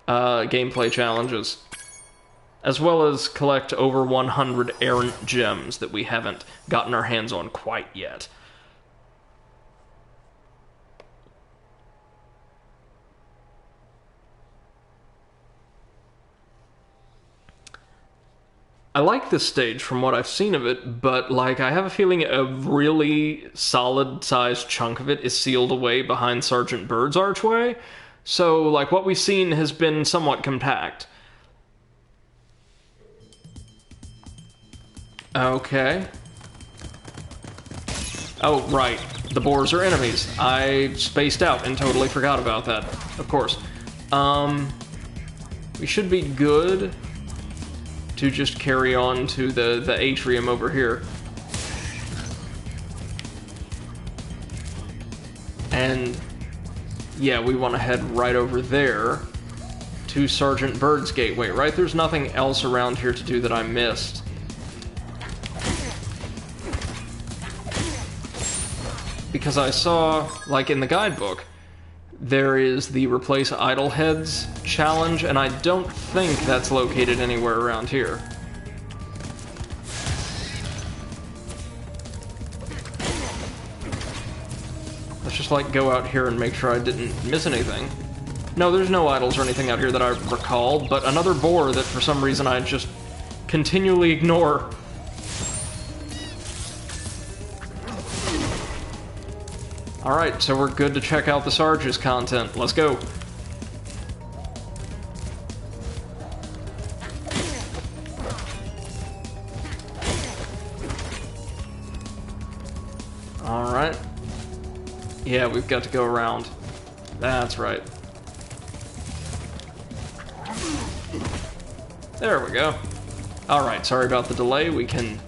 gameplay challenges, as well as collect over 100 errant gems that we haven't gotten our hands on quite yet. I like this stage from what I've seen of it, but like I have a feeling a really solid-sized chunk of it is sealed away behind Sergeant Byrd's archway. So like what we've seen has been somewhat compact. Okay. Oh, right. The boars are enemies. I spaced out and totally forgot about that. Of course. We should be good to just carry on to the atrium over here. And yeah, we want to head right over there to Sergeant Byrd's gateway, right? There's nothing else around here to do that I missed. Because I saw, like in the guidebook, there is the Replace Idle Heads challenge, and I don't think that's located anywhere around here. Let's just like go out here and make sure I didn't miss anything. No, there's no idols or anything out here that I recall, but another boar that for some reason I just continually ignore. Alright, so we're good to check out the Sarge's content. Let's go. Alright. Yeah, we've got to go around. That's right. There we go. Alright, sorry about the delay. We can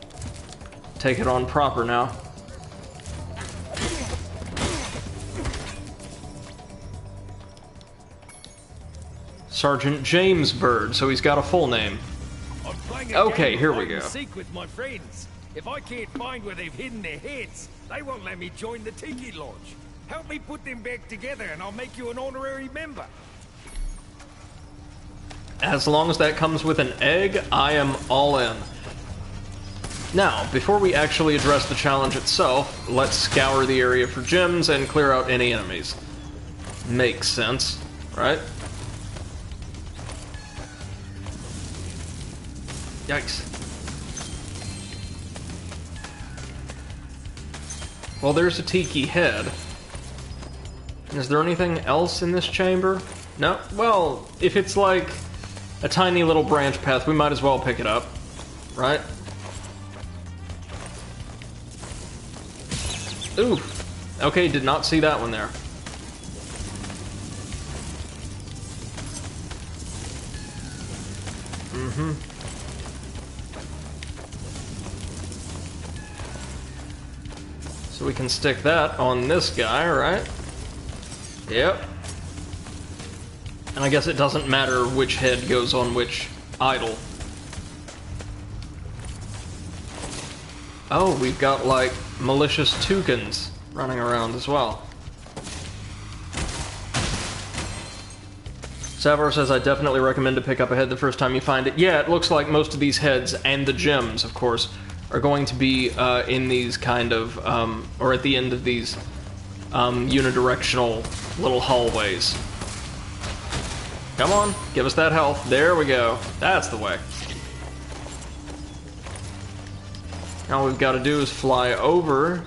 take it on proper now. Sergeant James Byrd, so he's got a full name. Okay, here we go. Seek with my friends. If I can't find where they've hidden their heads, they won't let me join the Tiki Lodge. Help me put them back together and I'll make you an honorary member. As long as that comes with an egg, I am all in. Now, before we actually address the challenge itself, let's scour the area for gems and clear out any enemies. Makes sense, right? Yikes. Well, there's a tiki head. Is there anything else in this chamber? No? Well, if it's like a tiny little branch path, we might as well pick it up, right? Ooh. Okay, did not see that one there. Mm-hmm. So we can stick that on this guy, right? Yep. And I guess it doesn't matter which head goes on which idol. Oh, we've got, like, malicious toucans running around as well. Savar says, I definitely recommend to pick up a head the first time you find it. Yeah, it looks like most of these heads, and the gems, of course, are going to be in these kind of, or at the end of these unidirectional little hallways. Come on, give us that health. There we go. That's the way. All we've got to do is fly over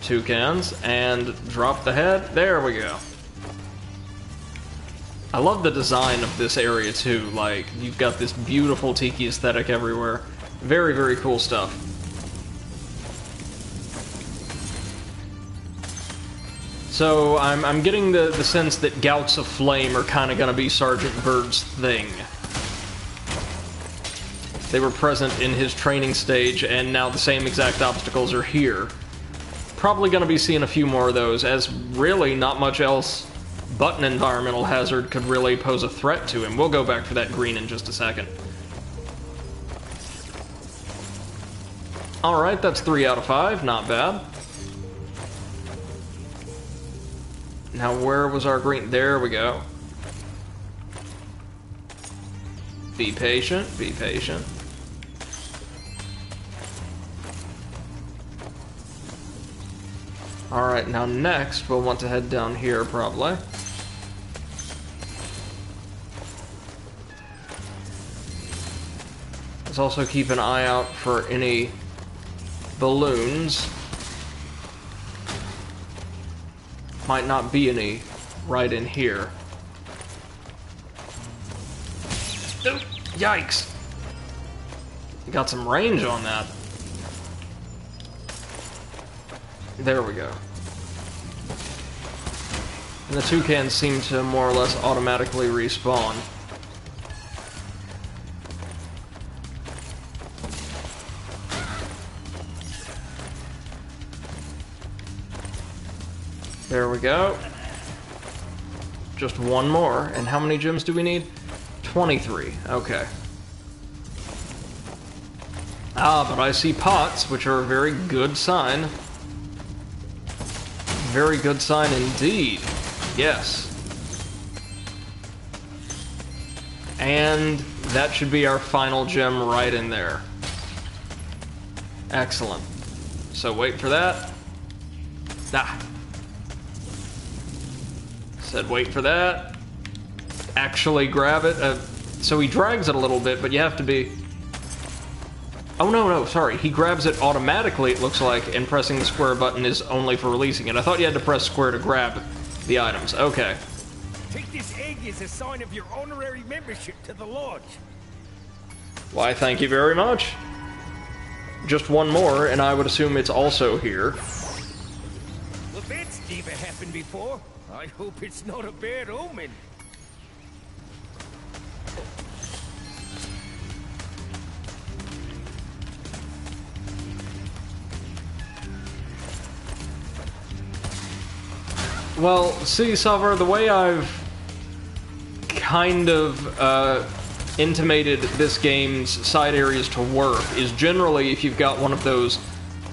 toucans and drop the head. There we go. I love the design of this area too. Like, you've got this beautiful tiki aesthetic everywhere. Very, very cool stuff. So, I'm getting the sense that gouts of flame are kind of going to be Sergeant Byrd's thing. They were present in his training stage, and now the same exact obstacles are here. Probably going to be seeing a few more of those, as really not much else but an environmental hazard could really pose a threat to him. We'll go back for that green in just a second. Alright, that's 3 out of 5, not bad. Now where was our green? There we go. Be patient, be patient. Alright, now next we'll want to head down here probably. Let's also keep an eye out for any balloons. Might not be any right in here. Ooh, yikes! Got some range on that. There we go. And the toucans seem to more or less automatically respawn. There we go. Just one more. And how many gems do we need? 23. Okay. Ah, but I see pots, which are a very good sign. Very good sign indeed. Yes. And that should be our final gem right in there. Excellent. So wait for that. Ah. Said wait for that. Actually grab it. So he drags it a little bit, but you have to be... Oh, no, sorry. He grabs it automatically, it looks like, and pressing the square button is only for releasing it. I thought you had to press square to grab the items. Okay. Take this egg as a sign of your honorary membership to the lodge. Why, thank you very much. Just one more, and I would assume it's also here. Well, that's never happened before. I hope it's not a bad omen. Well, see, Savar, the way I've kind of intimated this game's side areas to work is generally if you've got one of those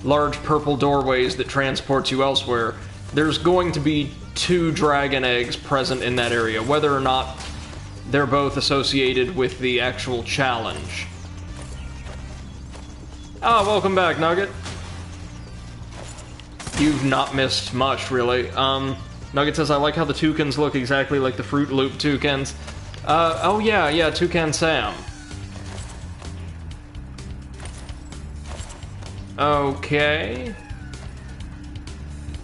large purple doorways that transports you elsewhere, there's going to be 2 dragon eggs present in that area, whether or not they're both associated with the actual challenge. Ah, welcome back, Nugget. You've not missed much, really. Nugget says, I like how the toucans look exactly like the Fruit Loop toucans. Oh yeah, Toucan Sam. Okay.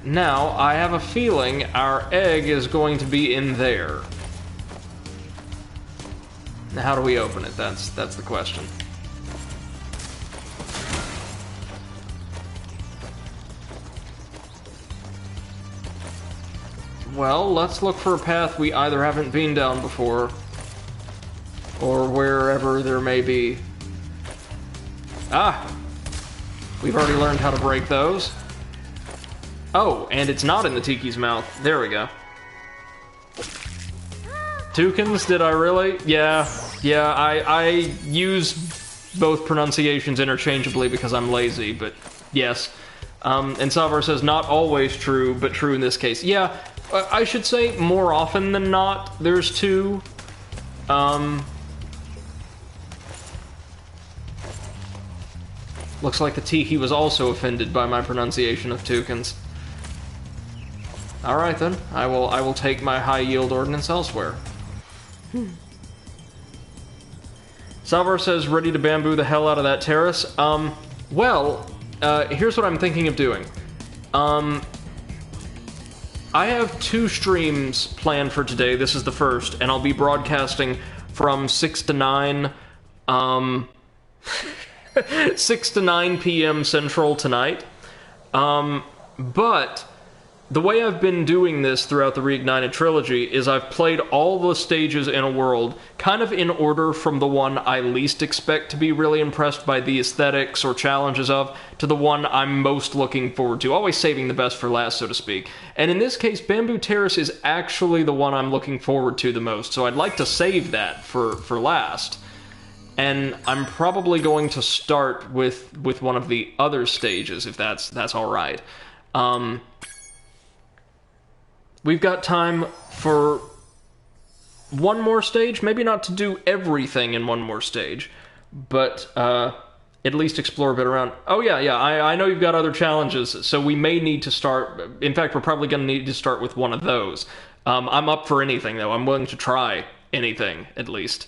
Now, I have a feeling our egg is going to be in there. Now, how do we open it? That's the question. Well, let's look for a path we either haven't been down before, or wherever there may be. Ah! We've already learned how to break those. Oh, and it's not in the Tiki's mouth. There we go. Toucans, did I really? Yeah, I use both pronunciations interchangeably because I'm lazy, but yes. And Salvar says, not always true, but true in this case. Yeah, I should say more often than not, there's two. Looks like the Tiki was also offended by my pronunciation of toucans. Alright then, I will take my high yield ordnance elsewhere. Salvar says, ready to bamboo the hell out of that terrace. Well, here's what I'm thinking of doing. I have 2 streams planned for today. This is the first, and I'll be broadcasting from 6 to 9, 6 to 9 p.m. Central tonight. But the way I've been doing this throughout the Reignited trilogy is I've played all the stages in a world kind of in order from the one I least expect to be really impressed by the aesthetics or challenges of to the one I'm most looking forward to, always saving the best for last, so to speak. And in this case, Bamboo Terrace is actually the one I'm looking forward to the most, so I'd like to save that for last. And I'm probably going to start with one of the other stages, if that's all right. We've got time for one more stage, maybe not to do everything in one more stage, but at least explore a bit around. Oh yeah, I know you've got other challenges, so we may need to start, in fact, we're probably going to need to start with one of those. I'm up for anything, though. I'm willing to try anything, at least.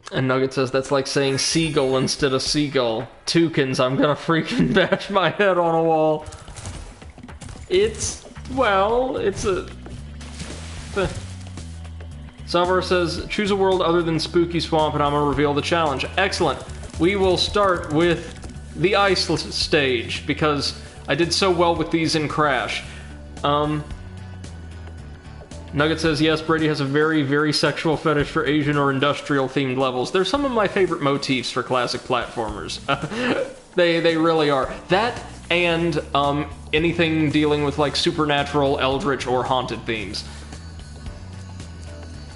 And Nugget says that's like saying seagull instead of seagull. Toucans, I'm gonna freaking bash my head on a wall. It's a... Salvar says, choose a world other than Spooky Swamp and I'm gonna reveal the challenge. Excellent. We will start with the ice stage, because I did so well with these in Crash. Nugget says, yes, Brady has a very, very sexual fetish for Asian or industrial-themed levels. They're some of my favorite motifs for classic platformers. They really are. That and anything dealing with, like, supernatural, eldritch, or haunted themes.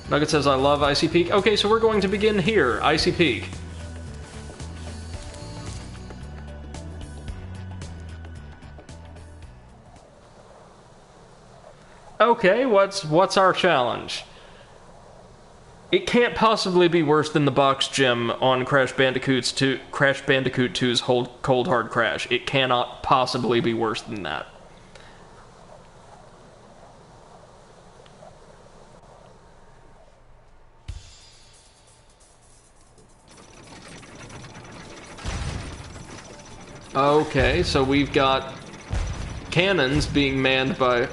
Nugget says, I love Icy Peak. Okay, so we're going to begin here, Icy Peak. Okay, what's our challenge? It can't possibly be worse than the box gem on Crash Bandicoot 2's Cold Hard Crash. It cannot possibly be worse than that. Okay, so we've got cannons being manned by...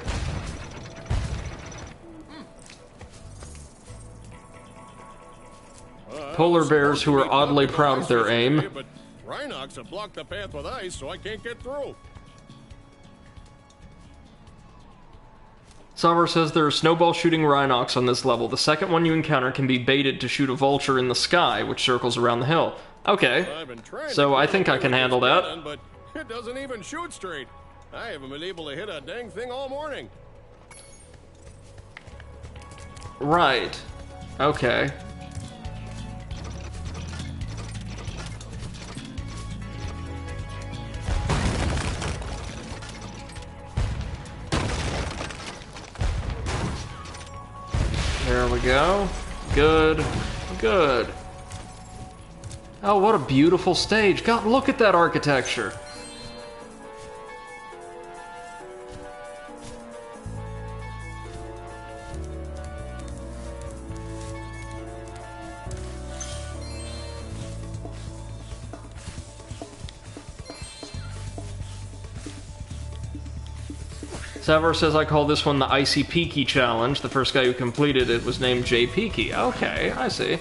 polar bears who are oddly proud of their aim. But Rhinox have blocked the path with ice, so I can't get through. Salvar says there are snowball shooting Rhinox on this level. The second one you encounter can be baited to shoot a vulture in the sky, which circles around the hill. Okay, so I think I can handle that. But it doesn't even shoot straight. I haven't been able to hit a dang thing all morning. Right. Okay. There we go. Good. Good. Oh, what a beautiful stage. God, look at that architecture. Savar says I call this one the Icy Peaky Challenge. The first guy who completed it was named Jay Peaky. Okay, I see.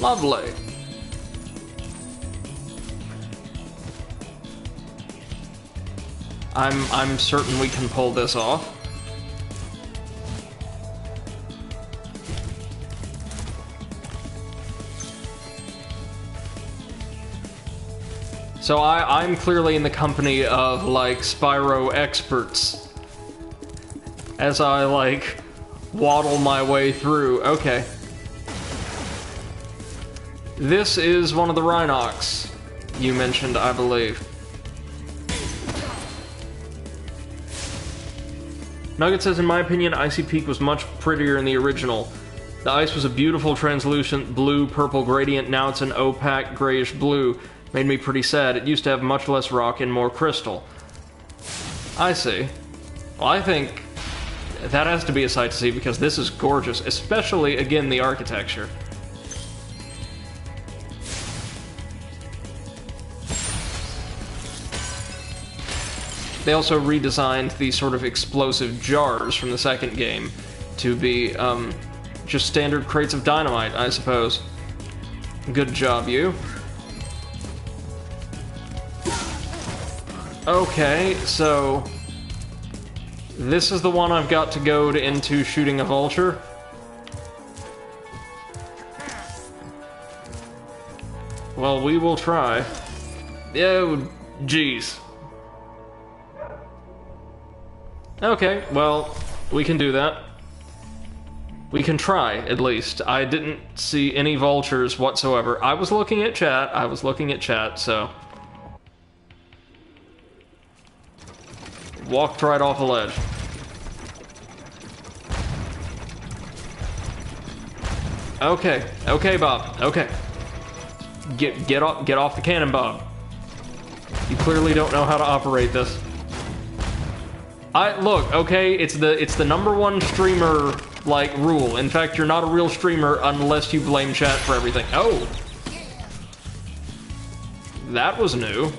Lovely. I'm certain we can pull this off. So I'm clearly in the company of, like, Spyro experts. As I, like, waddle my way through. Okay. This is one of the Rhinox you mentioned, I believe. Nugget says, in my opinion, Icy Peak was much prettier in the original. The ice was a beautiful translucent blue-purple gradient, now it's an opaque grayish-blue. Made me pretty sad. It used to have much less rock and more crystal. I see. Well, I think that has to be a sight to see because this is gorgeous, especially, again, the architecture. They also redesigned the sort of explosive jars from the second game to be, just standard crates of dynamite, I suppose. Good job, you. Okay, so this is the one I've got to go into shooting a vulture. Well, we will try. Oh, jeez. Okay, well, we can do that. We can try, at least. I didn't see any vultures whatsoever. I was looking at chat, so... Walked right off a ledge. Okay, okay, Bob. Okay. Get off the cannon, Bob. You clearly don't know how to operate this. Look, okay, it's the #1 streamer, like, rule. In fact, you're not a real streamer unless you blame chat for everything. Oh! That was new.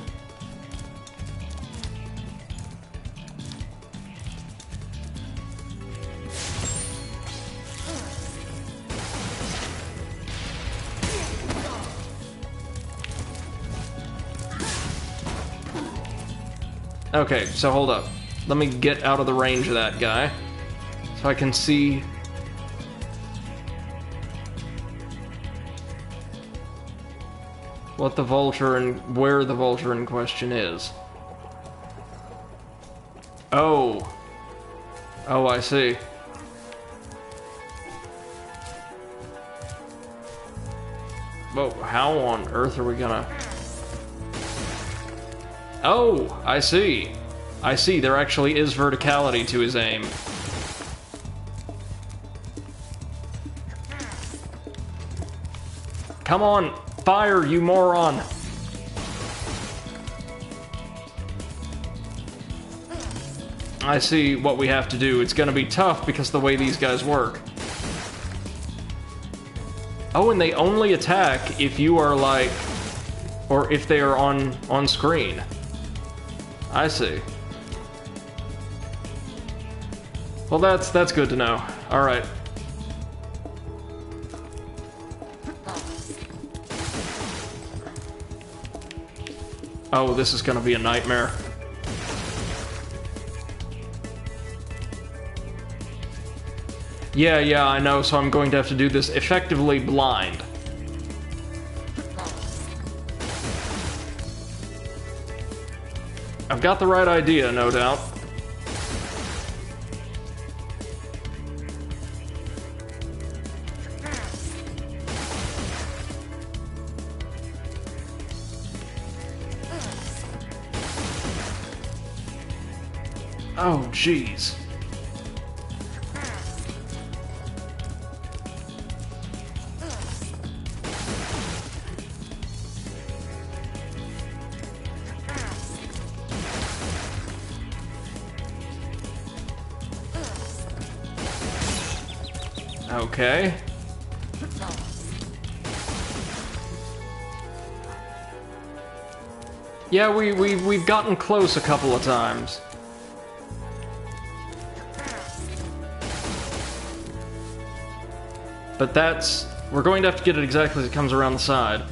Okay, so hold up. Let me get out of the range of that guy, so I can see... what the vulture and where the vulture in question is. Oh. Oh, I see. Whoa, how on earth are we gonna... Oh, I see. I see, there actually is verticality to his aim. Come on, fire, you moron! I see what we have to do. It's gonna be tough because of the way these guys work. Oh, and they only attack if you are, like... or if they are on screen. I see. Well, that's good to know. Alright. Oh, this is gonna be a nightmare. Yeah, I know, so I'm going to have to do this effectively blind. I've got the right idea, no doubt. Oh, jeez. Okay. Yeah, we've gotten close a couple of times. But that's... we're going to have to get it exactly as it comes around the side.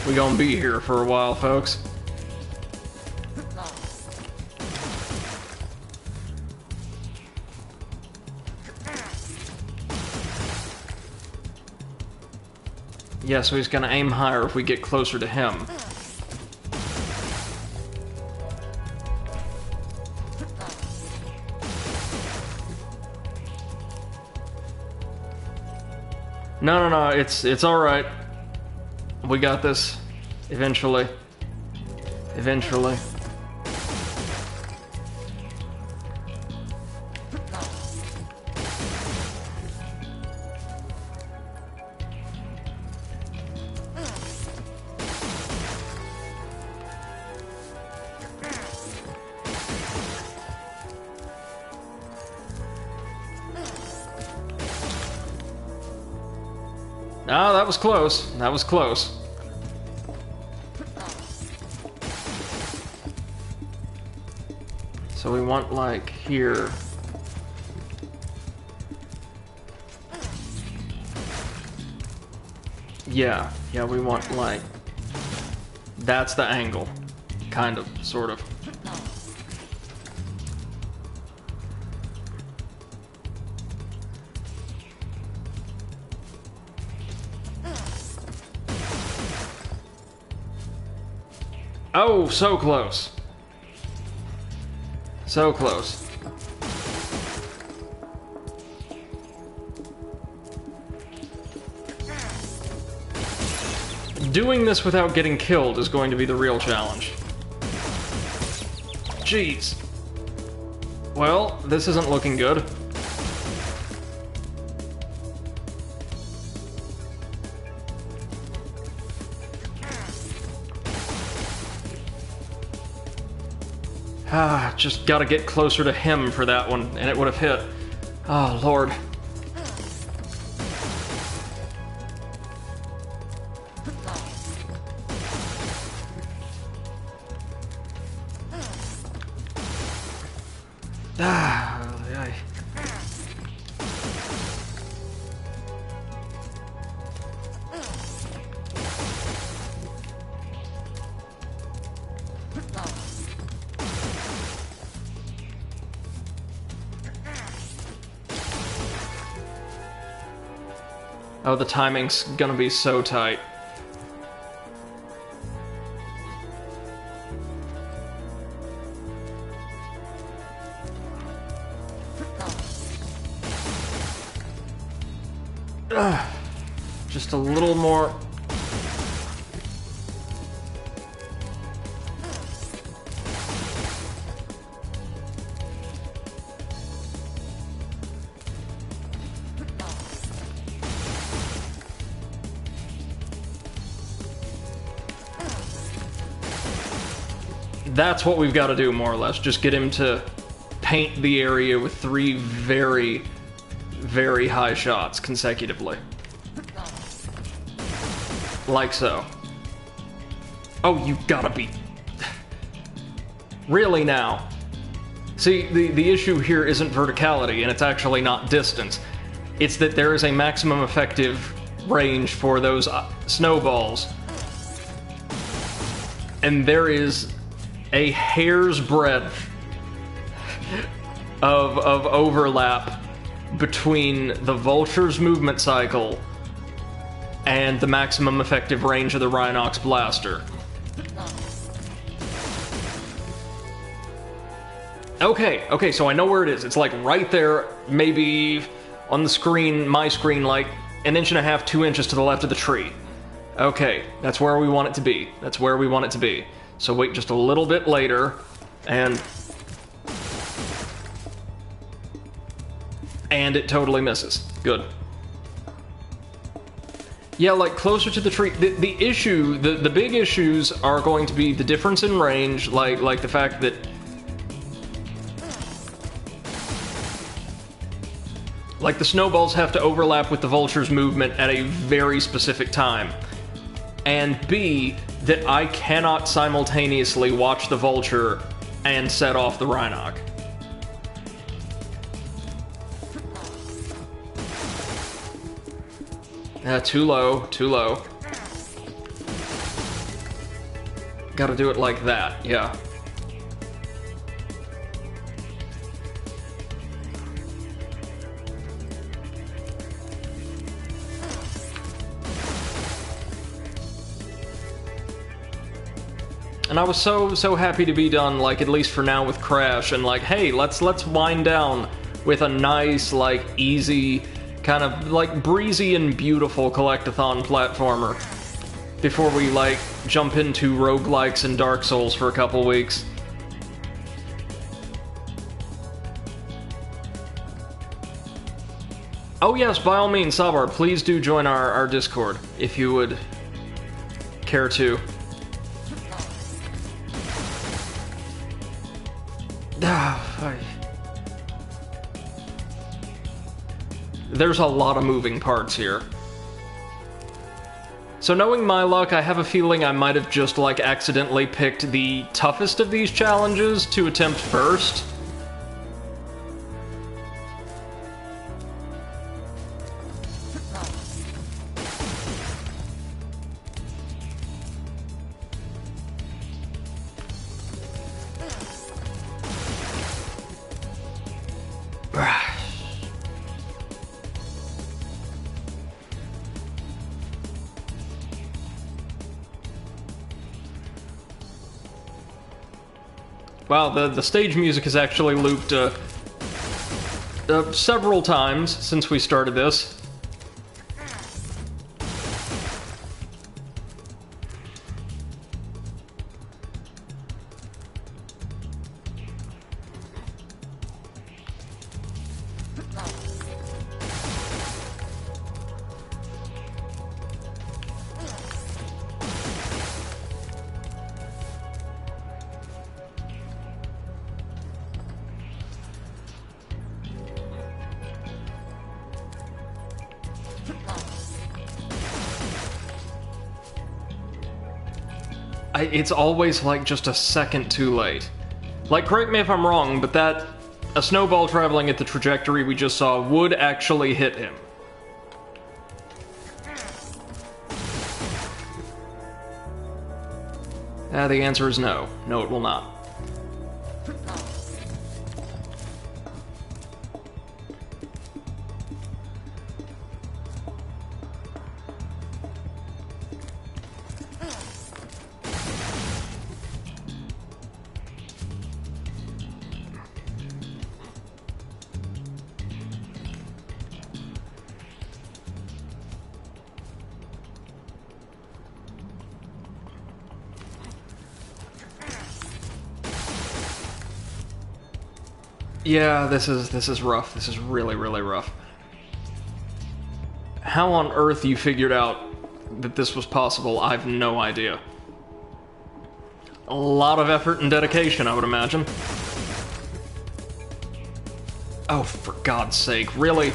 We gonna be here for a while, folks. Yeah, so he's gonna aim higher if we get closer to him. No, it's alright. We got this. Eventually. Eventually. Ah, that was close. That was close. So we want, like, here. Yeah, we want, like... that's the angle. Kind of, sort of. Oh, so close. So close. Doing this without getting killed is going to be the real challenge. Jeez. Well, this isn't looking good. Ah, just gotta get closer to him for that one, and it would have hit. Oh, Lord. Oh, the timing's gonna be so tight. Just a little more. That's what we've got to do, more or less. Just get him to paint the area with 3 very, very high shots consecutively. Like so. Oh, you gotta be... Really now? See, the issue here isn't verticality, and it's actually not distance. It's that there is a maximum effective range for those snowballs. And there is a hair's breadth of overlap between the Vulture's movement cycle and the maximum effective range of the Rhinox blaster. Okay, so I know where it is. It's like right there, maybe on the screen, my screen, like 1.5 to 2 inches to the left of the tree. Okay, that's where we want it to be. That's where we want it to be. So wait just a little bit later, and it totally misses. Good. Yeah, like, closer to the tree. The issue, the big issues are going to be the difference in range, like the fact that... Like, the snowballs have to overlap with the vulture's movement at a very specific time. And B, that I cannot simultaneously watch the vulture and set off the Rhinoc. Too low, too low. Gotta do it like that, yeah. And I was so happy to be done, like, at least for now with Crash, and like, hey, let's wind down with a nice, like, easy, kind of, like, breezy and beautiful collectathon platformer before we, like, jump into roguelikes and Dark Souls for a couple weeks. Oh yes, by all means, Sabar, please do join our Discord, if you would care to. There's a lot of moving parts here. So knowing my luck, I have a feeling I might have just, like, accidentally picked the toughest of these challenges to attempt first. Wow, the stage music has actually looped several times since we started this. It's always, like, just a second too late. Like, correct me if I'm wrong, but a snowball traveling at the trajectory we just saw would actually hit him. The answer is no. No, it will not. Yeah, this is rough. This is really, really rough. How on earth you figured out that this was possible, I have no idea. A lot of effort and dedication, I would imagine. Oh, for God's sake, really?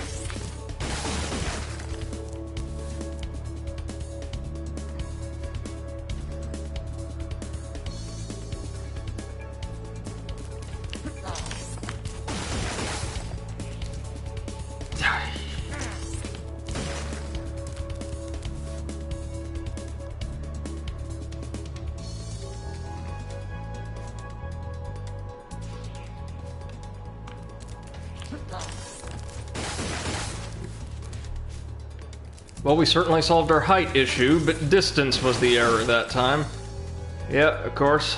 Well, we certainly solved our height issue, but distance was the error that time. Yeah, of course.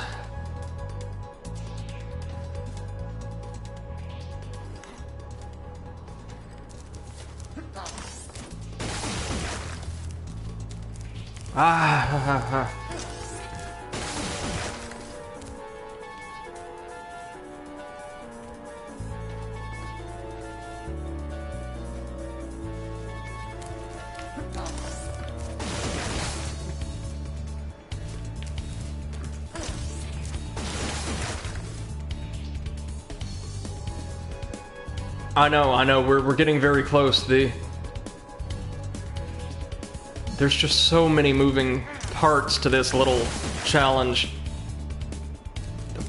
I know, we're getting very close. There's just so many moving parts to this little challenge.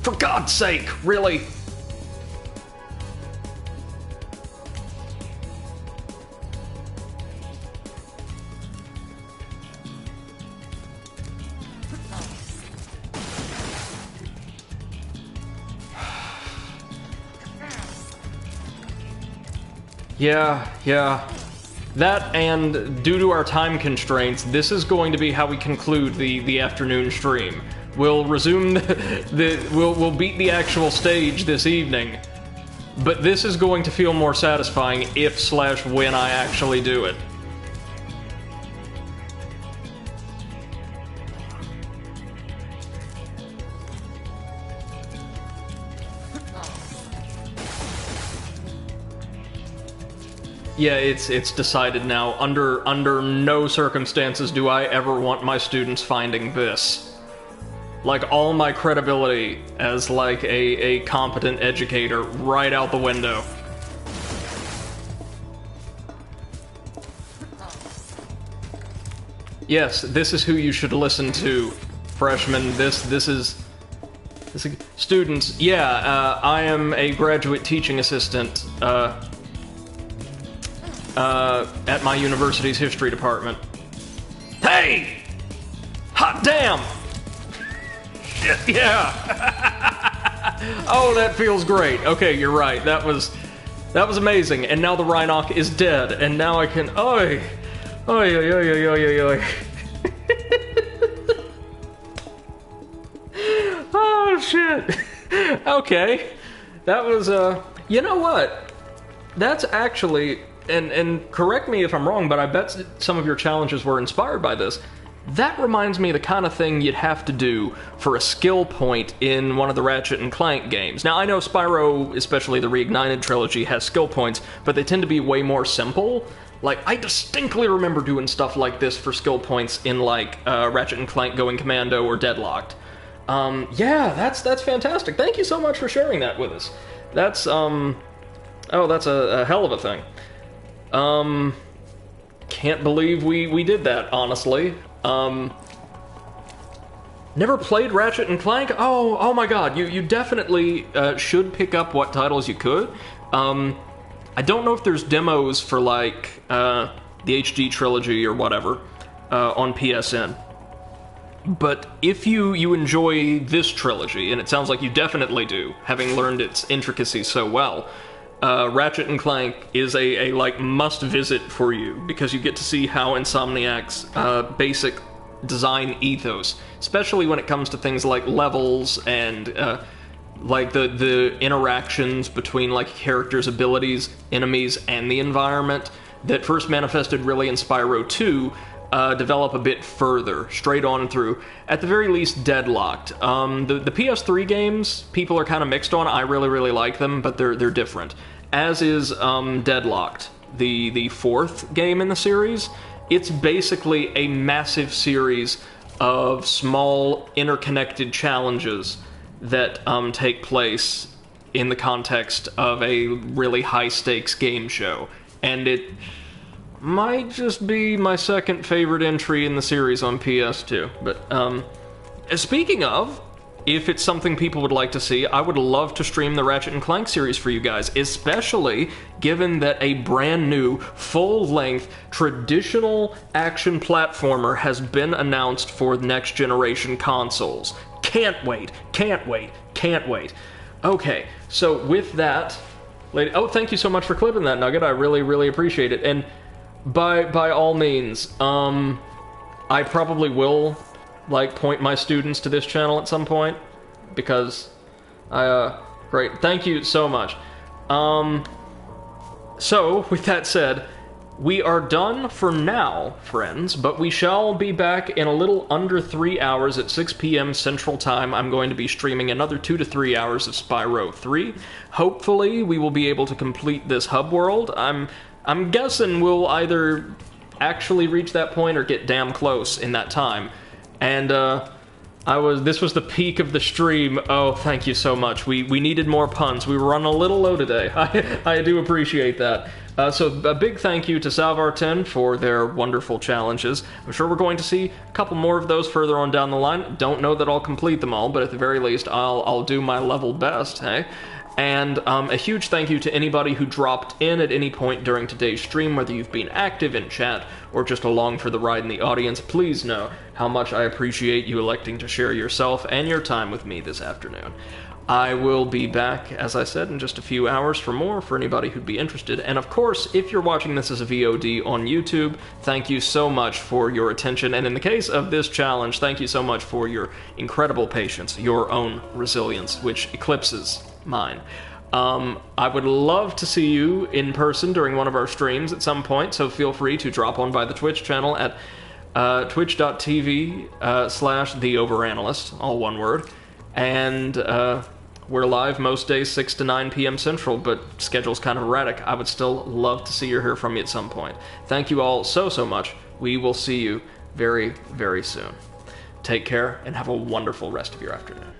For God's sake, really? Yeah. That, and due to our time constraints, this is going to be how we conclude the afternoon stream. We'll resume we'll beat the actual stage this evening, but this is going to feel more satisfying if/when I actually do it. Yeah, it's decided now. Under no circumstances do I ever want my students finding this. Like, all my credibility as, like, a competent educator right out the window. Yes, this is who you should listen to, freshmen. This is students. Yeah, I am a graduate teaching assistant, at my university's history department. Hey! Hot damn! Shit, yeah! Oh, that feels great. Okay, you're right. That was amazing. And now the Rhinoc is dead, and now I can... Oi! Oi, oi, oi, oi, oi, oi. Oh, shit. Okay. That was, You know what? That's actually... And correct me if I'm wrong, but I bet some of your challenges were inspired by this. That reminds me of the kind of thing you'd have to do for a skill point in one of the Ratchet and Clank games. Now, I know Spyro, especially the Reignited trilogy, has skill points, but they tend to be way more simple. Like, I distinctly remember doing stuff like this for skill points in, like, Ratchet and Clank Going Commando or Deadlocked. Yeah, that's fantastic. Thank you so much for sharing that with us. That's, that's a hell of a thing. Can't believe we did that, honestly. Never played Ratchet and Clank? Oh my god, you definitely should pick up what titles you could. I don't know if there's demos for, like, the HD trilogy or whatever, on PSN. But if you enjoy this trilogy, and it sounds like you definitely do, having learned its intricacies so well, Ratchet and Clank is a like must-visit for you, because you get to see how Insomniac's basic design ethos, especially when it comes to things like levels and like the interactions between like characters' abilities, enemies, and the environment that first manifested really in Spyro 2, develop a bit further, straight on through, at the very least, Deadlocked. The PS3 games, people are kind of mixed on. I really like them, but they're different. As is Deadlocked, the fourth game in the series. It's basically a massive series of small, interconnected challenges that take place in the context of a really high-stakes game show. And it might just be my second favorite entry in the series on PS2. But, speaking of, if it's something people would like to see, I would love to stream the Ratchet and Clank series for you guys, especially given that a brand new, full-length, traditional action platformer has been announced for next-generation consoles. Can't wait. Okay, so with that... thank you so much for clipping that, Nugget. I really appreciate it. And by all means, I probably will, like, point my students to this channel at some point, because great. Thank you so much. So, with that said, we are done for now, friends, but we shall be back in a little under 3 hours at 6 p.m. Central Time. I'm going to be streaming another 2 to 3 hours of Spyro 3. Hopefully, we will be able to complete this hub world. I'm guessing we'll either actually reach that point or get damn close in that time. And, This was the peak of the stream. Oh, thank you so much. We needed more puns. We were running a little low today. I do appreciate that. So a big thank you to Salvar 10 for their wonderful challenges. I'm sure we're going to see a couple more of those further on down the line. Don't know that I'll complete them all, but at the very least, I'll do my level best, hey? And a huge thank you to anybody who dropped in at any point during today's stream, whether you've been active in chat or just along for the ride in the audience. Please know how much I appreciate you electing to share yourself and your time with me this afternoon. I will be back, as I said, in just a few hours for more for anybody who'd be interested. And of course, if you're watching this as a VOD on YouTube, thank you so much for your attention. And in the case of this challenge, thank you so much for your incredible patience, your own resilience, which eclipses mine. I would love to see you in person during one of our streams at some point, so feel free to drop on by the Twitch channel at twitch.tv/theoveranalyst, all one word. And we're live most days 6 to 9 p.m. Central, but schedule's kind of erratic. I would still love to see or hear from you at some point. Thank you all so much. We will see you very, very soon. Take care and have a wonderful rest of your afternoon.